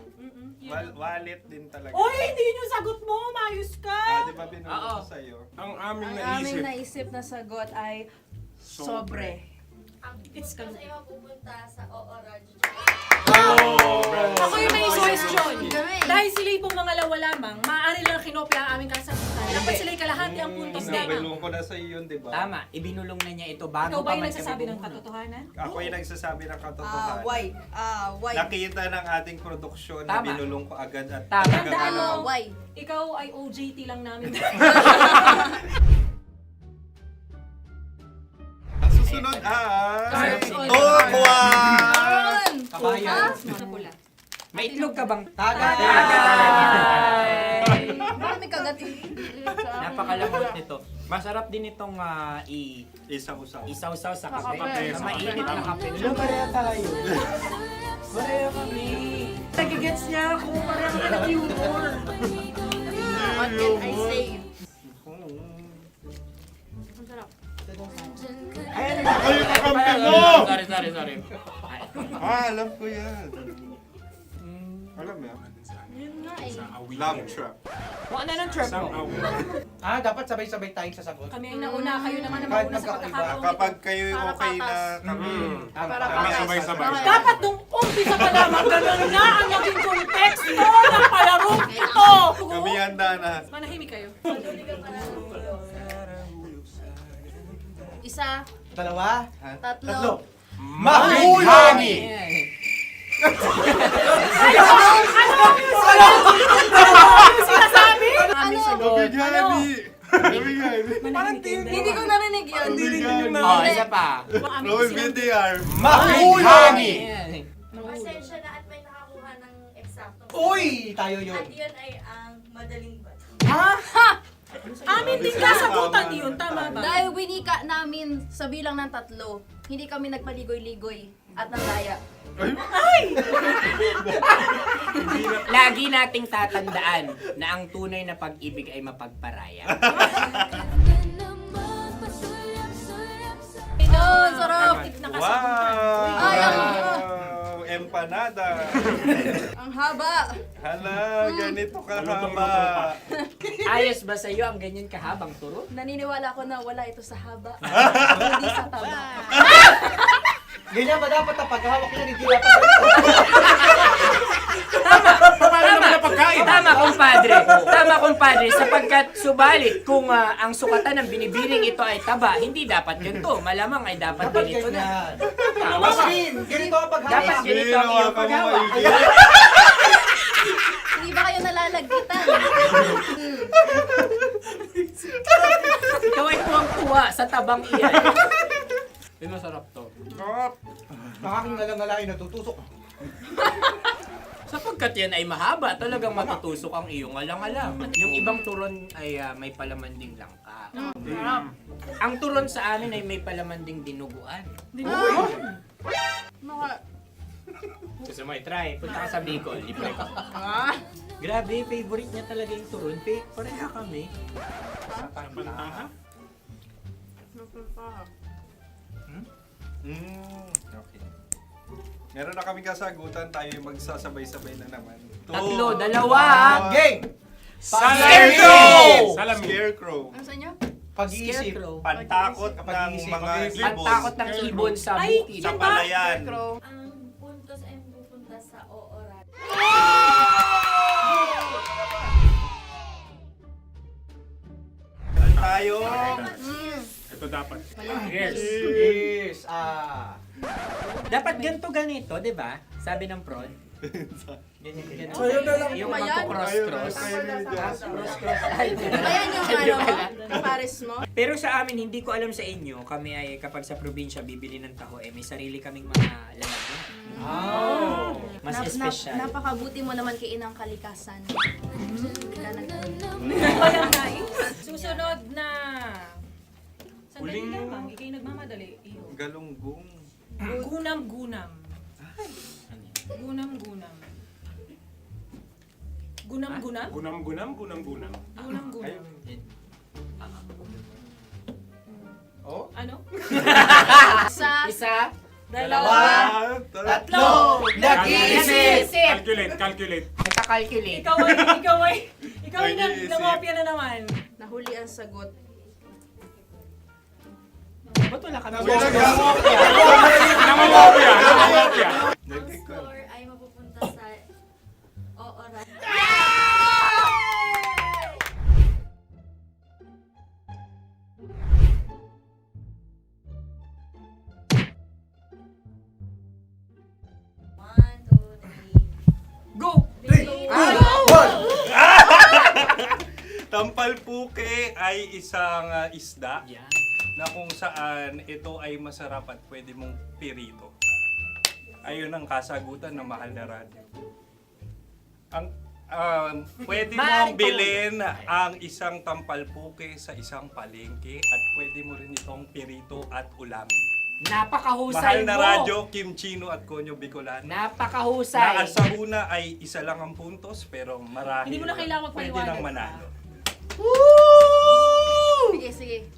Wallet din talaga. Oy, hindi yun yung sagot mo. Mayos ka. Di ba binulong ko sa'yo? Ang aming Ang aming naisip na sagot ay sobre. It's Kasi mapupunta sa Ooradyo. Ako yung may suggestion. Dahil sila pong mga lawa lamang, maaari lang kinopya ang aming kasagutan. Dapat sila'y kalahati ang puntos lamang. Binulong ko na sa'yo yun, di ba? Tama, ibinulong na niya ito bago Ikaw ba pa yung man nagsasabi kami ng bumulong. katotohanan? Ako yung nagsasabi ng katotohanan. Why? Why? Nakita ng ating produksyon na Tama. binulong ko agad at Tama. Tandaan mo, Why? ikaw ay OJT lang namin. Ang susunod ay... Tokwa! Kabayan. Ano pula? May itlog ka bang? Tagay! Marami kagati. Napakalambot nito. Masarap din itong Isaw-saw. isaw-saw sa kape. Kape. Sa mainit na kape. Wala, pareha tayo. Pareha kami. Nagigets niya ako. Pareha kami ng humor. What can I say? Ang sarap. Ay, kakampi mo! Sorry. Alam ko yan. Alam mo yan? Yun nga eh. Love trap. Kung ano ng trap mo? Dapat sabay-sabay tayong sasagot. Kami ang nauna, kayo naman ang Kahit mauna sa magkakaiba. pagkakataon. Kapag kayo okay na kami. Kami sabay-sabay. Dapat nung umpisa pa lamang, ganun na ang naging konteksto ng palarong ito. Kami handa na. Manahimik kayo. Isa, Dalawa. tatlo. Mahulami! Sinasabi? Hindi ko narinig yun. Oh, isa pa. Roll VTR. Mahulami! Pasensya na at may nakakuha ng eksaktong. Uy! Tayo yun. At yun ay ang madaling bato. Amin din kasagutan yun, tama ba? Dahil winika namin sa bilang ng 3, hindi kami nagpaligoy-ligoy at nandaya. Lagi nating tatandaan na ang tunay na pag-ibig ay mapagparaya. Oh, sarap! Wow! Ay, Empanada. Ang haba! Hala, ganito kahaba. Ayos ba sa'yo ang ganyan kahabang turo? Naniniwala ko na wala ito sa haba, hindi sa taba. Ganyan ba dapat ang paghawak niya? Hindi dapat Tama, kumpadre. Sapagkat subalit kung ang sukatan ng binibining ito ay taba, hindi dapat ganito. Malamang ay dapat ganito na. Ganito ang paghawak. Dapat ganito ang iyong paghawak. Hindi ba kayo nalalagkitan? Ikaw ay tuwang-tuwa sa tabang iyan. Masarap to. Makaking nalang-alain natutusok. Sapagkat yan ay mahaba, talagang matutusok ang iyong alang-alang. Yung ibang turon ay may palaman ding langka. Ang turon sa amin ay may palaman ding dinuguan. Gusto mo i-try? Punta ka sa Bicol, libre ka. Grabe, favorite niya talaga yung turon. Pareha kami. Okay. Meron na kami kasagutan, tayo yung magsasabay-sabay na naman. 3, 2. Game! Scarecrow! Scarecrow. Ano sa inyo? Pag-iisip. Pantakot ng mga ibon. Pantakot ng ibon sa bukid. Sa palayan. Ang puntos ay pupunta sa Ooradyo. tayo. Ito dapat. Yes. Dapat ganito, di ba? Sabi ng prod. Ganyan. Sa'yo na lang Yung ba yan? magko-cross-cross. Ayan yung pares mo. Pero sa amin, hindi ko alam sa inyo, kami ay kapag sa probinsya bibili ng taho, may sarili kaming mga lalagyan. Mas espesyal. Napakabuti mo naman kay Inang Kalikasan. Susunod na... Sandali lamang, ikay nagmamadali. Iyo. Galunggong. Gunam-gunam. Gunam-gunam. Gunam-gunam? Gunam-gunam. Gunam-gunam. Oh? Ano? Isa. Dalawa. Tatlo. Nag-iisip. Calculate. Nagka-calculate. Ikaw ay nangopya na naman. Nahuli ang sagot. Ba't wala ka Nangongopya. Ang score ay mapupunta sa oras. Go! Tampalpuke ay isang isda na kung saan ito ay masarap at pwede mong pirito. Ayun ang kasagutan ng Mahal na Radyo. Ang pwede mong bilhin ang isang tampalpuke sa isang palengke at pwede mo rin itong pirito at ulamin. Napakahusay Mahal na mo! Radyo, Kim Chino at Konyo Bicolano. Napakahusay! Na sa una ay isa lang ang puntos pero marahil Hindi mo na kailangan pwede magpaliwanag nang manalo. Sige.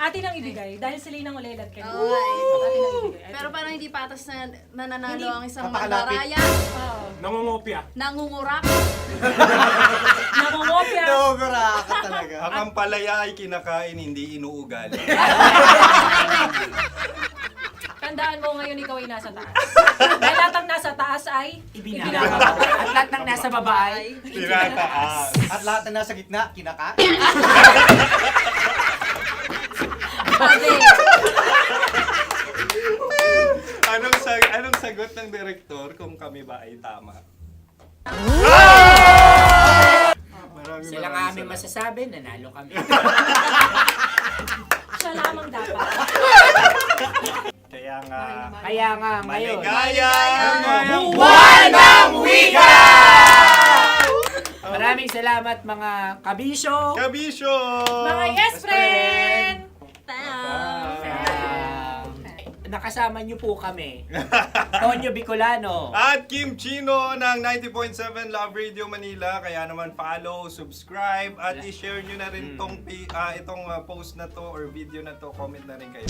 Atin ang ibigay dahil sila yung nangulelat kayo. Oo nga eh. Atin ang ibigay. Pero parang hindi patas na nananalo Hindi. ang isang Napakalapit. mandaraya. Nangongopya. Nangungurak. Nangungopya. Naguraka talaga. Ang ampalaya ay kinakain, hindi inuugali. Tandaan mo ngayon ikaw ay nasa taas. Dahil lahat ng nasa taas ay Ibinababa. At lahat ng nasa baba ay Tinataas. At lahat na nasa gitna, kinaka. Anong sagot ng direktor kung kami ba ay tama? sila nga aming masasabi, nanalo kami. siya lamang dapat. Kaya nga ngayon. maligayang Buwan ng Wika! Maraming salamat mga kabisyo. Mga yes friend! Nakasama niyo po kami. Tonyo Bicolano. At Kim Chino ng 90.7 Love Radio Manila. Kaya naman follow, subscribe, at i-share nyo na rin itong post na to or video na to. Comment na rin kayo.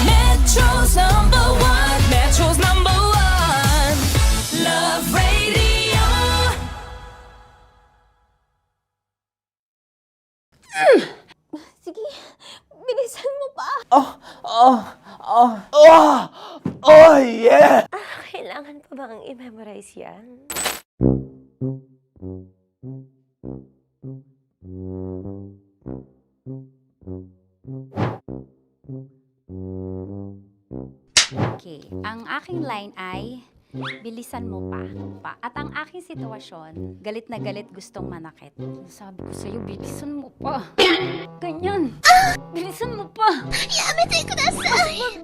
Metro's number one, Love Radio. Sige, bilisan mo pa. Oh, yeah! Kailangan pa bang i-memorize yan? Okay, ang aking line ay bilisan mo pa. At ang aking sitwasyon, galit na galit gustong manakit. Sabi ko sa'yo, bilisan mo pa. Ganyan. Bilisan mo pa. Yamitay ko na sa...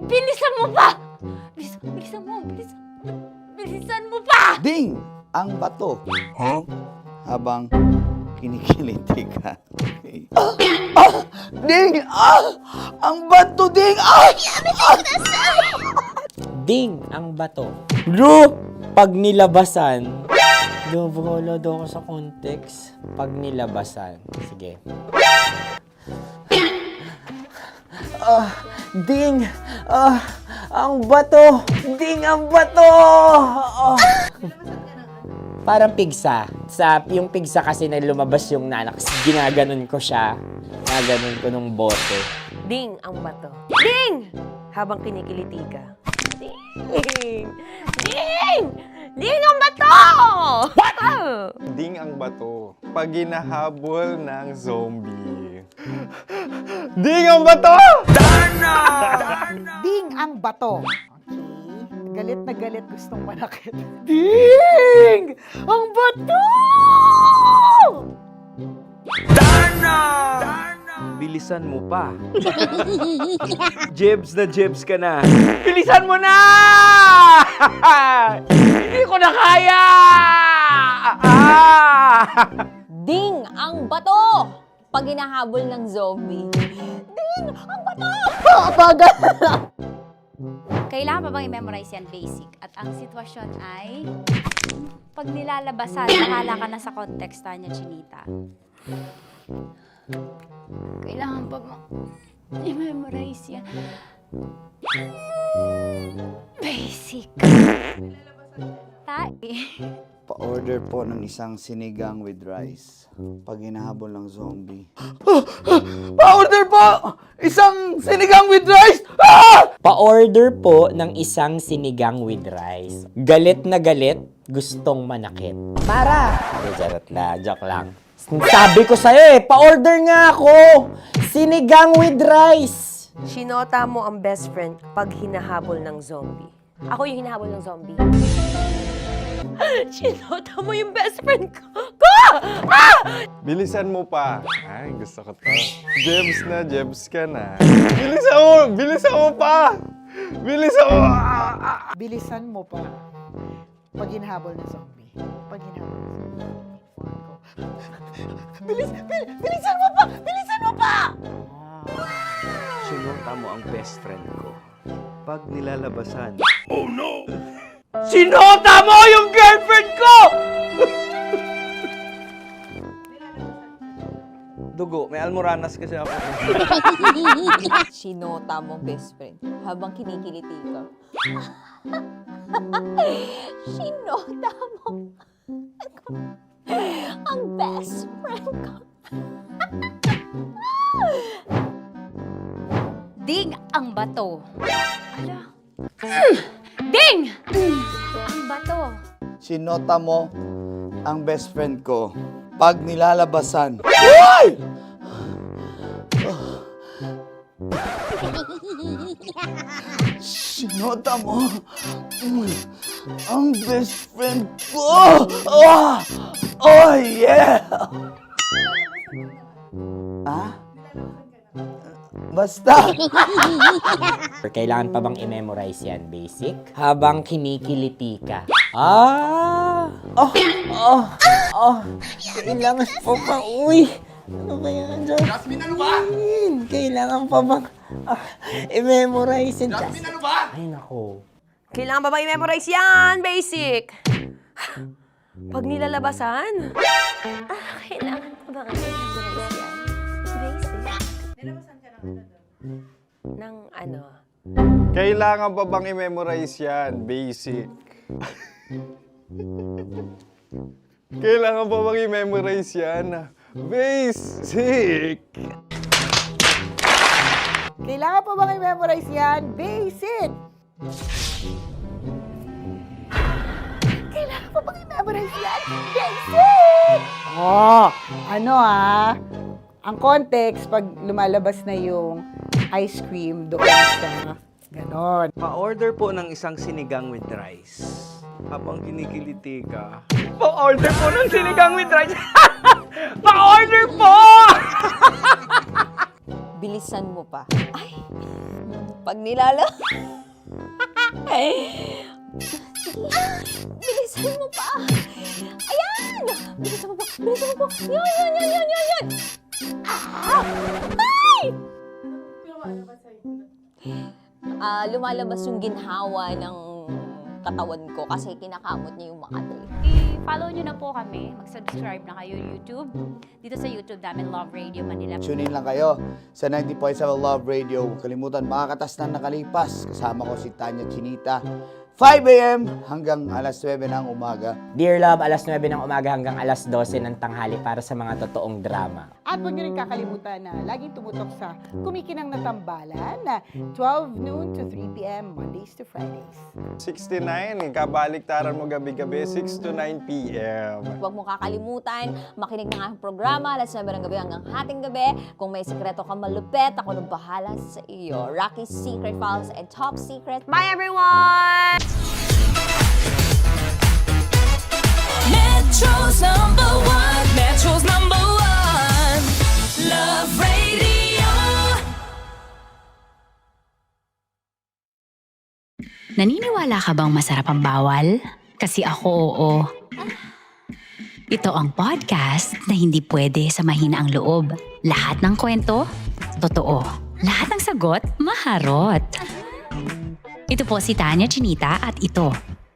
Bilisan mo pa! Bilisan mo pa! Ding! Ang bato. Habang kinikiliti ka. Okay. Ding! Ang bato, Ding! Ding ang bato. Drew, pag nilabasan. Wala daw ako sa context. Pag nilabasan. Sige. Ding! Ang bato! Ding ang bato! Parang pigsa. Yung pigsa kasi na lumabas yung nanak. Ginaganon ko siya. Ginaganon ko nung bote. Ding ang bato. Ding! Habang kinikiliti ka. Ding! Ding! Ding ang bato! What? Ding ang bato. Pag hinahabol ng zombie. Ding ang bato! Ding ang bato. Okay. Galit na galit gustong manakit. Ding ang bato! Bilisan mo pa. Jebs na jebs ka na. Bilisan mo na! Hindi ko na kaya! Ding ang bato! Pag hinahabol ng zombie. Ding ang bato! Bagal! Kailangan pa bang i-memorize yan basic? At ang sitwasyon ay, pag nilalabasan, bahala ka na sa context niya, Chinita. Kailangan pa bang i-memorize yan? Basic. Pa-order po ng isang sinigang with rice. Pag hinahabol ng zombie. Pa-order po! Isang sinigang with rice! Pa-order po ng isang sinigang with rice. Galit na galit, gustong manakit. Para! Charot la, joke lang. Sabi ko sa'yo pa-order nga ako! Sinigang with rice! Sinota mo ang best friend pag hinahabol ng zombie. Ako yung hinahabol ng zombie. Sinota mo yung best friend ko! Bilisan mo pa. Ay, gusto ko to. Jebs na jebs ka na. Bilisan mo pa! Bilisan mo! Bilisan mo pa. Pag hinahabol ng zombie. Pag hinahabol ng zombie. Bilisan mo pa! Bilisan mo pa! Sinota mo ang best friend ko. Pag nilalabasan. Oh no! Sinota mo yung girlfriend ko! Dugo, may almoranas kasi ako. Sinota mo best friend habang kinikiliti ka. Sinota mo ang best friend ko. Ding ang bato. Ala. Ding! Ang bato. Sinota mo ang best friend ko. Pag nilalabasan. Uy! Sinota mo ang best friend ko. Oh yeah! Basta! Kailangan pa bang i-memorize yan, basic? Habang kinikiliti ka. Kailangan pa bang, uy! Ano ba yan, Jasmine? Jasmine, ano ba? Kailangan pa bang i-memorize yan, Jasmine, ano ba? Ay, nako. Kailangan ba i-memorize yan? Basic. Pag nilalabasan? Kailangan pa ba i-memorize yan? Basic. Nilalabasan ka ng ano? Kailangan pa bang i-memorize yan? Basic. Kailangan pa bang i-memorize yan? Basic. Kailangan pa bang i-memorize yan? Basic! Kailangan pa bang i-memorize yan? Basic! Ang context, pag lumalabas na yung ice cream doon sa ganon. Pa-order po ng isang sinigang with rice. Habang kinikiliti ka. Pa-order po ng sinigang with rice! Pa-order po! Bilisan mo pa. Ay! Pag nilala... Bilisan mo pa! Ayan! Bilisan mo pa! Bilisan mo pa! Yan! Ay! Lumalabas yung ginhawa ng katawan ko kasi kinakamot niya yung Makati. I-follow nyo na po kami. Mag-subscribe na kayo YouTube. Dito sa YouTube namin, Love Radio Manila. Tune in lang kayo sa 90.7 Love Radio. Huwag kalimutan, makakatas na nakalipas. Kasama ko si Tanya Chinita. 5 a.m. hanggang alas 9 ng umaga. Dear Love, alas 9 ng umaga hanggang alas 12 ng tanghali para sa mga totoong drama. At huwag niyo rin kakalimutan na laging tumutok sa Kumikinang na Tambalan na 12 noon to 3 p.m. Mondays to Fridays. 69, kabaliktaran mo gabi-gabi, 6 to 9 p.m. Huwag mo kakalimutan, makinig ng aking programa, alas 9 ng gabi hanggang hating gabi. Kung may sekreto kang malupet, ako nang bahala sa iyo. Rocky's Secret Files and Top Secret. Bye everyone! Metro's number one. Metro's number one. Love Radio. Naniniwala ka bang masarap ang bawal? Kasi ako oo. Ito ang podcast na hindi pwede samahin ang loob. Lahat ng kwento, totoo. Lahat ng sagot, maharot. Ito po si Tanya Chinita at ito,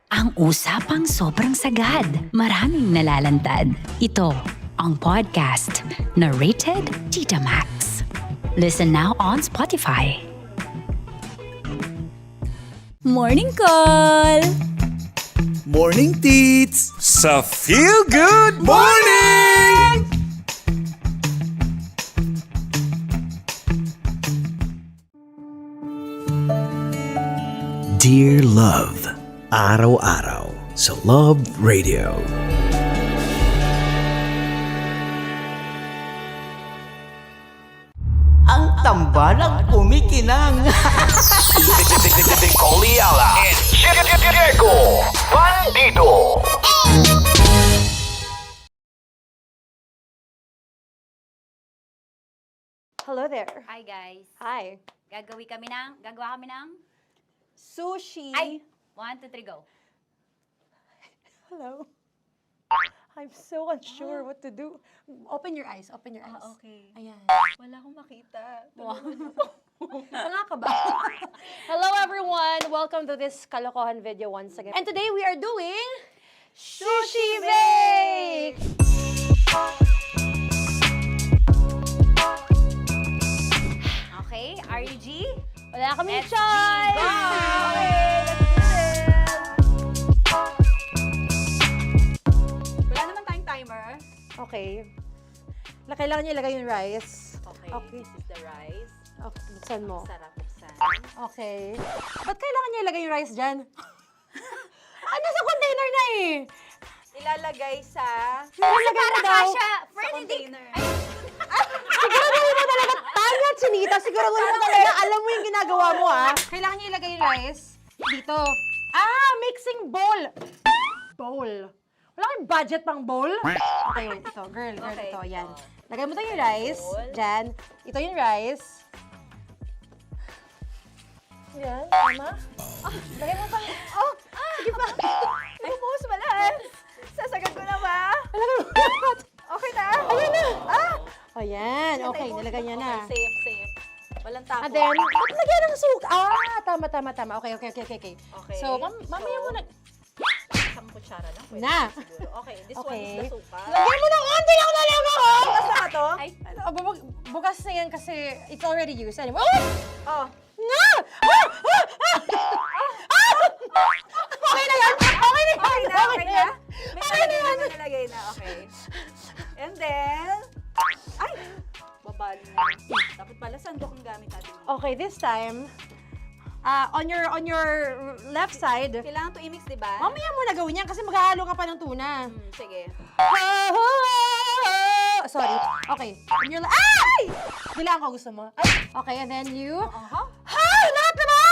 ang usapang sobrang sagad. Maraming nalalantad. Ito, ang podcast na Rated Tita Max. Listen now on Spotify. Morning Call! Morning Tits! Sa Feel Good Morning! Dear Love, araw-araw sa Love Radio. Ang tambalang kumikinang. Coliala and Diego Bandido. Hello there. Hi guys. Hi. Gagawa kami ng Sushi. Ay! 1, 2, 3, go. Hello. I'm so unsure what to do. Open your eyes. Open your eyes. Okay. Ayan. Wala akong makita. Tanga ka ba? Hello everyone! Welcome to this kalokohan video once again. And today we are doing Sushi Bake! Okay, RUG? Wala kaming Let's choice! Go! Okay, let's do this! Wala naman tayong timer. Okay. Kailangan niyo ilagay yung rice. Okay, this is the rice. Okay, buksan mo. Sarap buksan. Okay. Ba't kailangan niya ilagay yung rice dyan? Nasa container na eh! Ilalagay sa... Nilalagay mo daw. container. Siguraduhin mo talaga, Tanya Chinita, siguraduhin mo talaga, alam mo yung ginagawa mo ah. Kailangan niya ilagay yung rice dito. Mixing bowl. Bowl. Wala kayong budget pang bowl? Okay, wait, ito. Girl, Okay. ito, yan. Lagay mo tayo yung rice. Dyan. Ito yung rice. Yan, tama? Lagay mo pa. Sige pa. Bumuhos mo lahat. Sasagad ko na ba? Lagay mo lahat. Okay na? Ayan na. Ayan, okay, nilagay niya na. Okay, safe. Walang tapon. And then, ba't lagyan ng suka? Tama. Okay. Okay. So, mamaya mo na. Isang kutsara lang. Pwede Na. siguro. Okay, this one Okay. is the suka. Lagyan mo ng onti lang talaga ko! Bukas na to? Ay, bukas na yan kasi it's already used. Anyway. Oh. Na! Okay na yan! Okay na yan! May nalagay na nalagay na. Okay. And then... Ay! Babali na. Dapat pala sandok ang gamit natin. Okay, this time, on your left side, Kailangan to i-mix, di ba? mamaya mo na gawin yan kasi maghahalo ka pa ng tuna. Sige. Sorry. Okay. On your ay! Bilang ko gusto mo. Ay! Okay, and then you... Hi! Lahat na ba?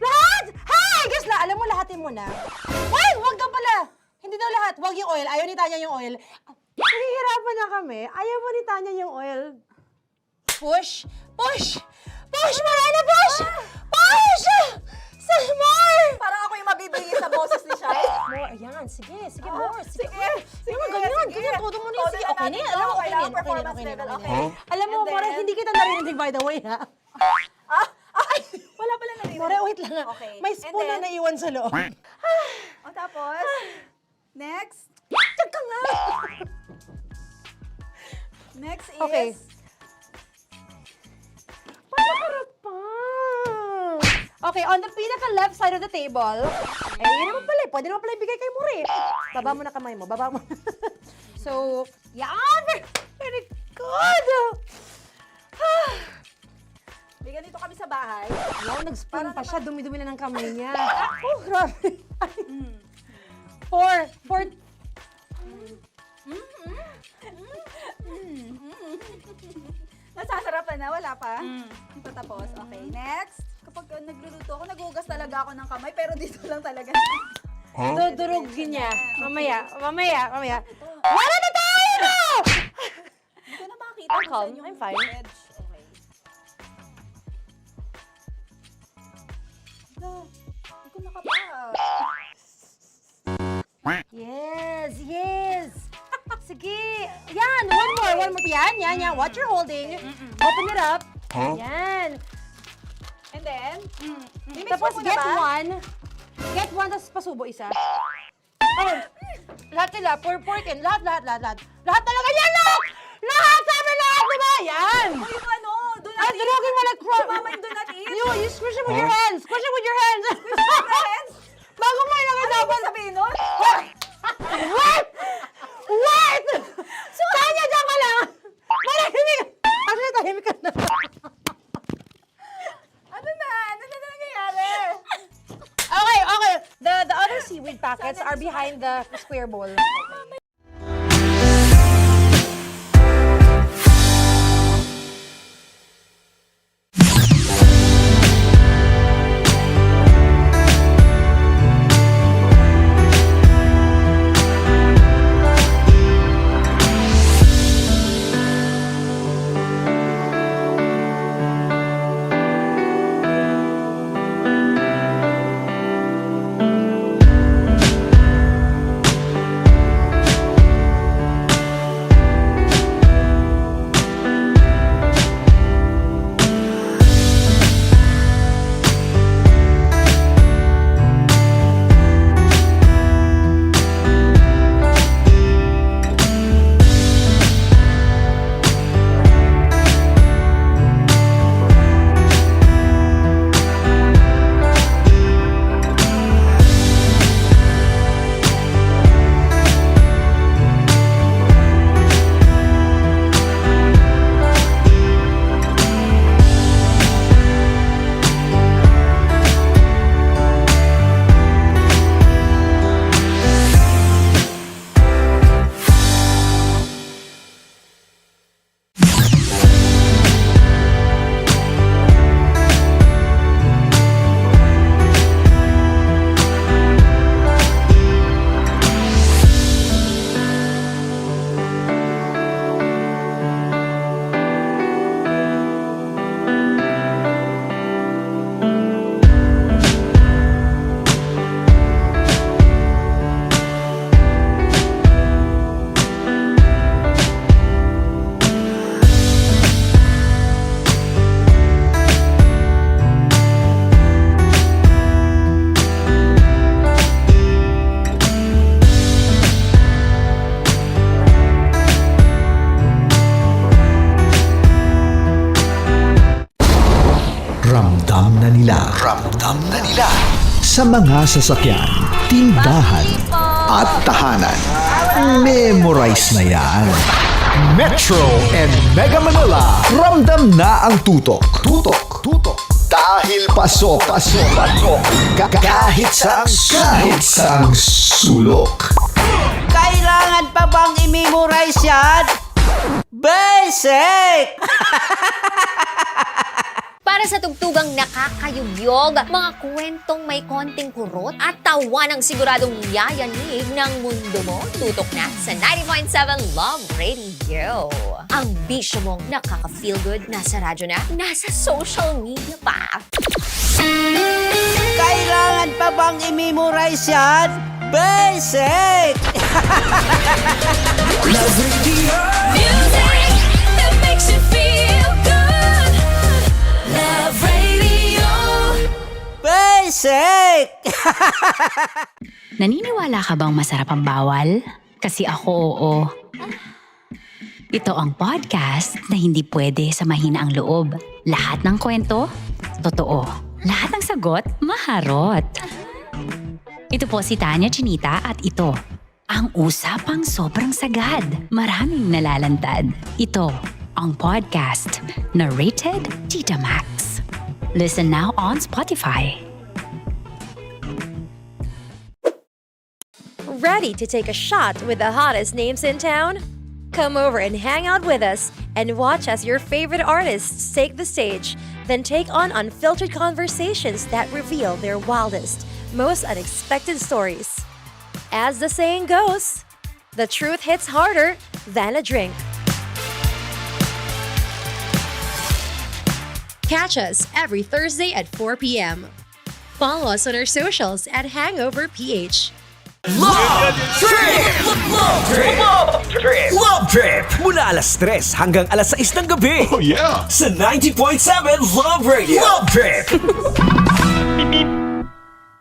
Lahat? Hi! Guys, alam mo, lahatin mo na. Wait! Huwag ka pala! Hindi daw lahat. Huwag yung oil. Ayaw ni Tanya yung oil. Nahihirapan na kami. Ayaw mo ni Tanya yung oil. Push! Push! Push! Marana! Push! Push! Some more! Parang ako yung mabibigay sa boses ni Shai. More. Ayan. Sige. More. Sige. Sige, Ganyan. Todo mo na yung sige. Okay na yan. Alam mo, okay na yan. Okay. Alam mo, More, hindi kita narinig by the way, ha? Wala pala na rin. More, wait lang. Okay. May spoon na naiwan sa loob. O tapos, next. Tiyag ka nga! Next is... Okay. Paano harap pa? Okay, on the pinaka-left side of the table, yun naman pala, pwede naman pala ibigay kay Muri. Baba mo na kamay mo, baba mo. So, yan! Very good! May ganito kami sa bahay. Wow, nag-spoon pa siya, dumi-dumi na ng kamay niya. Oh, grabe. Four. Nasasarapan na, wala pa. Hindi pa tapos. Okay, next. Kapag nagluluto ako, nagugas talaga ako ng kamay, pero dito lang talaga. Dudurugin niya. Mamaya. Wala na tayo! Hindi ko na makita. I'm calm. I'm fine. Okay. Hindi ko nakapa. Yes. Sige. Yan, one more. Yan. What you're holding. Open it up. Yan. And then, Tapos get one, tapos pasubo isa. Oh, lahat sila, porkin, lahat. Lahat talaga yan, lahat, sabi lahat, diba? Yan. o yung ano, do not Ay, durugin mo like Mama, yung do not eat. You squish it with your hands. Squish it with your hands. Bago mo ilagay Ano dapat. yung sabihin nun? Wait! Tanya, dyan ka lang. Manahimik. Actually, tahimik ka na. Ano na nangyayari? Okay. The other seaweed packets are behind the square bowl. Ramdam na nila sa mga sasakyan, tindahan at tahanan. Memorize na yan. Metro and Mega Manila, ramdam na ang tutok. Dahil pasok. Kahit saang sulok. Kailangan pa bang i-memorize yan? Basic! Para sa tugtugang nakakayugyog, mga kwentong may konting kurot at tawa ng siguradong yayanig ng mundo mo, tutok na sa 90.7 Love Radio. Ang bisyo mong nakaka-feel good, nasa radyo na, nasa social media pa. Kailangan pa bang i-memorize yan? Basic! Love Radio. Music that makes you feel good. Love Radio. Basic! Naniniwala ka bang masarap ang bawal? Kasi ako oo. Ito ang podcast na hindi pwede sa mahina ang loob. Lahat ng kwento, totoo. Lahat ng sagot, maharot. Ito po si Tanya Chinita at ito, ang usapang sobrang sagad. Maraming nalalantad. Ito, ang podcast na Rated Tita Max. Listen now on Spotify. Ready to take a shot with the hottest names in town? Come over and hang out with us and watch as your favorite artists take the stage, then take on unfiltered conversations that reveal their wildest, most unexpected stories. As the saying goes, the truth hits harder than a drink. Catch us every Thursday at 4 p.m. Follow us on our socials at Hangover PH. Love Trip! Love Trip! Love Trip! Love Trip! Mula alas 3 hanggang alas 6 ng gabi. Oh yeah! Sa 90.7 Love Radio. Love Trip!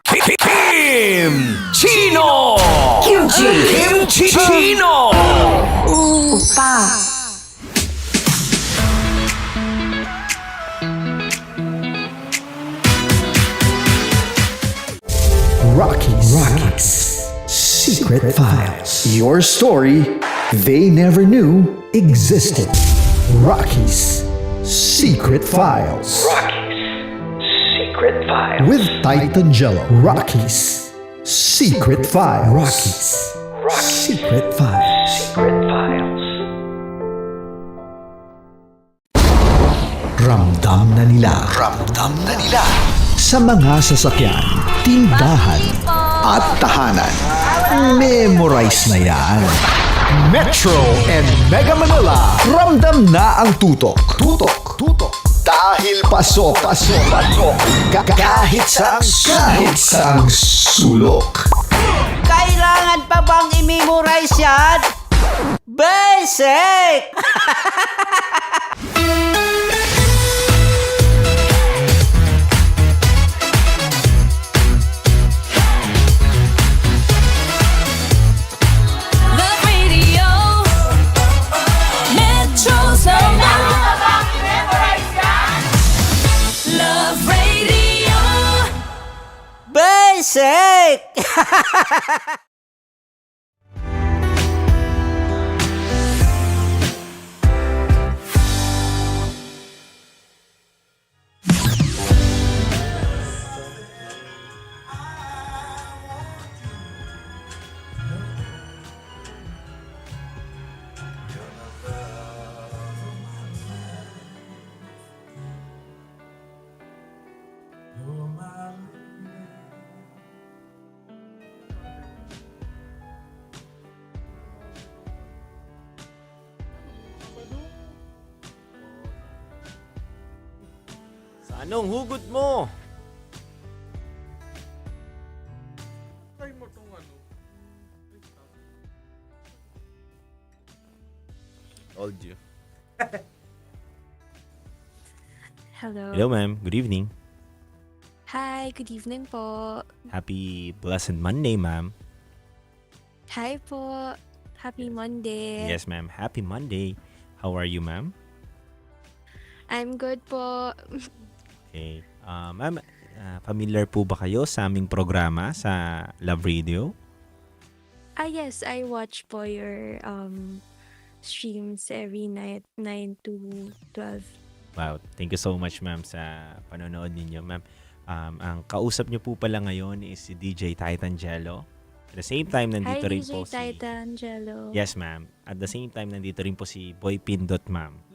Kim Chino! Kimchi Chino! Opa. Rockies. Secret Files. Your story they never knew existed. Rockies. Secret Files. Secret Files. With Titan Jello. Rockies. Secret Files. Rockies. Secret Files. Secret Files. Ramdam na nila. Ramdam na nila. Sa mga sasakyan, tindahan, at tahanan. Memorize na yan. Metro and Mega Manila. Ramdam na ang tutok. Tutok. Dahil pasok. Kahit saang sulok. Kailangan pa bang i-memorize yan? Basic! Love Radio. Metro's number. Love Radio. Basic! Anong hugot mo? Told you. Hello. Hello ma'am, good evening. Hi, good evening po. Happy Blessed Monday ma'am. Hi po. Happy Monday. Yes ma'am, happy Monday. How are you ma'am? I'm good po. Okay. Ma'am, familiar po ba kayo sa aming programa sa Love Radio? Yes, I watch po your streams every night, 9 to 12. Wow, thank you so much ma'am sa panonood ninyo ma'am. Ang kausap niyo po pala ngayon is si DJ Titan Jello. At the same time, nandito Hi, rin DJ po si... Titan Jello. Yes ma'am. At the same time, nandito rin po si Boy Pindot ma'am.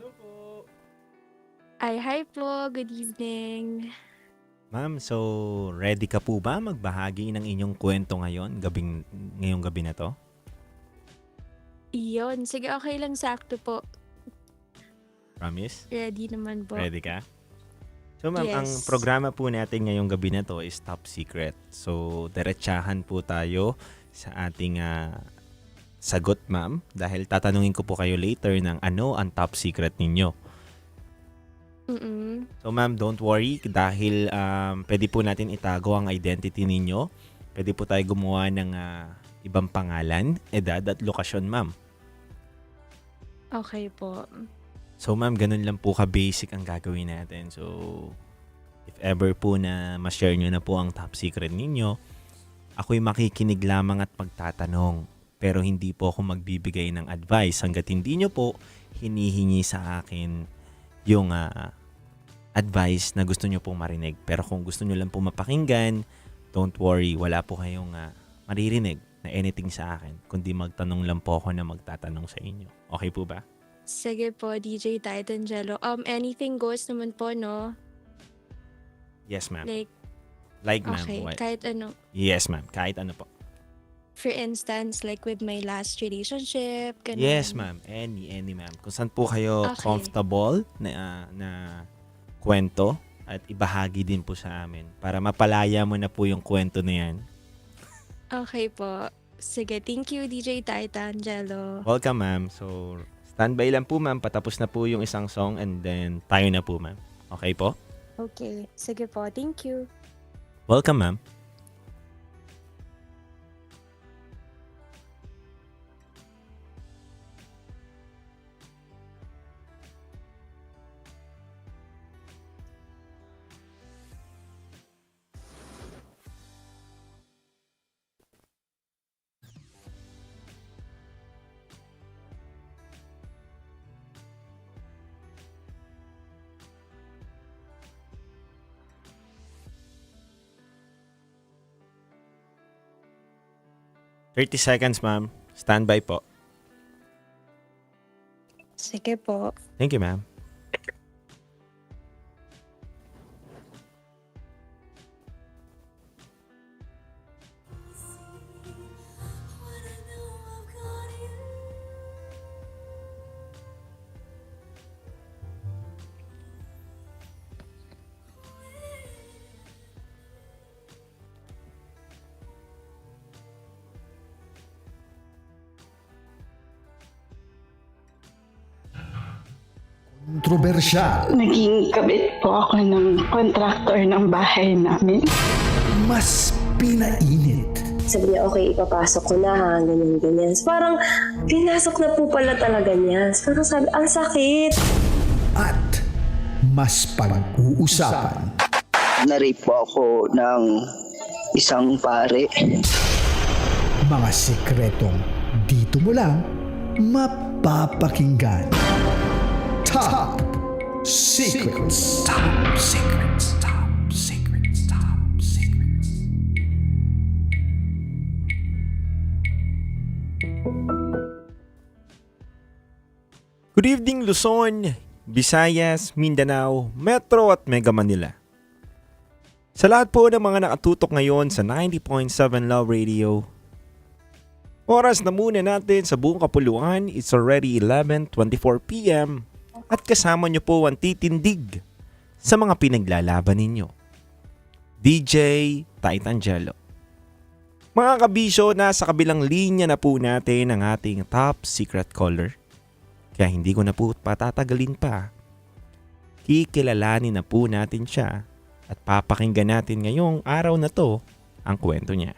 Hi po. Good evening. Ma'am, so ready ka po ba magbahagi ng inyong kwento ngayong gabi na to? Iyon. Sige, okay lang, sakto po. Promise? Ready naman po. Ready ka? So ma'am, Yes. ang programa po natin ngayong gabi na to is Top Secret. So diretsahan po tayo sa ating sagot ma'am dahil tatanungin ko po kayo later ng ano ang top secret ninyo. So ma'am, don't worry dahil pwede po natin itago ang identity ninyo. Pwede po tayo gumawa ng ibang pangalan, edad at lokasyon ma'am. Okay po. So ma'am, ganun lang po ka-basic ang gagawin natin. So If ever po na ma-share nyo na po ang top secret ninyo, ako'y makikinig lamang at magtatanong. Pero hindi po ako magbibigay ng advice hanggat hindi nyo po hinihingi sa akin yung advice na gusto nyo pong marinig. Pero kung gusto nyo lang po mapakinggan, don't worry, wala po kayong maririnig na anything sa akin, kundi magtanong lang po ako na magtatanong sa inyo. Okay po ba? Sige po, DJ Titangelo. Anything goes naman po, no? Yes, ma'am. Like, ma'am. okay, what? kahit ano. Yes, ma'am. Kahit ano po. For instance, like with my last relationship, ganun. Yes, ma'am. Any, ma'am. Kung saan po kayo Okay. comfortable na kwento at ibahagi din po sa amin para mapalaya mo na po yung kwento na yan. Okay po. Sige, thank you, DJ Titangelo. Welcome, ma'am. So, standby lang po, ma'am. Patapos na po yung isang song and then tayo na po, ma'am. Okay po? Okay, sige po. Thank you. Welcome, ma'am. $30 seconds, ma'am. Standby po. Sige po. Thank you, ma'am. Kontrobersyal. Naging kabit po ako ng contractor ng bahay namin. Mas pinainit. Sabi niya, okay, ipapasok ko na ha, ganyan. Parang, pinasok na po pala talaga niya. Parang sabi, ang sakit. At mas pag-uusapan. Na-rape po ako ng isang pare. Mga sikretong dito mo lang mapapakinggan. Top Secrets. Top Secrets. Top Secrets. Top Secrets. Good evening, Luzon, Visayas, Mindanao, Metro at Mega Manila. Sa lahat po ng mga nakatutok ngayon sa 90.7 Love Radio, oras na muna natin sa buong kapuluan. It's already 11:24 p.m. At kasama nyo po ang titindig sa mga pinaglalaban ninyo. DJ Titangelo. Mga kabisyo, nasa kabilang linya na po natin ang ating top secret caller. Kaya hindi ko na po patatagalin pa. Kikilalanin na po natin siya at papakinggan natin ngayong araw na to ang kwento niya.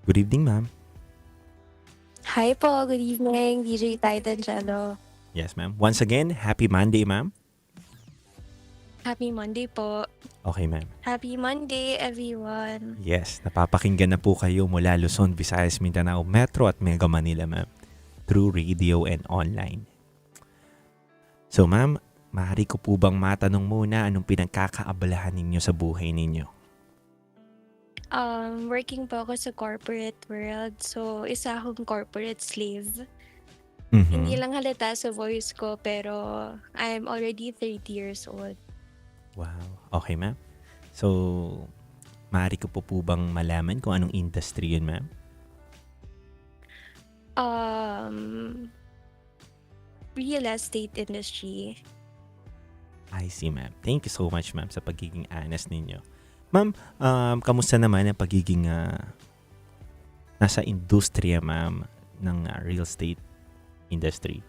Good evening, ma'am. Hi po, good evening, DJ Titangelo. Yes, ma'am. Once again, happy Monday, ma'am. Happy Monday po. Okay, ma'am. Happy Monday, everyone. Yes, napapakinggan na po kayo mula Luzon, Visayas, Mindanao, Metro at Mega Manila, ma'am. Through radio and online. So, ma'am, maaari ko po bang matanong muna anong pinagkakaabalahan ninyo sa buhay ninyo? Working po ako sa corporate world. So, isa akong corporate slave. Mhm. Hindi lang halata sa voice ko, pero I'm already 30 years old. Wow. Okay, ma'am. So, maaari ko po bang malaman kung anong industry yun, ma'am? Real estate industry. I see, ma'am. Thank you so much, ma'am, sa pagiging honest ninyo. Ma'am, kamusta naman ang pagiging nasa industriya, ma'am, ng real estate industry?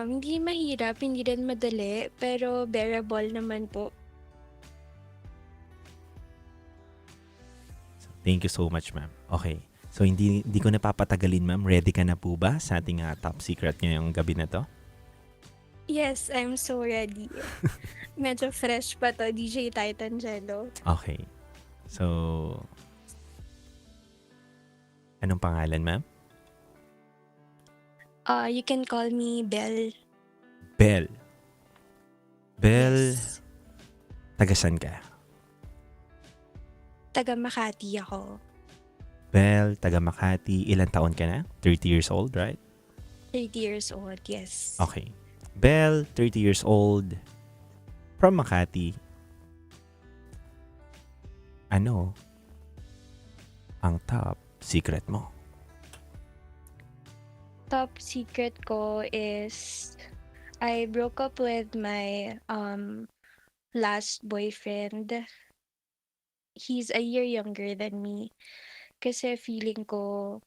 Hindi mahirap, hindi rin madali, pero bearable naman po. Thank you so much, ma'am. Okay. So, hindi ko napapatagalin, ma'am. Ready ka na po ba sa ating top secret ngayong gabi na to? Yes, I'm so ready. Medyo fresh pa to, DJ Titangelo. Okay. So, anong pangalan, ma'am? You can call me Belle. Belle. Belle, taga saan ka? Taga Makati ako. Belle, taga Makati. Ilan taon ka na? 30 years old, right? 30 years old, yes. Okay. Belle, 30 years old, from Makati. Ano ang top secret mo? Top secret ko is I broke up with my last boyfriend. He's a year younger than me. Kasi feeling ko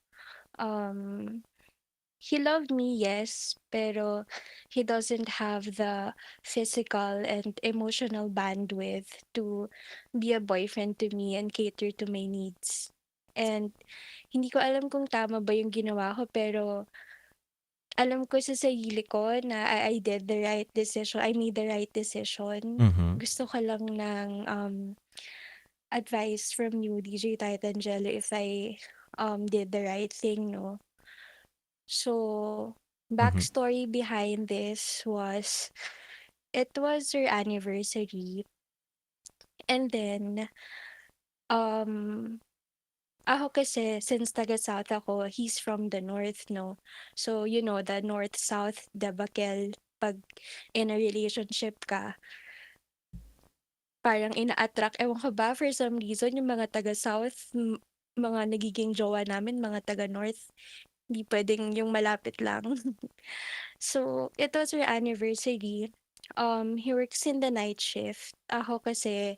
he loved me, yes, pero he doesn't have the physical and emotional bandwidth to be a boyfriend to me and cater to my needs. And hindi ko alam kung tama ba yung ginawa ko, pero alam ko sa sarili ko na I did the right decision. I made the right decision. Mhm. Gusto ko lang ng advice from you, DJ Titangelo, if I did the right thing, no? So, backstory behind this was, it was her anniversary. And then, ako kasi, since taga-South ako, he's from the North, no? So, you know, the North-South debacle, pag in a relationship ka, parang ina-attract, ewan ko ba, for some reason, yung mga taga-South, mga nagiging jowa namin, mga taga-North, hindi pwedeng yung malapit lang. So, it was her anniversary. He works in the night shift. Ako kasi,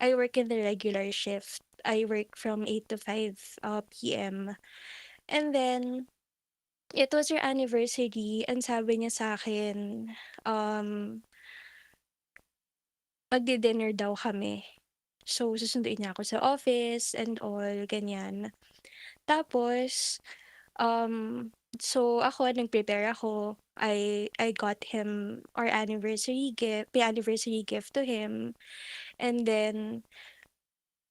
I work in the regular shift. I work from 8 to 5 p.m. And then, it was her anniversary, and sabi niya sa akin, magdi-dinner daw kami. So, susunduin niya ako sa office and all, ganyan. Tapos, so ako, nag-prepare ako. I got him our anniversary gift, anniversary gift to him. And then,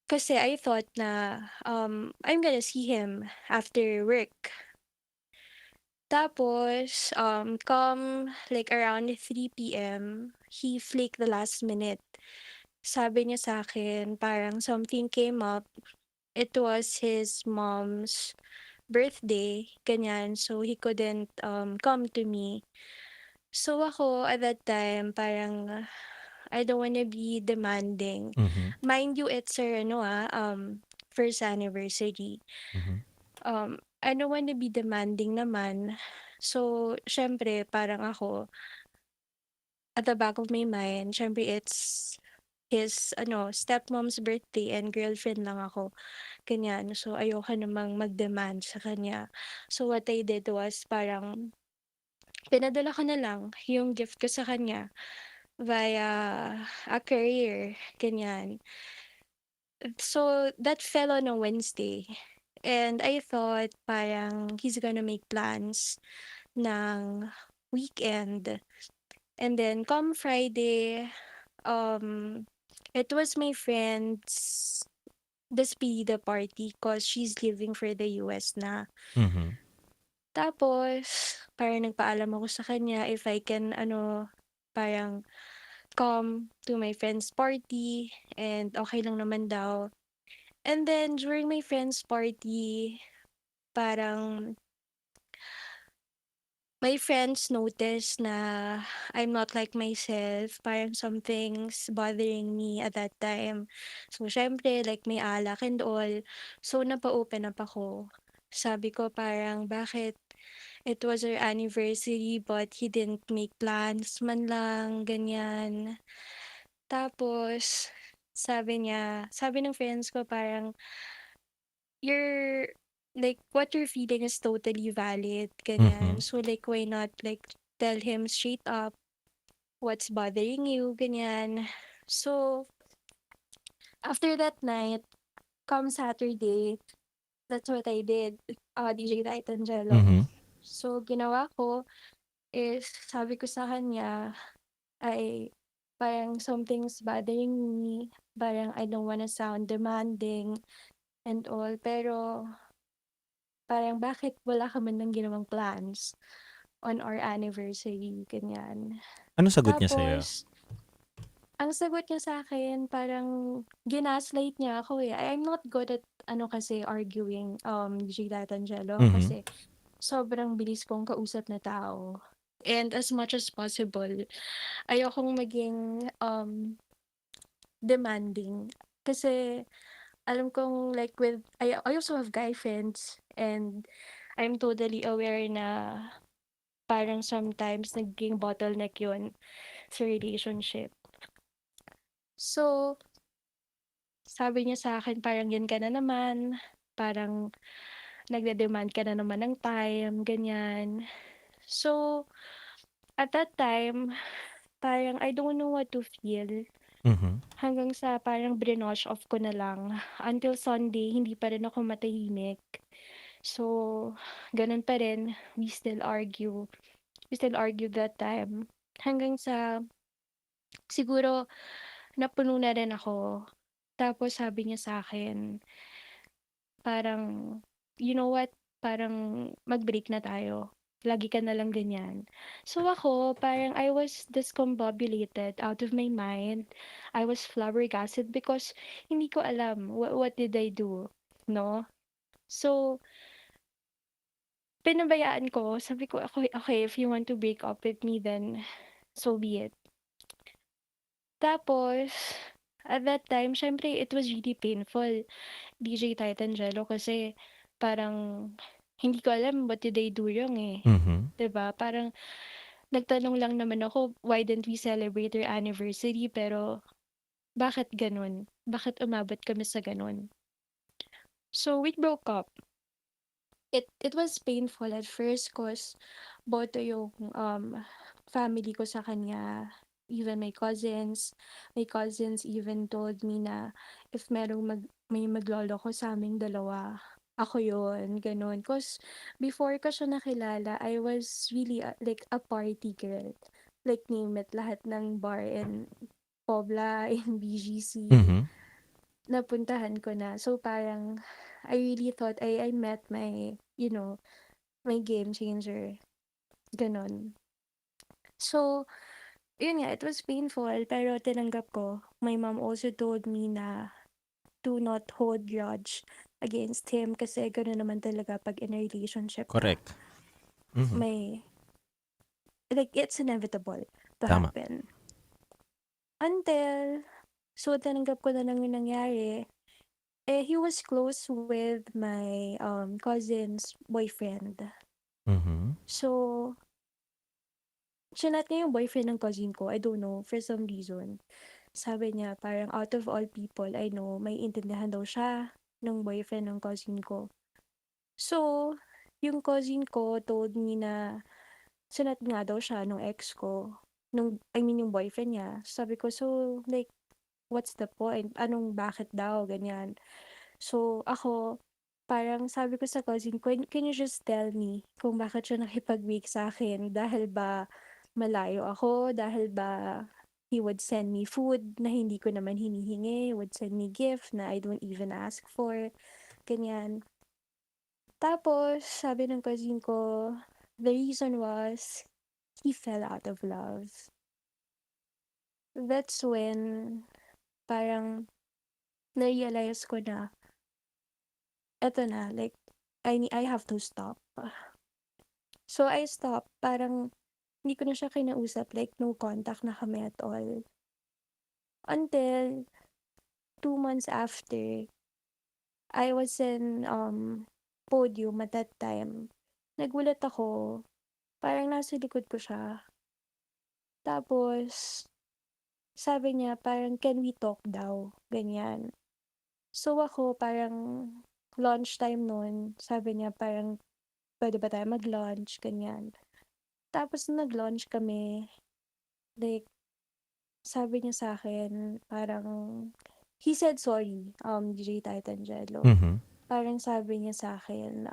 kasi I thought na I'm gonna see him after work. Tapos, come like around 3 p.m., he flaked the last minute. Sabi niya sa akin, parang something came up. It was his mom's birthday, ganyan. So, he couldn't come to me. So, ako, at that time, parang I don't wanna be demanding. Mhm. Mind you, it's her, first anniversary. I don't wanna be demanding naman. So, syempre, parang ako, at the back of my mind, syempre, it's his, stepmom's birthday and girlfriend lang ako. Ganyan. So, ayoko namang mag-demand sa kanya. So, what I did was parang pinadala ko na lang yung gift ko sa kanya via a courier, ganyan. So, that fell on a Wednesday. And I thought parang he's gonna make plans ng weekend. And then, come Friday, it was my friend's despedida party cause she's leaving for the US na. Mhm. Tapos, parang nagpaalam ako sa kanya if I can, parang come to my friend's party and okay lang naman daw. And then, during my friend's party, parang my friends noticed na I'm not like myself. Parang something's bothering me at that time. So, syempre, like may alak and all. So, napa-open up ako. Sabi ko parang, bakit it was our anniversary but he didn't make plans man lang, ganyan. Tapos, sabi ng friends ko parang, you're like what you're feeling is totally valid, ganyan. Mhm. So like why not like tell him straight up what's bothering you, ganyan. So after that night, come Saturday, that's what I did, DJ Titangelo. Mhm. So ginawa ko, is sabi ko sa kanya ay parang something's bothering me, parang I don't wanna sound demanding and all, pero parang bakit wala ka man lang ginawang plans on our anniversary, ganyan. Ano sagot niya sa'yo? Tapos, ang sagot niya sa akin parang ginaslight niya ako, eh. I'm not good at ano kasi arguing, DJ Tatangelo, Mhm. kasi sobrang bilis kong kausap na tao. And as much as possible, ayokong maging, demanding. Kasi alam kong like I also have guy friends and I'm totally aware na parang sometimes nagiging bottleneck yun sa relationship. So, sabi niya sa akin parang yan ka na naman, parang nagde-demand ka na naman ng time, ganyan. So, at that time, parang I don't know what to feel. Mhm. Hanggang sa parang brinosh off ko na lang. Until Sunday, hindi pa rin ako matahimik. So, ganun pa rin. We still argue. We still argue that time. Hanggang sa, siguro, napuno na rin ako. Tapos sabi niya sa akin, parang, you know what, parang mag-break na tayo. Lagi ka na lang ganyan. So ako, parang I was discombobulated out of my mind. I was flabbergasted because hindi ko alam what did I do, no? So, pinabayaan ko. Sabi ko, okay, okay, if you want to break up with me, then so be it. Tapos, at that time, syempre, it was really painful, DJ Titangelo, kasi parang hindi ko alam what did I do wrong, eh. Mhm. 'Di ba? Parang nagtanong lang naman ako, why didn't we celebrate our anniversary? Pero bakit ganun? Bakit umabot kami sa ganun? So we broke up. It was painful at first cause boto yung family ko sa kanya, even my cousins even told me na if may maglolo ko sa aming dalawa, ako yun, ganun. Cause before ko siya nakilala, I was really like a party girl. Like name it, lahat ng bar in Pobla, in BGC, Mhm. napuntahan ko na. So parang I really thought I met my, my game changer. Ganon. So, yun nga, it was painful, pero tinanggap ko. My mom also told me na do not hold grudge against him kasi gano'n naman talaga pag in a relationship ka. Correct. Mhm. Like, it's inevitable to Tama. happen. So tinanggap ko na lang yung nangyari. He was close with my cousin's boyfriend. Mhm. So, chinat niya yung boyfriend ng cousin ko. I don't know, for some reason. Sabi niya, parang out of all people I know, may intindihan daw siya ng boyfriend ng cousin ko. So, yung cousin ko told me na chinat nga daw siya nung ex ko. Yung boyfriend niya. Sabi ko, so, like, what's the point? Bakit daw? Ganyan. So, ako, parang sabi ko sa cousin ko, can you just tell me kung bakit siya nakipag-week sa akin? Dahil ba malayo ako? Dahil ba he would send me food na hindi ko naman hinihingi? Would send me gift na I don't even ask for? Ganyan. Tapos, sabi ng cousin ko, the reason was, he fell out of love. That's when, parang, na-realize ko na, eto na, like, I have to stop. So, I stopped. Parang, hindi ko na siya kinausap. Like, no contact na kami at all. Until, 2 months after, I was in, podium at that time. Nagulat ako. Parang nasa likod ko siya. Tapos, sabi niya, parang, can we talk daw? Ganyan. So, ako, parang, lunchtime noon, sabi niya, parang, pwede ba tayo mag-lunch? Ganyan. Tapos, nag-lunch kami, like, sabi niya sa akin, parang, he said sorry, DJ Titangelo. Mhm. Parang sabi niya sa akin,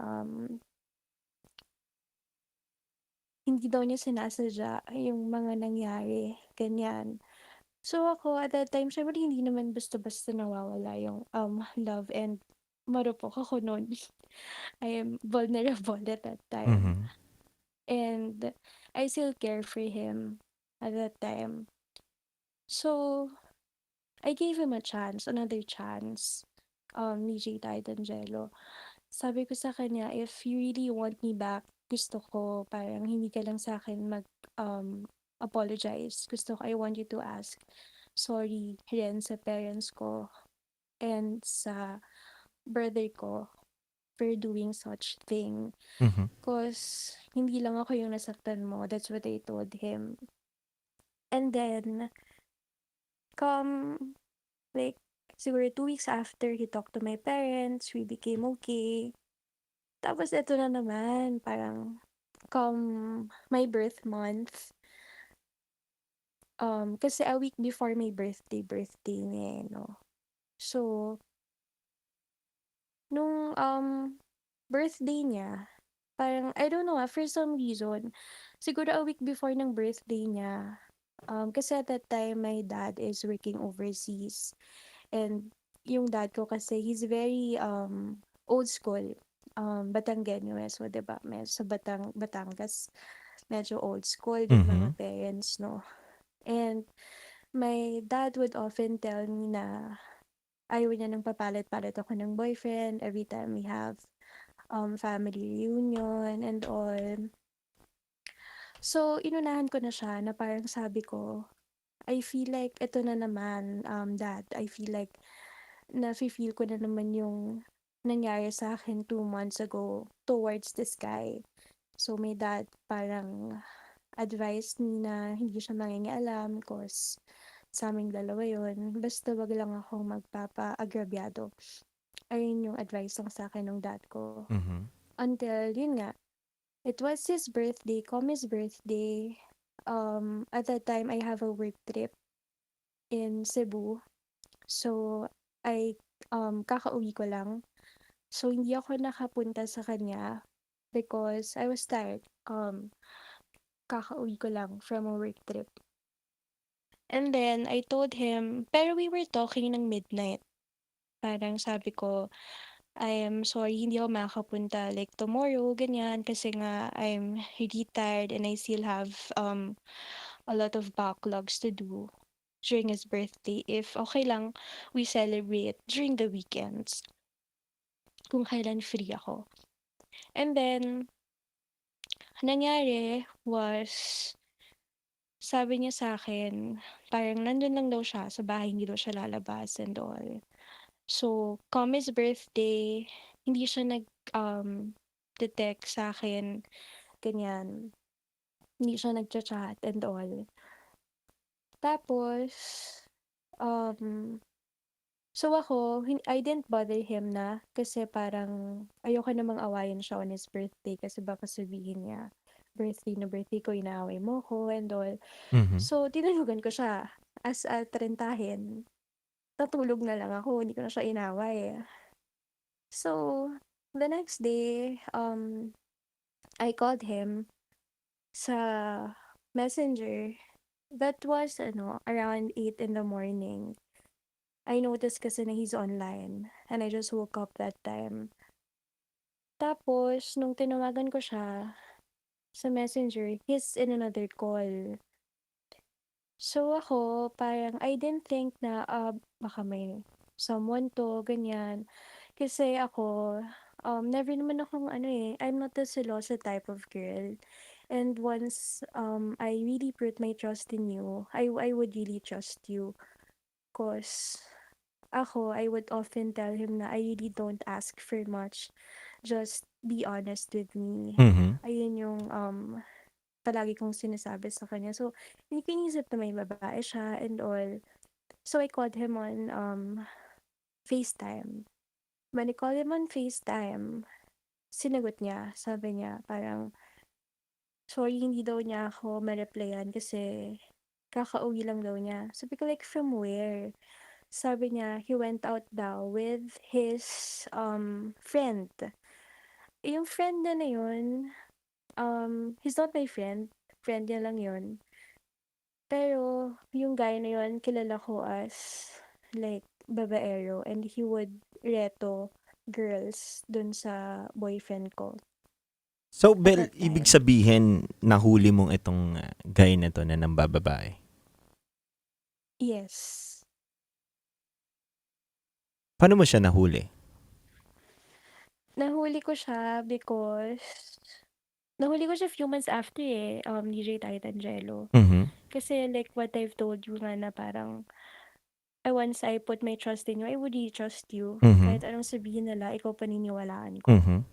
hindi daw niya sinasadya yung mga nangyari, ganyan. So ako at that time, syempre hindi naman basta-basta nawawala yung love and marupok ako nun. I am vulnerable at that time. Mhm. And I still care for him at that time. So I gave him a chance, another chance, ni Jada Angelo. Sabi ko sa kanya, if you really want me back, gusto ko parang hindi ka lang sa akin apologize. Gusto ko, I want you to ask sorry rin sa parents ko and sa brother ko for doing such thing. Mhm. Cause hindi lang ako yung nasaktan mo. That's what I told him. And then, come, like, siguro 2 weeks after he talked to my parents, we became okay. Tapos eto na naman, parang come my birth month, kasi a week before my birthday niya, no? So, nung birthday niya, parang I don't know for some reason, siguro a week before ng birthday niya, kasi at that time my dad is working overseas and yung dad ko kasi he's very old school. Batanggenyo so 'di ba? Sa Batangas medyo old school yung mga Mhm. parents, no? And my dad would often tell me na ayaw niya nang papalit-palit ako ng boyfriend every time we have family reunion and all. So, inunahan ko na siya na parang sabi ko, I feel like ito na naman, dad. I feel like nafe-feel ko na naman yung nangyari sa akin 2 months ago towards this guy. So, my dad parang advised me na hindi siya mangingialam cause sa aming dalawa yun. Basta wag lang akong magpapa-agrabyado. Ayun yung advice lang sa akin ng dad ko. Mhm. Until, yun nga, it was his birthday, Komi's birthday. At that time, I have a work trip in Cebu. So, I, kakauwi ko lang. So, hindi ako nakapunta sa kanya because I was tired. Kakauwi ko lang from a work trip. And then, I told him, pero we were talking ng midnight. Parang sabi ko, I am sorry, hindi ako makakapunta like tomorrow, ganyan, kasi nga I'm really tired and I still have a lot of backlogs to do during his birthday. If okay lang, we celebrate during the weekends, kung kailan free ako. And then, nangyari was, sabi niya sa akin, parang nandun lang daw siya sa bahay, hindi daw siya lalabas and all. So, come his birthday, hindi siya detect sa akin, ganyan. Hindi siya nagcha-chat and all. Tapos, so ako, I didn't bother him na kasi parang ayoko namang awayin siya on his birthday kasi baka sabihin niya, birthday na birthday ko, inaaway mo ko and all. Mhm. So, tinalugan ko siya as a trentahin. Natulog na lang ako, hindi ko na siya inaway. So, the next day, I called him sa Messenger. That was around 8 in the morning. I noticed kasi na he's online and I just woke up that time. Tapos, nung tinawagan ko siya sa Messenger, he's in another call. So ako, parang I didn't think na baka may someone to, ganyan. Kasi ako, never naman akong I'm not a selosa type of girl. And once I really put my trust in you, I would really trust you. Cause ako, I would often tell him na I really don't ask for much. Just be honest with me. Mhm. Ayun yung palagi kong sinasabi sa kanya. So, hindi ko iniisip na may babae siya and all. So, I called him on FaceTime. When I called him on FaceTime, sinagot niya. Sabi niya, parang, sorry, hindi daw niya ako ma-replyan kasi kakauwi lang daw niya. Sabi ko, like, from where? Sabi niya, he went out daw with his friend. Yung friend na yun, He's not my friend. Friend niya lang yun. Pero yung guy na yun, kilala ko as like babaero and he would reto girls dun sa boyfriend ko. So, Bel, ibig sabihin, nahuli mong itong guy na to na nambababae. Yes. Paano mo siya nahuli? Nahuli ko siya because nahuli ko siya few months after DJ Titangelo. Mhm. Kasi like what I've told you nga na parang once I put my trust in you, I would really trust you. Mhm. Kahit anong sabihin nila, ikaw paniniwalaan ko. Mhm.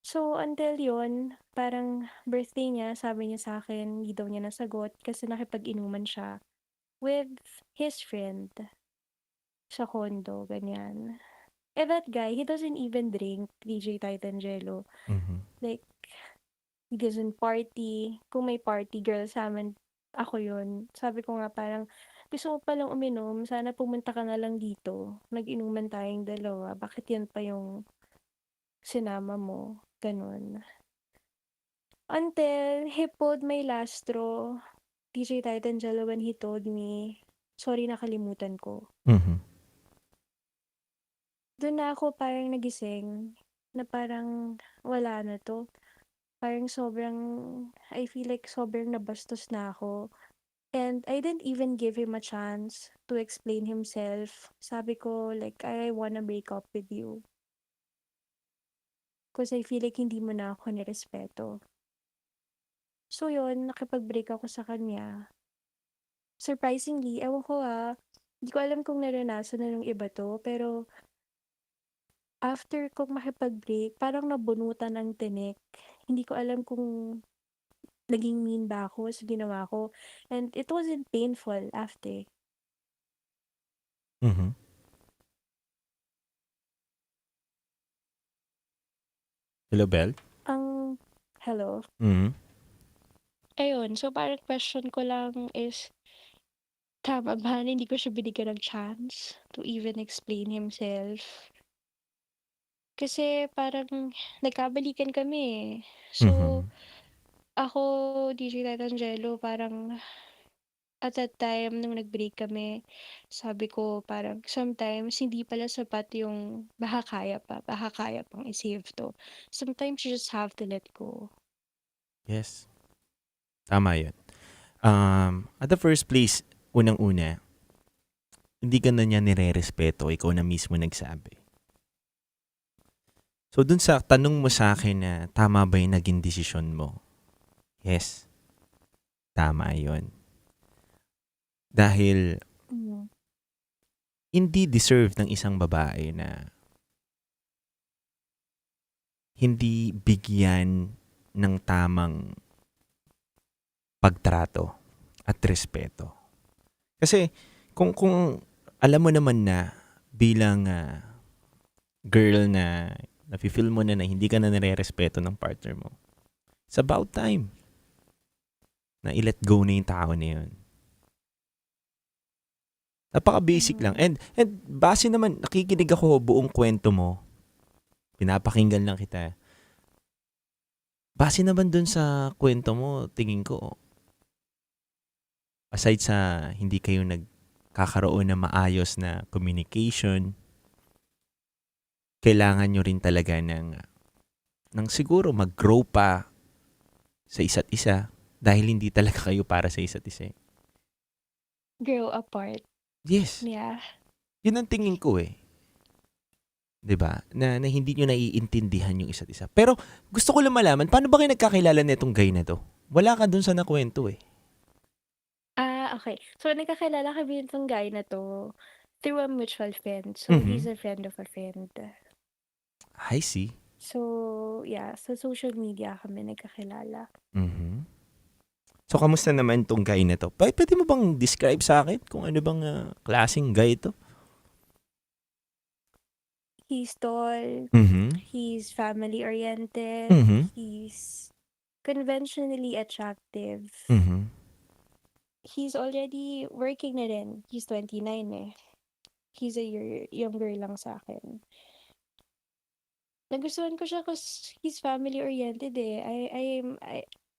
So, until yun, parang birthday niya, sabi niya sa akin, hindi daw niya nasagot kasi nakipag-inuman siya with his friend sa condo, ganyan. And that guy, he doesn't even drink, DJ Titangelo. Mhm. Like, he doesn't party. Kung may party, girl sa amin, ako yun. Sabi ko nga parang, gusto mo palang uminom, sana pumunta ka na lang dito. Nag-inuman tayong dalawa. Bakit yan pa yung sinama mo? Ganun. Until he pulled my last straw, DJ Titangelo, when he told me, sorry, nakalimutan ko. Mhm. Doon na ako parang nagising na parang wala na to. Parang sobrang, I feel like sobrang nabastos na ako. And I didn't even give him a chance to explain himself. Sabi ko, like, I wanna break up with you. Because I feel like hindi mo na ako nirespeto. So yun, nakipag-break ako sa kanya. Surprisingly, ewan ko hindi ko alam kung naranasan na ng iba to, pero after kong makipag-break, parang nabunutan ng tinik. Hindi ko alam kung naging mean ba ako sa ginawa ko. And it wasn't painful after. Mhm. Hello, Bel? Hello? Mhm. Ayun, so parang question ko lang is, tama ba na hindi ko siya binigyan ng chance to even explain himself? Kasi parang nagkabalikan kami eh. So, Mhm. ako, DJ Titangelo, parang at that time, nung nag-break kami, sabi ko parang sometimes hindi pala sapat yung baka kaya pang i-save to. Sometimes you just have to let go. Yes. Tama yun. At the first place, unang-una, hindi ka na niya nire-respeto, ikaw na mismo nagsabi. So, dun sa tanong mo sa akin na tama ba yung naging desisyon mo? Yes. Tama yun. Dahil hindi deserve ng isang babae na hindi bigyan ng tamang pagtrato at respeto. Kasi kung alam mo naman na bilang girl na nafe-feel mo na hindi ka na nire-respeto ng partner mo, it's about time na i-let go na yung tao na yun. Napaka-basic lang. And base naman, nakikinig ako buong kwento mo. Pinapakinggan lang kita. Base naman dun sa kwento mo, tingin ko, aside sa hindi kayo nagkakaroon ng maayos na communication, kailangan nyo rin talaga ng siguro mag-grow pa sa isa't isa dahil hindi talaga kayo para sa isa't isa. Grow apart. Yes. Yeah. Yun ang tingin ko eh. 'Di ba? Na hindi nyo naiintindihan yung isa't isa. Pero gusto ko lang malaman, paano ba kayo nagkakilala nitong guy na to? Wala ka dun sa nakwento eh. Okay. So, nagkakilala kami nitong guy na to through a mutual friend. So, he's a friend of a friend. I see. So, yeah. Sa social media kami nagkakilala. Mhm. So, kamusta naman tong guy na to? Pwede mo bang describe sa akin kung ano bang klaseng guy ito? He's tall. Mhm. He's family-oriented. Mhm. He's conventionally attractive. Mhm. He's already working na rin. He's 29 eh. He's a year younger lang sa akin. nagustuhan ko siya kasi he's family-oriented eh.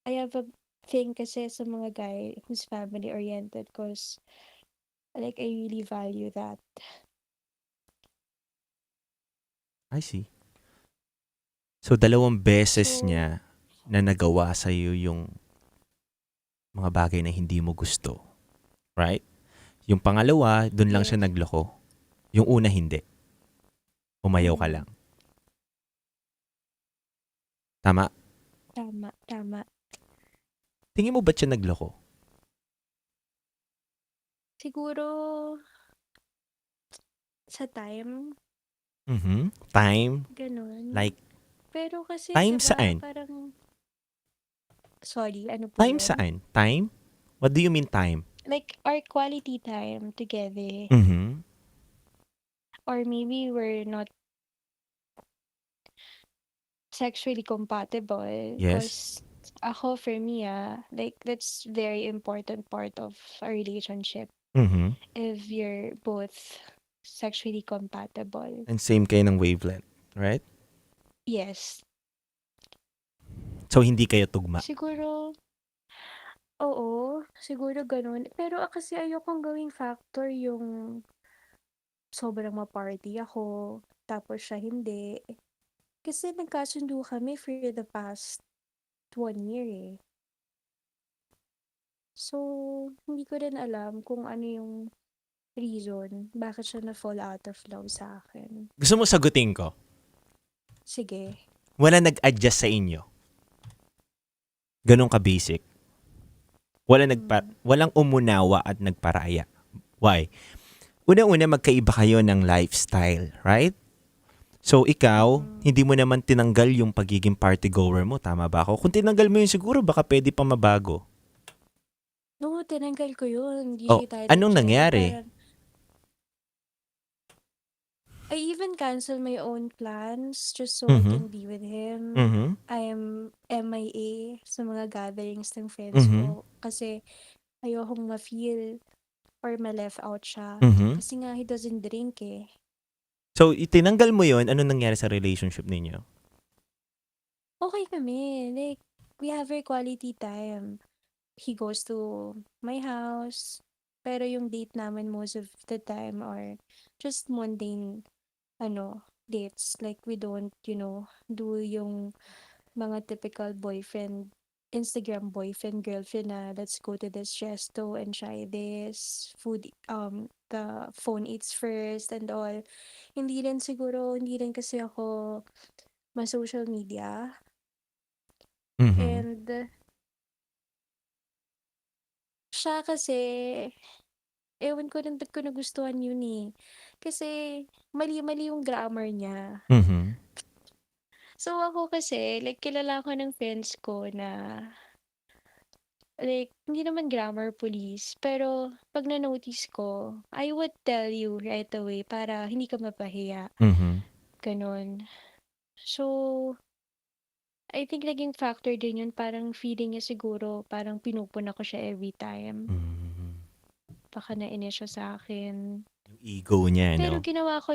I have a thing kasi sa mga guy who's family-oriented because like I really value that. I see. So, 2 beses niya na nagawa sa'yo yung mga bagay na hindi mo gusto. Right? Yung pangalawa, dun lang siya nagloko. Yung una, hindi. Umayaw ka lang. Tama? Tama. Tingin mo ba't siya nagloko? Siguro sa time, Time? ganun. Like, Pero kasi time diba, saan? parang, sorry, ano po Time yun? saan? Time? What do you mean time? Like our quality time together. Or maybe we're not sexually compatible. Yes. Because ako, for me, like that's very important part of a relationship. If you're both sexually compatible. And same kayo ng wavelength. Right? Yes. So, hindi kayo tugma. Siguro, oo, siguro ganun. Pero kasi ayokong gawing factor yung sobrang ma-party ako, tapos siya hindi. Kasi nagkasundo kami for the past 1 year eh. So, hindi ko rin alam kung ano yung reason bakit siya na-fall out of love sa akin. Gusto mo sagutin ko? Sige. Wala nag-adjust sa inyo. Ganun ka-basic. Walang umunawa at nagparaya. Why? Una-una, magkaiba kayo ng lifestyle, right? So, ikaw, hindi mo naman tinanggal yung pagiging party-goer mo. Tama ba ako? Kung tinanggal mo yun, siguro baka pwede pa mabago. No, tinanggal ko yun. Hindi Oh, tayo anong nag-chat. nangyari? I even canceled my own plans just so I can be with him. I am MIA sa mga gatherings ng friends ko kasi ayokong ma-feel or ma-left out siya. Kasi nga, he doesn't drink eh. So, itinanggal mo yun, ano nangyari sa relationship ninyo? Okay kami. Like, we have our quality time. He goes to my house. Pero yung date namin most of the time are just mundane dates. Like, we don't, do yung mga typical Instagram boyfriend, girlfriend na let's go to this resto and try this food, the phone eats first and all. Hindi rin kasi ako ma-social media. And siya kasi, ewan ko rin ba't ko nagustuhan yun eh. Kasi mali-mali yung grammar niya. So ako kasi, like kilala ko ng friends ko na like, hindi naman grammar police, pero pag na-notice ko, I would tell you right away para hindi ka mapahiya. Ganon. So, I think naging factor din yun, parang feeling niya siguro, parang pinupuna ko siya every time. Baka nainis siya sa akin. Ego niya, Pero no? ginawa ko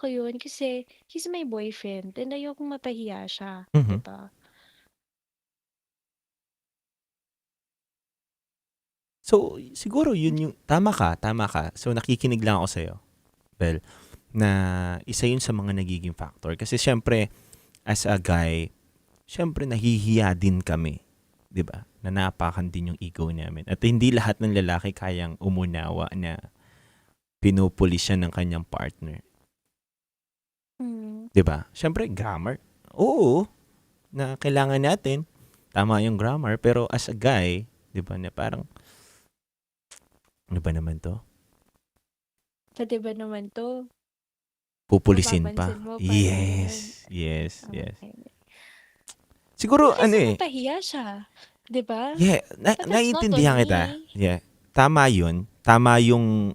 yun kasi he's my boyfriend and ayokong mapahiya siya, diba? So, siguro yun yung, tama ka. So, nakikinig lang ako sa'yo. Well, na isa yun sa mga nagiging factor. Kasi syempre, as a guy, syempre nahihiya din kami. 'Di ba? Nanapakan din yung ego namin. At hindi lahat ng lalaki kayang umunawa na pinupuli siya ng kanyang partner. 'Di ba? Syempre, grammar. Oo, na kailangan natin. Tama yung grammar. Pero as a guy, 'di ba, na parang, ano ba naman to? Pwede ba naman to? Pupulisin pa. Papapansin mo pa Yes. Okay. Siguro, Kasi mapahiya siya. Diba? Yeah, But that's not naiintindihan on kita. me. Yeah. Tama yun. Tama yung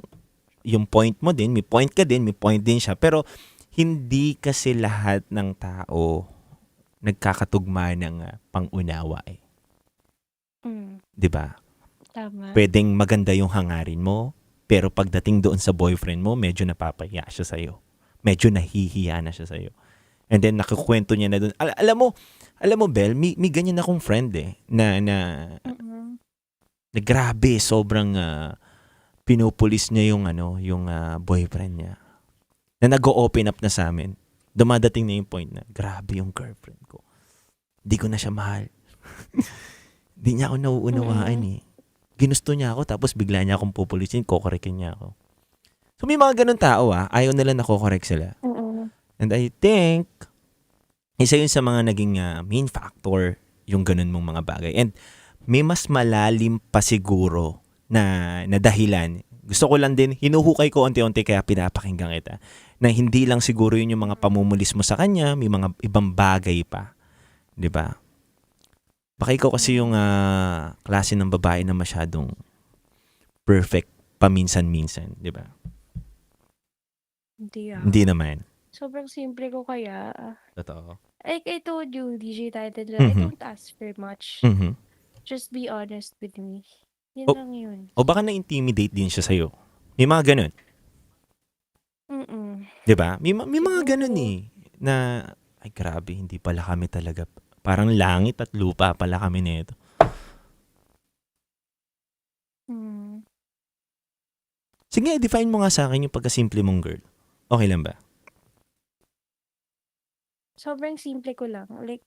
point mo din. May point ka din. May point din siya. Pero, hindi kasi lahat ng tao nagkakatugma ng pang-unawa eh. Diba? Tama. Pwedeng maganda yung hangarin mo, pero pagdating doon sa boyfriend mo, medyo napapahiya siya sa'yo. Medyo nahihiya na siya sa'yo. And then nakukwento niya na doon. Alam mo Bel, may ganyan akong friend na grabe, sobrang pinupulis niya yung boyfriend niya. Na nag-o-open up na sa amin. Dumadating na yung point na, grabe yung girlfriend ko. Hindi ko na siya mahal. Hindi niya ako nauunawaan Ginusto niya ako, tapos bigla niya akong pupulisin, kokorekin niya ako. So may mga ganun tao ayaw nila na kokorek sila. And I think, isa yun sa mga naging main factor yung ganun mong mga bagay. And may mas malalim pa siguro na dahilan. Gusto ko lang din, hinuhukay ko onti-onti kaya pinapakinggan kita. Na hindi lang siguro yun yung mga pamumulis mo sa kanya, may mga ibang bagay pa. 'Di ba? Baka ikaw kasi yung klase ng babae na masyadong perfect paminsan-minsan, 'di ba? Hindi naman. Sobrang simple ko kaya. Totoo. Like I told you, DJ Titan, I don't ask for much. Just be honest with me. Yun lang yun. O baka na-intimidate din siya sa'yo. May mga ganun. Diba? May mga ganun na, ay grabe, hindi pala kami talaga. Parang langit at lupa pala kami nito. Sige, define mo nga sa akin yung pagkasimple mong girl. Okay lang ba? Sobrang simple ko lang. Like,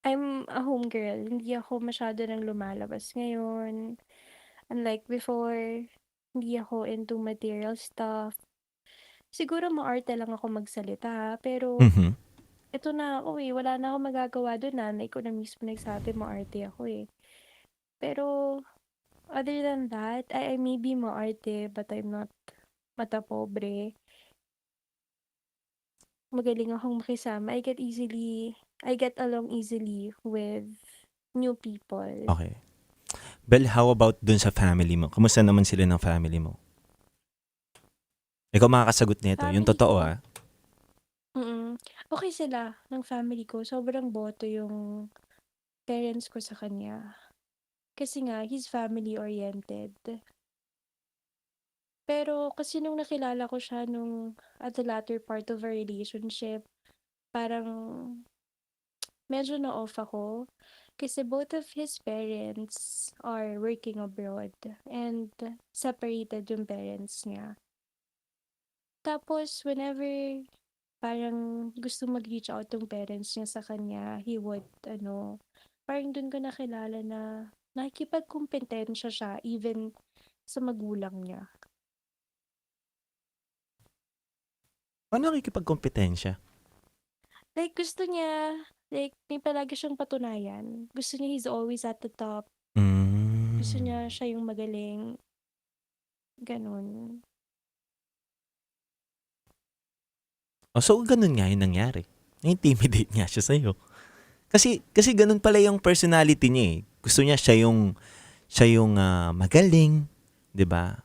I'm a home girl. Hindi ako masyado nang lumalabas ngayon. Unlike before, hindi ako into material stuff. Siguro maarte lang ako magsalita, pero ito na ako wala na ako magagawa doon. Nanay ko na mismo nagsabi maarte ako Pero, other than that, I may be maarte, but I'm not mata pobre. Magaling akong makisama. I get along easily with new people. Okay. Bel, how about dun sa family mo? Kamusta naman sila ng family mo? Ikaw makakasagot nito. Yung totoo Okay sila ng family ko. Sobrang boto yung parents ko sa kanya. Kasi nga, he's family-oriented. Pero kasi nung nakilala ko siya at the latter part of our relationship, parang medyo na-off ako. Kasi both of his parents are working abroad and separated yung parents niya. Tapos, whenever parang gusto mag-reach out yung parents niya sa kanya, he would, parang dun ko nakilala na nakikipagkumpetensya siya even sa magulang niya. Paano nakikipagkompetensya? Like, gusto niya, may palagi siyang patunayan. Gusto niya he's always at the top. Gusto niya siya yung magaling. Ganun. So, ganun nga yung nangyari. Na-intimidate nga siya sa'yo. Kasi ganun pala yung personality niya Gusto niya siya yung magaling. 'Di ba?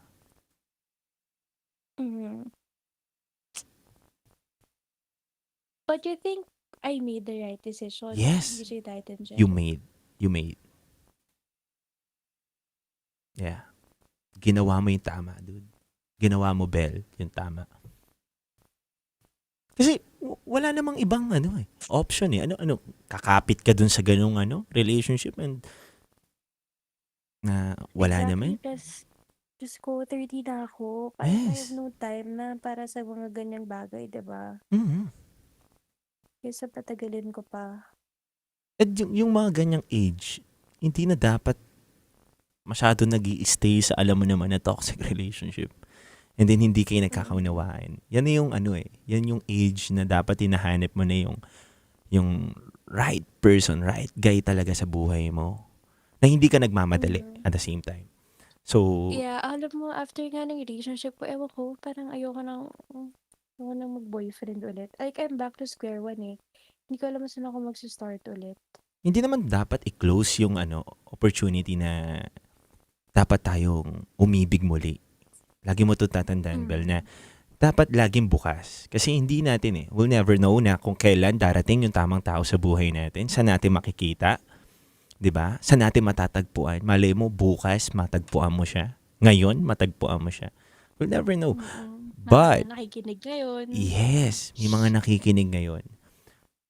But you think I made the right decision? Yes. DJ Titan Jen? You made. Yeah. Ginawa mo yung tama, dude. Ginawa mo, Bel, yung tama. Kasi wala namang ibang option kakapit ka dun sa ganung relationship and na wala naman. Diyos ko, 30 na ako. I have no time na para sa mga ganyang bagay, diba? Kaysa patagalin ko pa. At yung mga ganyang age, hindi na dapat masyado nag-i-stay sa alam mo naman na toxic relationship. And then hindi kayo nagkakaunawaan. Yan yung yan yung age na dapat hinahanap mo na yung right person, right guy talaga sa buhay mo. Na hindi ka nagmamadali at the same time. So, yeah, alam mo, after nga ng relationship ko, ewan ko, parang ayoko nang mag-boyfriend ulit. Like, I'm back to square one Hindi ko alam saan ako mag-start ulit. Hindi naman dapat i-close yung opportunity na dapat tayong umibig muli. Lagi mo ito tatandaan, Bel, na dapat laging bukas. Kasi hindi natin we'll never know na kung kailan darating yung tamang tao sa buhay natin. Saan natin makikita? 'Di ba? Saan natin matatagpuan? Malay mo, bukas matagpuan mo siya. Ngayon, matagpuan mo siya. We'll never know. But, nakikinig ngayon. yes, may mga nakikinig ngayon.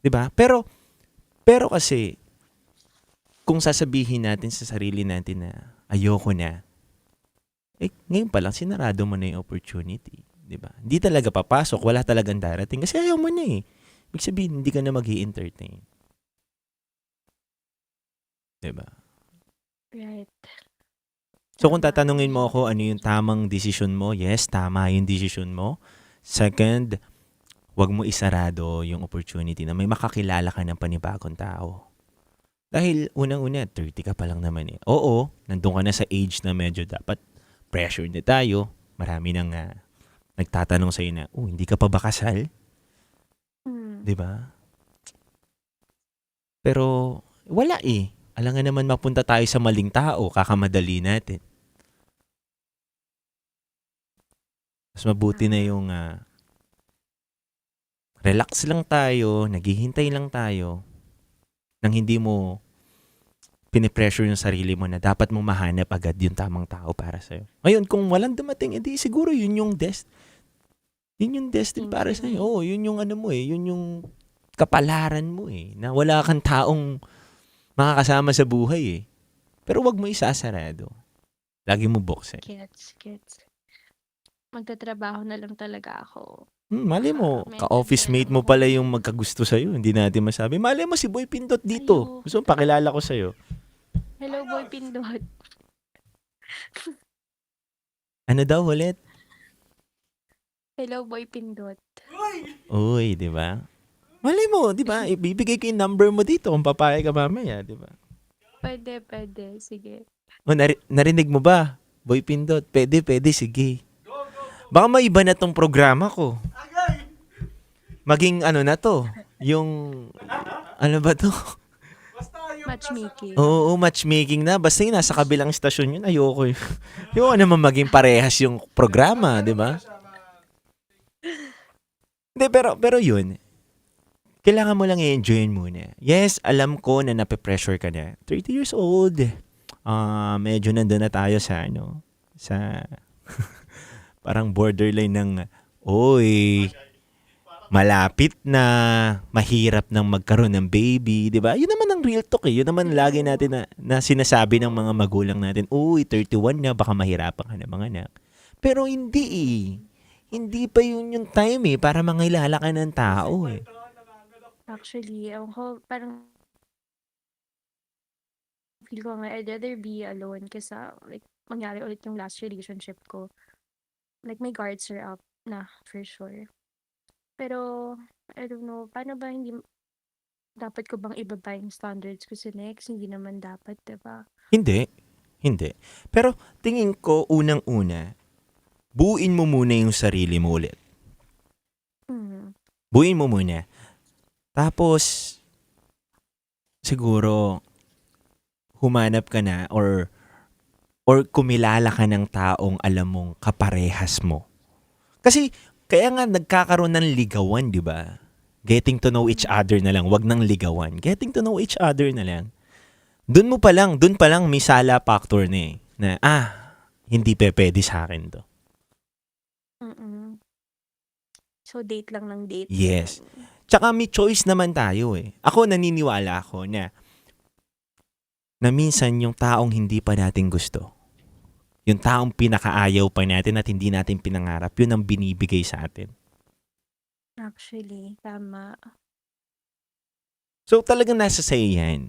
'Di ba? Pero kasi, kung sasabihin natin sa sarili natin na ayoko na, ngayon pa lang, sinarado mo na yung opportunity. 'Di ba? Hindi talaga papasok, wala talagang darating kasi ayaw mo na eh. Ibig sabihin, hindi ka na mag-i-entertain. 'Di ba? Right. So kung tatanungin mo ako ano yung tamang desisyon mo, yes, tama yung desisyon mo. Second, wag mo isarado yung opportunity na may makakilala ka ng panibagong tao. Dahil unang-una, 30 ka pa lang naman eh. Oo, nandun ka na sa age na medyo dapat pressure na tayo. Marami nang nagtatanong sa'yo na, hindi ka pa ba kasal? Di ba? Pero wala eh. Alangan naman mapunta tayo sa maling tao, kakamadali natin. Mas mabuti na yung relax lang tayo, naghihintay lang tayo, nang hindi mo pinipressure yung sarili mo na dapat mo mahanap agad yung tamang tao para sa'yo. Ngayon, kung walang dumating, edi siguro yun yung destined para sa'yo. Oo, yun yung yun yung kapalaran mo eh, na wala kang taong makakasama sa buhay eh. Pero wag mo isasarado. Lagi mo buksan. Gets. Magtatrabaho na lang talaga ako. Mali mo, ka-office mate mo pala yung magkagusto sa'yo. Hindi natin masabi. Mali mo si Boy Pindot dito. Gusto mo pakilala ko sa'yo. Hello, Boy Pindot. Ano daw ulit? Hello, Boy Pindot. Uy, di ba? Mali mo, di ba? Ibibigay ko yung number mo dito kung papayag ka mamaya, di ba? Pwede. Sige. Narinig mo ba? Boy Pindot, pwede, sige. Baka maiba na tong programa ko. Maging na to. Yung, ba to? Matchmaking. Oo, matchmaking na. Basta yung nasa kabilang stasyon yun, ayoko yun. Ayoko naman maging parehas yung programa, di ba? Hindi, pero yun. Kailangan mo lang i-enjoyin muna. Yes, alam ko na nape-pressure ka na. 30 years old. Medyo nandun na tayo sa parang borderline ng, malapit na, mahirap nang magkaroon ng baby, di ba? Yun naman ang real talk eh. Yun naman lagi natin na sinasabi ng mga magulang natin, 31 na, baka mahirapan ka na mga anak. Pero hindi eh. Hindi pa yun yung time eh, para mangilala ka ng tao eh. Actually, ako parang feel ko nga, I'd rather be alone kesa like mangyari ulit yung last relationship ko. Like my guards are up na for sure. Pero I don't know, paano ba hindi dapat ko bang ibaba yung standards ko sa next? Hindi naman dapat, diba? Hindi. Pero tingin ko unang-una, buuin mo muna yung sarili mo ulit. Buuin mo muna. Tapos, siguro, humanap ka na or kumilala ka ng taong alam mong kaparehas mo. Kasi, kaya nga nagkakaroon ng ligawan, di ba? Getting to know each other na lang, wag nang ligawan. Getting to know each other na lang. Doon pa lang may sala factor na eh. Na, hindi pwede sa akin to. So, date lang ng date. Yes. Tsaka may choice naman tayo eh. Ako naniniwala ako na minsan yung taong hindi pa natin gusto, yung taong pinakaayaw pa natin at hindi natin pinangarap, yun ang binibigay sa atin. Actually, tama. So talagang nasa sa yan.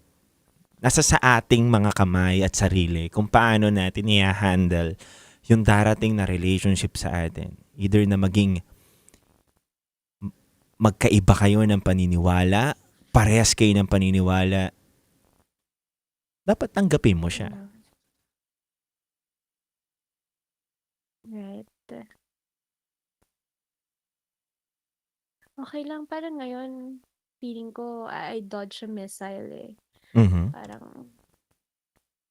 Nasa sa ating mga kamay at sarili kung paano natin i-handle yung darating na relationship sa atin. Either na maging magkaiba kayo ng paniniwala, parehas kayo ng paniniwala, dapat tanggapin mo siya. Right. Okay lang, parang ngayon, feeling ko, I dodge a missile eh. Parang,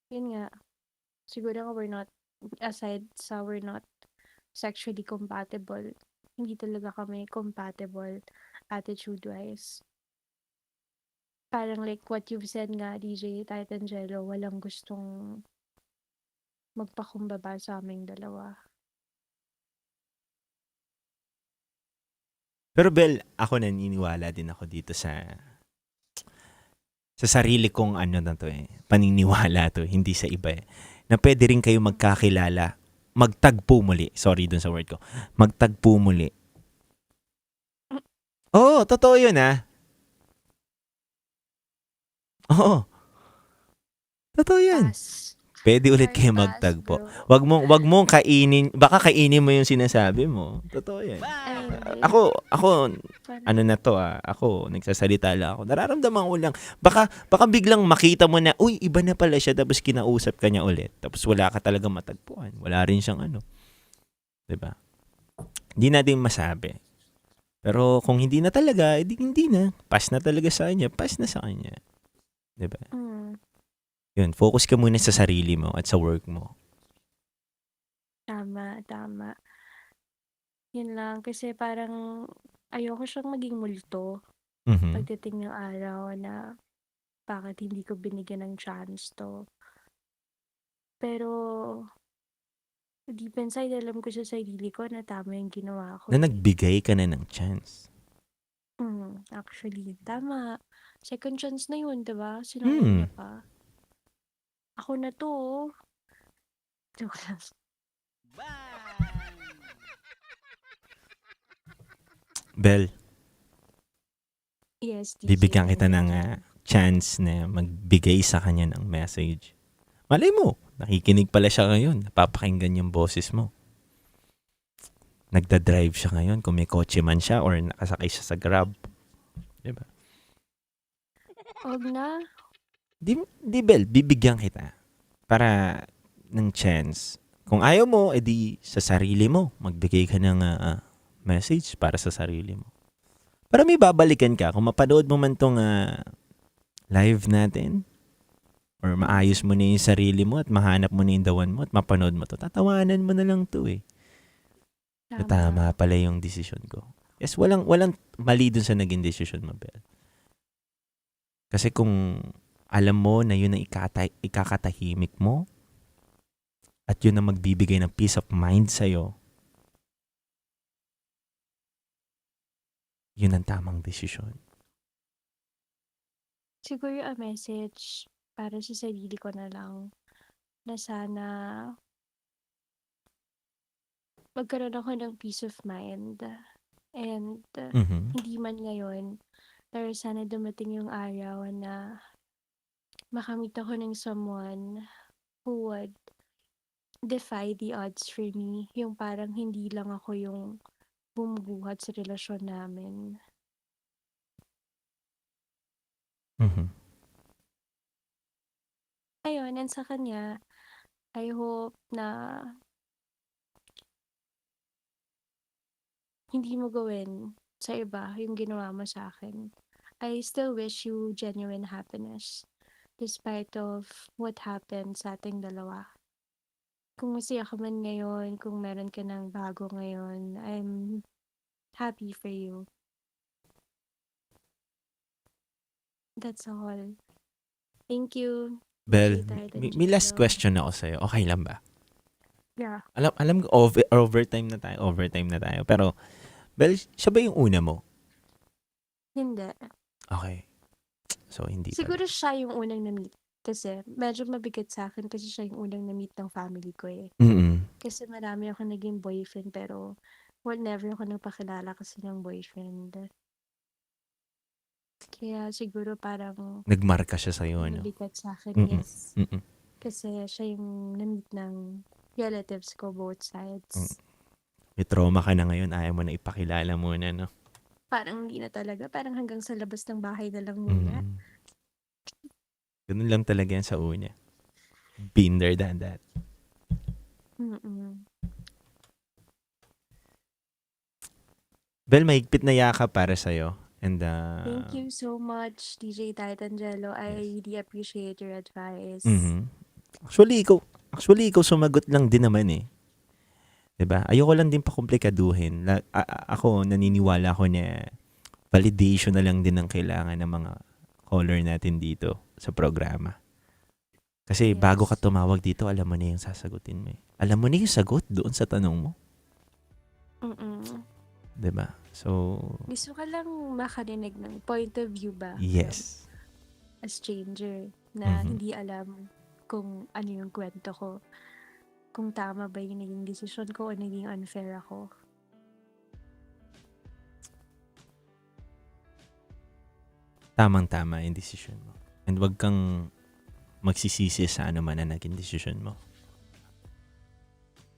yun nga, siguro we're not, aside sa we're not sexually compatible, hindi talaga kami compatible attitude-wise. Parang like what you've said nga, DJ Titangelo, walang gustong magpakumbaba sa aming dalawa. Pero Bel, ako naniniwala din ako dito sa sarili kong paniniwala to, hindi sa iba na pwede rin kayo magkakilala, magtagpo muli. Sorry dun sa word ko. Magtagpo muli. Oo, totoo yun Oo. Totoo yan. Pwede ulit kayo magtagpo. Wag mong kainin, baka kainin mo yung sinasabi mo. Totoo yan. Ako, ako, nagsasalita lang ako. Nararamdaman ko lang, baka biglang makita mo na, uy, iba na pala siya, tapos kinausap ka niya ulit. Tapos wala ka talaga matagpuan. Wala rin siyang Diba? Hindi natin masabi. Pero kung hindi na talaga, edi hindi na. Pass na talaga sa kanya, pass na sa kanya. Diba? Yun, focus ka muna sa sarili mo at sa work mo. Tama. Yun lang, kasi parang ayoko siyang maging multo pagdating ng araw na bakit hindi ko binigyan ng chance to. Pero deep inside, alam ko sa sarili ko na tama yung ginawa ko. Na nagbigay ka na ng chance. Actually, tama. Second chance na yun, diba? Sinabi niya pa. Ako na to. Joke lang. Bel, Yes, DJ. bibigyan kita ng chance na magbigay sa kanya ng message. Malay mo, nakikinig pala siya ngayon. Napapakinggan yung boses mo. Nagda-drive siya ngayon kung may kotse man siya or nakasakay siya sa Grab. Diba? Huwag na. Di Bel, bibigyan kita para ng chance. Kung ayaw mo, edi sa sarili mo. Magbigay ka ng message para sa sarili mo. Para may babalikan ka. Kung mapanood mo man tong live natin, or maayos mo na yung sarili mo at mahanap mo na yung dawan mo at mapanood mo to, tatawanan mo na lang to Tama pala yung desisyon ko. Yes, walang mali dun sa naging desisyon mo, Bel. Kasi kung alam mo na yun ang ikakatahimik mo at yun ang magbibigay ng peace of mind sa'yo, yun ang tamang desisyon. Siguro a message para sa sarili ko na lang na sana magkaroon ako ng peace of mind. And hindi man ngayon, pero sana dumating yung araw na makamit ako ng someone who would defy the odds for me. Yung parang hindi lang ako yung bumubuhat sa relasyon namin. Ayun, and sa kanya, I hope na hindi mo gawin sa iba yung ginawa mo sa akin. I still wish you genuine happiness despite of what happened sa ating dalawa. Kung masaya ka man ngayon, kung meron ka ng bago ngayon, I'm happy for you. That's all. Thank you. Bel, DJ Titan may last Jello. question ako sa'yo. Okay lang ba? Yeah. Alam ko overtime na tayo. Pero, Bel, siya ba yung una mo? Hindi. Okay. So, hindi pala. Siguro siya yung unang na-meet. Kasi medyo mabigat sa akin kasi siya yung unang na-meet ng family ko Kasi marami ako naging boyfriend pero never ako nagpakilala kasi ng boyfriend. Kaya siguro parang Nagmarka siya sa'yo, ano? mabigat sa akin, Mm-mm. yes. Mm-mm. Kasi siya yung na-meet ng relatives ko both sides. May trauma ka na ngayon, ayaw mo na ipakilala muna, no? Parang hindi na talaga. Parang hanggang sa labas ng bahay na lang muna. Ganun lang talaga yan sa una. Been there, done that. Bel, mahigpit na yakap para sa'yo. And, Thank you so much, DJ Titan Jello. I really appreciate your advice. Actually, ikaw sumagot lang din naman 'Diba? Ayoko lang din pakomplikaduhin. Ako, naniniwala ko na validation na lang din ang kailangan ng mga caller natin dito sa programa. Kasi bago ka tumawag dito, alam mo na yung sasagutin mo. Alam mo na yung sagot doon sa tanong mo. 'Diba? So, Gusto ka lang makarinig ng point of view ba? yes. As stranger na Mhm. hindi alam kung ano yung kwento ko. Kung tama ba yung naging desisyon ko o naging unfair ako. Tamang-tama yung decision mo. And wag kang magsisisi sa ano man na naging decision mo.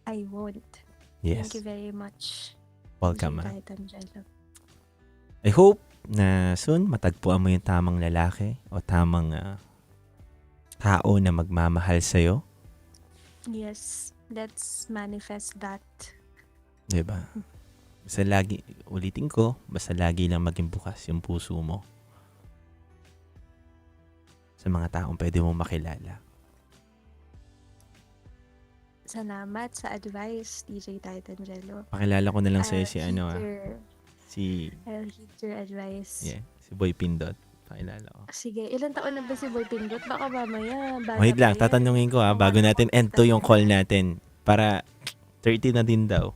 I won't. Yes. Thank you very much. Welcome, Kahit Angelo. I hope na soon matagpuan mo yung tamang lalaki o tamang tao na magmamahal sa'yo. Yes, let's manifest that. Diba? Basta lagi, ulitin ko, basta lagi lang maging bukas yung puso mo sa mga taong pwede mo makilala. Salamat sa advice, DJ Titangelo. Pakilala ko na lang sa'yo si si I'll heed your advice. si Boy Pindot. Pakilala ko. Sige, ilang taon na ba si Boy Pindot? Baka mamaya, bata Wait lang, pa yan. tatanungin ko bago natin end to yung call natin. Para 30 na din daw.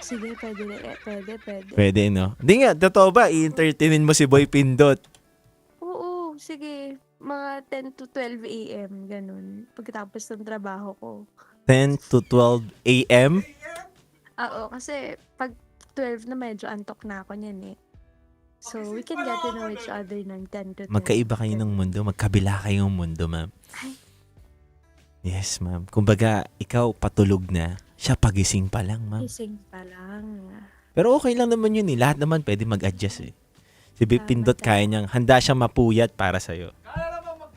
Sige, pwede. Pwede, no? Hindi nga, totoo ba? I-entertainin mo si Boy Pindot. Oo, sige. Mga 10 to 12 a.m. Ganun. Pagkatapos ng trabaho ko. 10 to 12 a.m.? Oo, kasi pag 12 na medyo antok na ako niyan eh. So, we can get to know each other ng 10 to 12. Magkaiba kayo ng mundo. Magkabila kayong mundo, ma'am. Yes, ma'am. Kumbaga, ikaw patulog na. Siya pagising pa lang, ma'am. Gising pa lang. Pero okay lang naman yun eh. Lahat naman pwede mag-adjust eh. Si Boy Pindot kaya niyang, handa siyang mapuyat para sa'yo.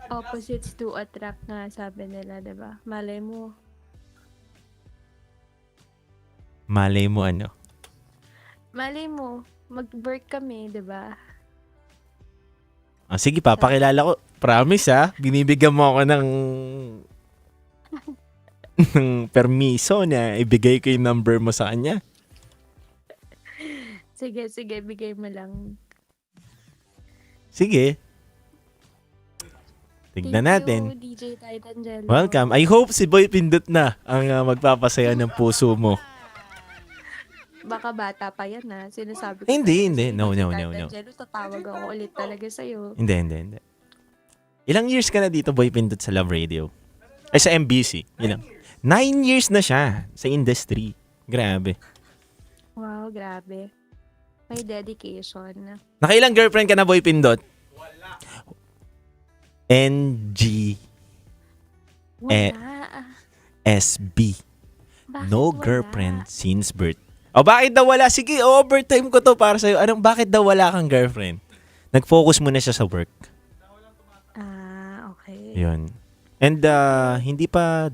Opposites to attract nga, sabi nila, diba? Malay mo. Malay mo ano. Malay mo, mag-work kami, diba? Sige, papakilala ko. Promise ha. Binibigyan mo ako ng ng permiso na ibigay ko yung number mo sa kanya. Sige, bigay mo lang. Sige. Tignan natin. Thank you, DJ Titangelo. Welcome. I hope si Boy Pindot na ang magpapasaya ng puso mo. Baka bata pa yan ha. Sinasabi ko. Hindi. kasi, No. Titangelo, tatawag ako ulit talaga sa'yo. Hindi. Ilang years ka na dito, Boy Pindot, sa Love Radio? Ay, sa MBC. 9 years na siya sa industry. Grabe. Wow, grabe. May dedication. Nakailang girlfriend ka na, Boy Pindot? Wala. NG. SB. No girlfriend since birth. O bakit daw wala? Sige, overtime ko to para sa'yo. Bakit daw wala kang girlfriend? Nag-focus muna siya sa work. Okay. Yun. And hindi pa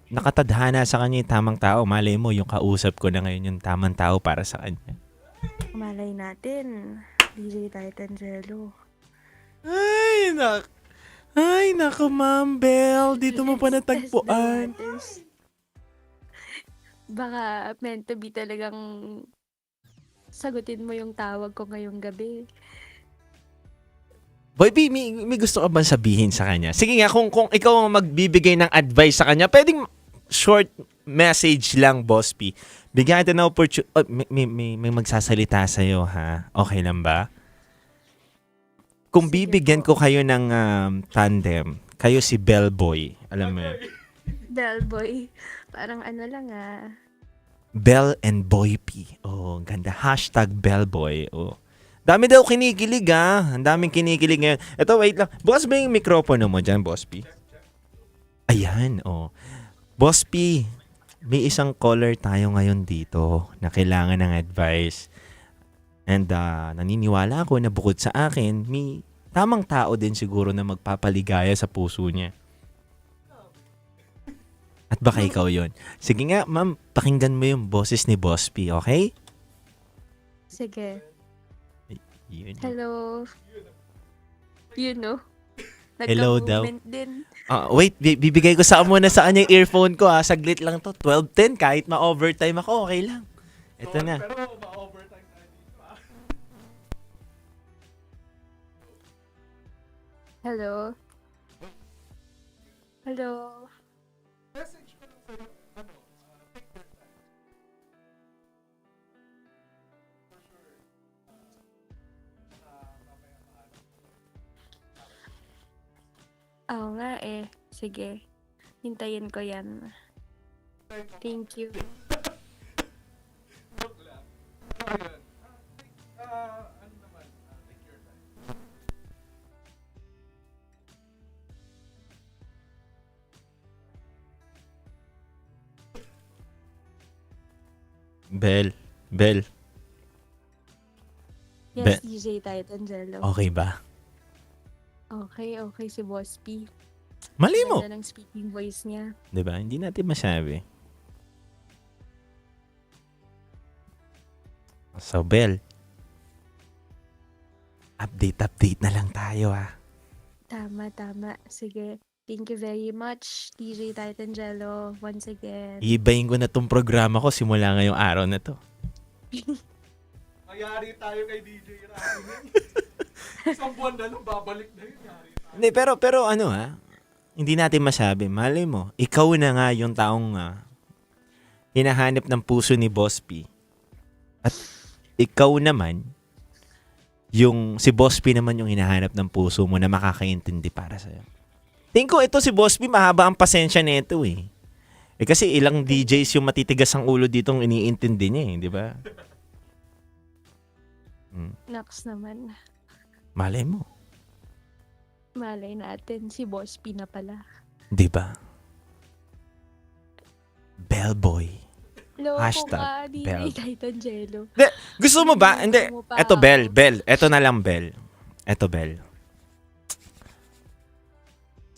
nakatadhana sa kanya yung tamang tao. Malay mo, yung kausap ko na ngayon yung tamang tao para sa kanya. Malay natin. DJ Titangelo. Ay, naku, Ma'am Belle. Dito mo pa natagpuan. Baka meant to be talagang sagutin mo yung tawag ko ngayong gabi. Boy B, may gusto ka bang sabihin sa kanya? Sige nga, kung ikaw ang magbibigay ng advice sa kanya, pwedeng short message lang, Boss P. Bigyan natin ng opportunity. May magsasalita sa'yo, ha? Okay lang ba? Kung bibigyan ko kayo ng tandem, kayo si Bellboy. Alam mo yun? Bellboy. Parang ano lang Bell and Boy P. Oh, ganda. #Bellboy. Oh. Dami daw kinikilig Ang daming kinikilig ngayon. Ito, wait lang. Bukas ba yung mikropono mo dyan, Boss P? Ayan, oh. Boss P, may isang caller tayo ngayon dito na kailangan ng advice. And naniniwala ako na bukod sa akin, may tamang tao din siguro na magpapaligaya sa puso niya. At baka ikaw yon. Sige nga, ma'am, pakinggan mo yung boses ni Boss P, okay? Sige. Yun. Hello. You know. Hello daw. Nagka-movement din. Wait, bibigay ko sa muna sa kanya yung earphone ko ha. Saglit lang to. 12:10, kahit ma-overtime ako, okay lang. Ito na. Hello. Hello. Sige. Hintayin ko yan. Thank you. Bel. Yes, DJ Titangelo. Okay ba? Okay si Boss P. Mali mo. Ganda ng speaking voice niya. Diba? Hindi natin masabi. So, Bel. Update na lang tayo Tama. Sige. Thank you very much, DJ Titangelo, once again. Iibayin ko na tong programa ko simula ngayong araw na to. Mayari tayo kay DJ Rami. Isang buwan na lang, babalik na yun. Hindi, pero ano hindi natin masabi. Malay mo, ikaw na nga yung taong hinahanap ng puso ni Boss P. At ikaw naman, si Boss P naman yung hinahanap ng puso mo na makakaintindi para sa'yo. Tingin ko ito si Boss P, mahaba ang pasensya nito eh. Kasi ilang DJs yung matitigas ang ulo ditong iniintindi niya di ba? Naks naman. Malay mo. Malay natin, si Boss P na pala. Di ba? Bellboy. Loko Hashtag ka, Bell. DJ Titangelo. Gusto mo ba? Hindi. Mo pa Eto, ako. Bell. Eto na lang, Bell.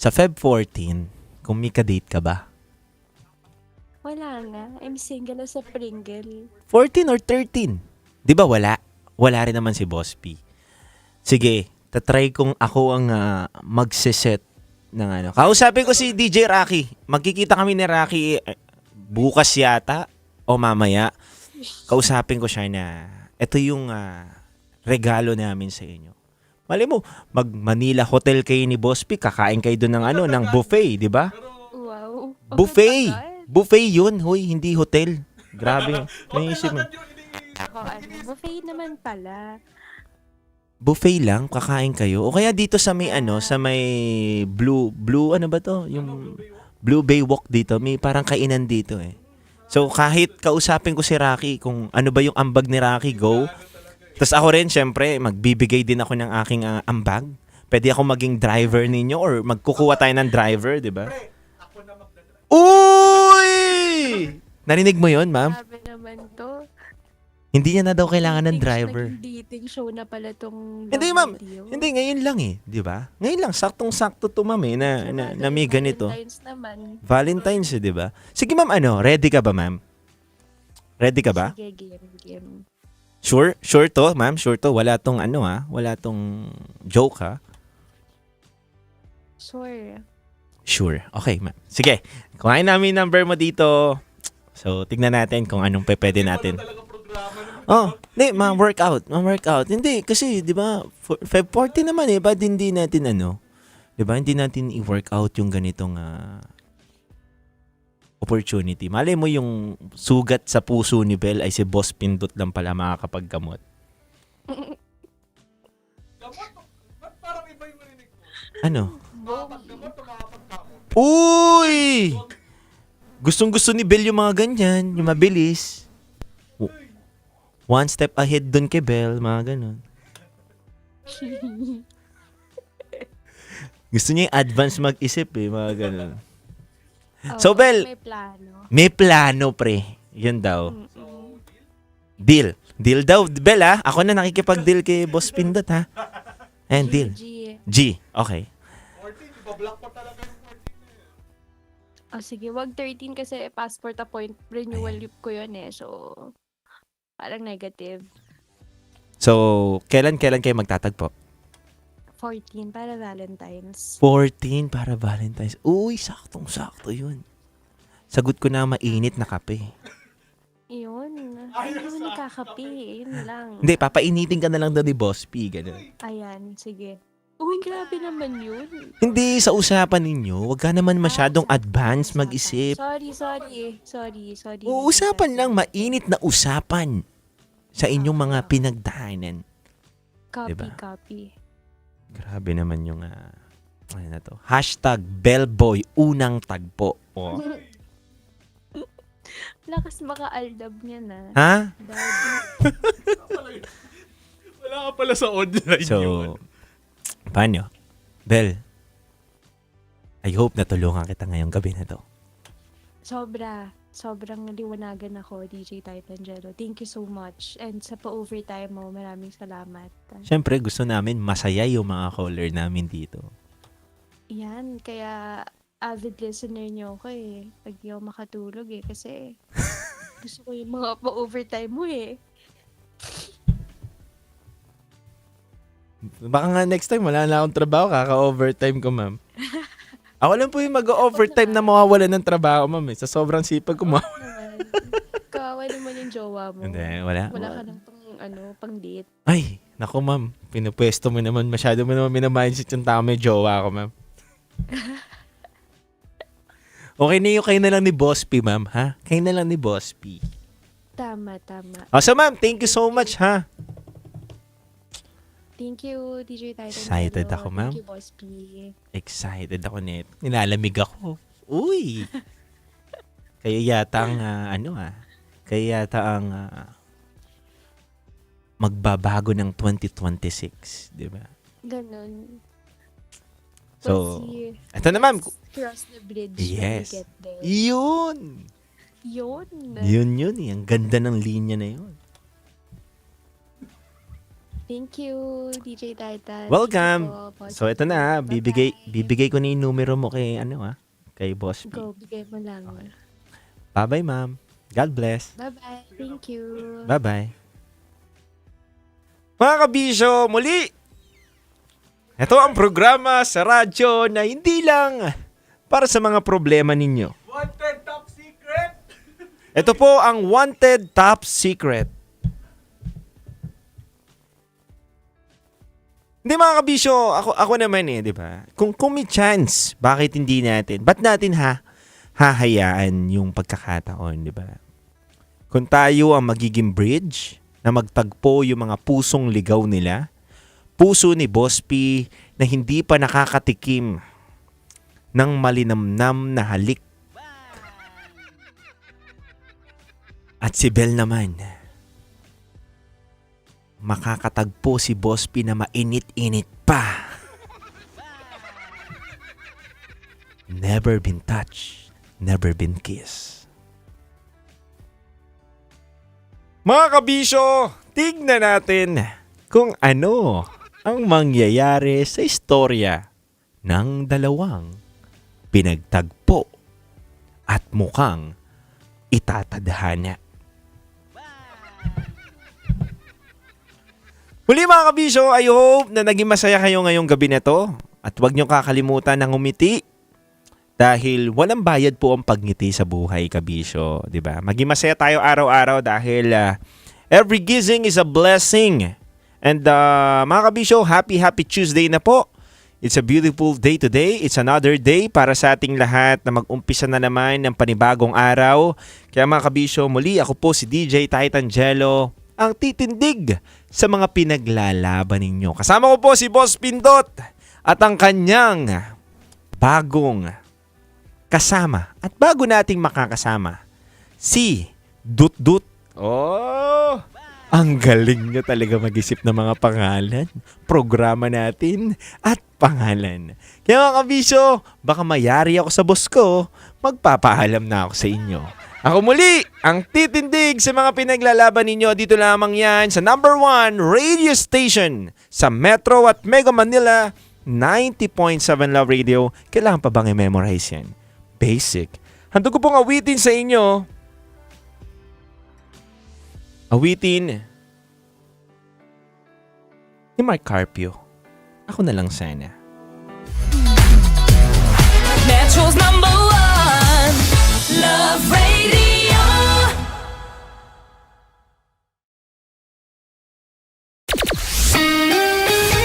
Sa Feb 14, kung may ka-date ka ba? Wala nga. I'm single as a Pringle. 14 or 13? Di ba wala? Wala rin naman si Boss P. Sige, tatry kong ako ang magsiset ng Kausapin ko si DJ Rocky. Magkikita kami ni Rocky bukas yata o mamaya. Kausapin ko siya na ito yung regalo namin sa inyo. Mali mo, mag-Manila Hotel kayo ni Boss P, kakain kayo doon ng buffet, di ba? Wow. Buffet! Buffet yun, hoy, hindi hotel. Grabe. Naisip mo. Buffet naman pala. Buffet lang, kakain kayo. O kaya dito sa may sa may blue, ano ba to? Yung Blue Bay Walk dito, may parang kainan dito eh. So kahit kausapin ko si Rocky kung ano ba yung ambag ni Rocky, go. Tapos ako rin, syempre, magbibigay din ako ng aking ambag. Pwede ako maging driver ninyo or magkukuha tayo ng driver, di ba? Uy! Narinig mo yon, ma'am? Sabi naman to. Hindi niya na daw kailangan ng driver. Dating show na pala tong Hindi, ma'am. Hindi, ngayon lang eh. Di ba? Ngayon lang. Saktong-sakto to, ma'am eh, na may ganito. Valentine's naman. Valentine's eh, di ba? Sige, ma'am, ready ka ba, ma'am? Ready ka ba? Sige, game. Sure? Sure to, ma'am? Sure to? Wala tong wala tong joke, ha? Sure. Sure. Okay, ma'am. Sige. Kuhain namin number mo dito. So, tignan natin kung anong pwede natin. Hindi, ma'am, workout. Hindi, kasi, di ba, Feb 14 naman eh, ba't hindi natin di ba, hindi natin i-workout yung ganitong opportunity. Malay mo yung sugat sa puso ni Bell ay si Boss Pindot lang pala makakapaggamot. Parang iba yung marinig mo. Ano? Uy! Gustong-gusto ni Bell yung mga ganyan, yung mabilis. One step ahead dun kay Bell, mga ganun. Gusto niya yung advance mag-isip eh, mga ganun. So, Bell, may plano, pre. Yun daw. Deal. Deal daw, Bell, ha? Ako na nakikipag-deal kay Boss Pindot, ha? And deal. G. Okay. 14, ibablock pa talaga yung 14 sige, wag 13 kasi passport renewal ko yun eh. So, parang negative. So, kailan kayo magtatagpo? 14 para Valentine's. 14 para Valentine's. Uy, saktong-sakto yun. Sagot ko na mainit na kape. Yun. Hindi mo nakakape. Yun lang. Hindi, papainitin ka na lang daw ni Boss P. Ganun. Ayan, sige. Uy, grabe naman yun. Hindi, sa usapan ninyo, wag ka naman masyadong advance mag-isip. Sorry. Usapan lang, mainit na usapan sa inyong mga pinagdaanan. Copy, diba? copy. Grabe naman yung Ano na to? #Bellboy unang tagpo. Oh. Lakas maka-aldab niya na. Ha? Wala ka pala sa online So, yun. paano? Bell, I hope natulungan kita ngayong gabi na to. Sobrang liwanagan ako, DJ Titangelo. Thank you so much. And sa pa-overtime mo, maraming salamat. Siyempre, gusto namin masaya yung mga caller namin dito. Yan, kaya avid listener niyo ako eh. Pag di ako makatulog eh, kasi gusto ko yung mga pa-overtime mo eh. Baka nga next time, wala na akong trabaho, kaka-overtime ko, ma'am. Ako lang po yung mag-overtime na mawawala ng trabaho, ma'am. Sa sobrang sipag ko, ma'am. Kawawa naman yung jowa mo. Hindi, wala. Wala ka ng pang date. Ay, naku ma'am, pinupwesto mo naman, masyado mo naman minamindset yung tao, may jowa ko, ma'am. Okay na yung kayo na lang ni Boss P, ma'am, ha? Kayo na lang ni Boss P. Tama. So ma'am, thank you so much, ha? Thank you, DJ Titan. Excited ako, ma'am. Thank you, Boss P. Excited ako net. Nilalamig ako. Uy! Kayo yata ang, magbabago ng 2026, di ba? Ganun. So, We'll see. eto na ma'am. Cross the bridge Yes. when we get there. Yun! Yun. Ang ganda ng linya na yun. Thank you, DJ Titan. Welcome! Thank you po, Boss So, ito na, bibigay ko na yung numero mo kay, kay Boss P. Go, bigay mo lang. Bye-bye, ma'am. God bless. Bye-bye. Thank you. Bye-bye. Mga kabisyo, muli! Ito ang programa sa radyo na hindi lang para sa mga problema ninyo. Wanted Top Secret! Ito po ang Wanted Top Secret. Hindi mga kabisyo, ako naman di ba? Kung may chance, bakit hindi natin? Ba't natin hahayaan yung pagkakataon, di ba? Kung tayo ang magiging bridge na magtagpo yung mga pusong ligaw nila, puso ni Boss P na hindi pa nakakatikim ng malinamnam na halik. At si Bell naman, makakatagpo si Boss P na mainit-init pa. Never been touched, never been kissed. Mga kabisyo, tignan natin kung ano ang mangyayari sa istorya ng dalawang pinagtagpo at mukhang itatadhana. Muli mga kabisyo, I hope na naging masaya kayo ngayong gabi na to. At huwag niyong kakalimutan ng umiti. Dahil walang bayad po ang pagngiti sa buhay, kabisyo. Diba? Maging masaya tayo araw-araw dahil every gising is a blessing. And mga kabisyo, happy Tuesday na po. It's a beautiful day today. It's another day para sa ating lahat na mag-umpisa na naman ng panibagong araw. Kaya mga kabisyo, muli ako po si DJ Titangelo, ang titindig sa mga pinaglalaban ninyo. Kasama ko po si Boss Pindot at ang kanyang bagong kasama at bago nating makakasama, si Dut-Dut. Oh! Ang galing niya talaga mag-isip ng mga pangalan, programa natin, at pangalan. Kaya mga kabisyo, baka mayari ako sa boss ko, magpapaalam na ako sa inyo. Ako muli, ang titindig sa mga pinaglalaban ninyo. Dito lamang yan sa number 1 radio station sa Metro at Mega Manila, 90.7 Love Radio. Kailangan pa bang i-memorize yan? Basic. Handog ko pong awitin sa inyo. Awitin ni Mark Carpio. Ako na lang sana. Metro's number 1 Love Radio.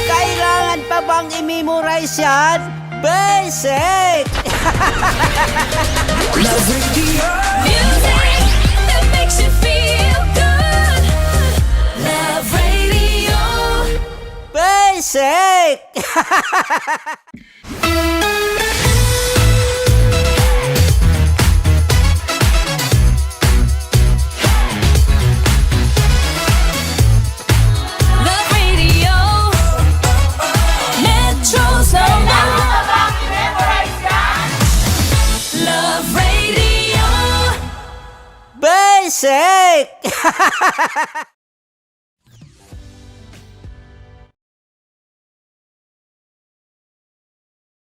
Kailangan pa bang i-memorize yan? Basic! Love Radio. Music that makes you feel good. Love Radio. Basic! Love Radio, Metro's number. Love Radio. Basic!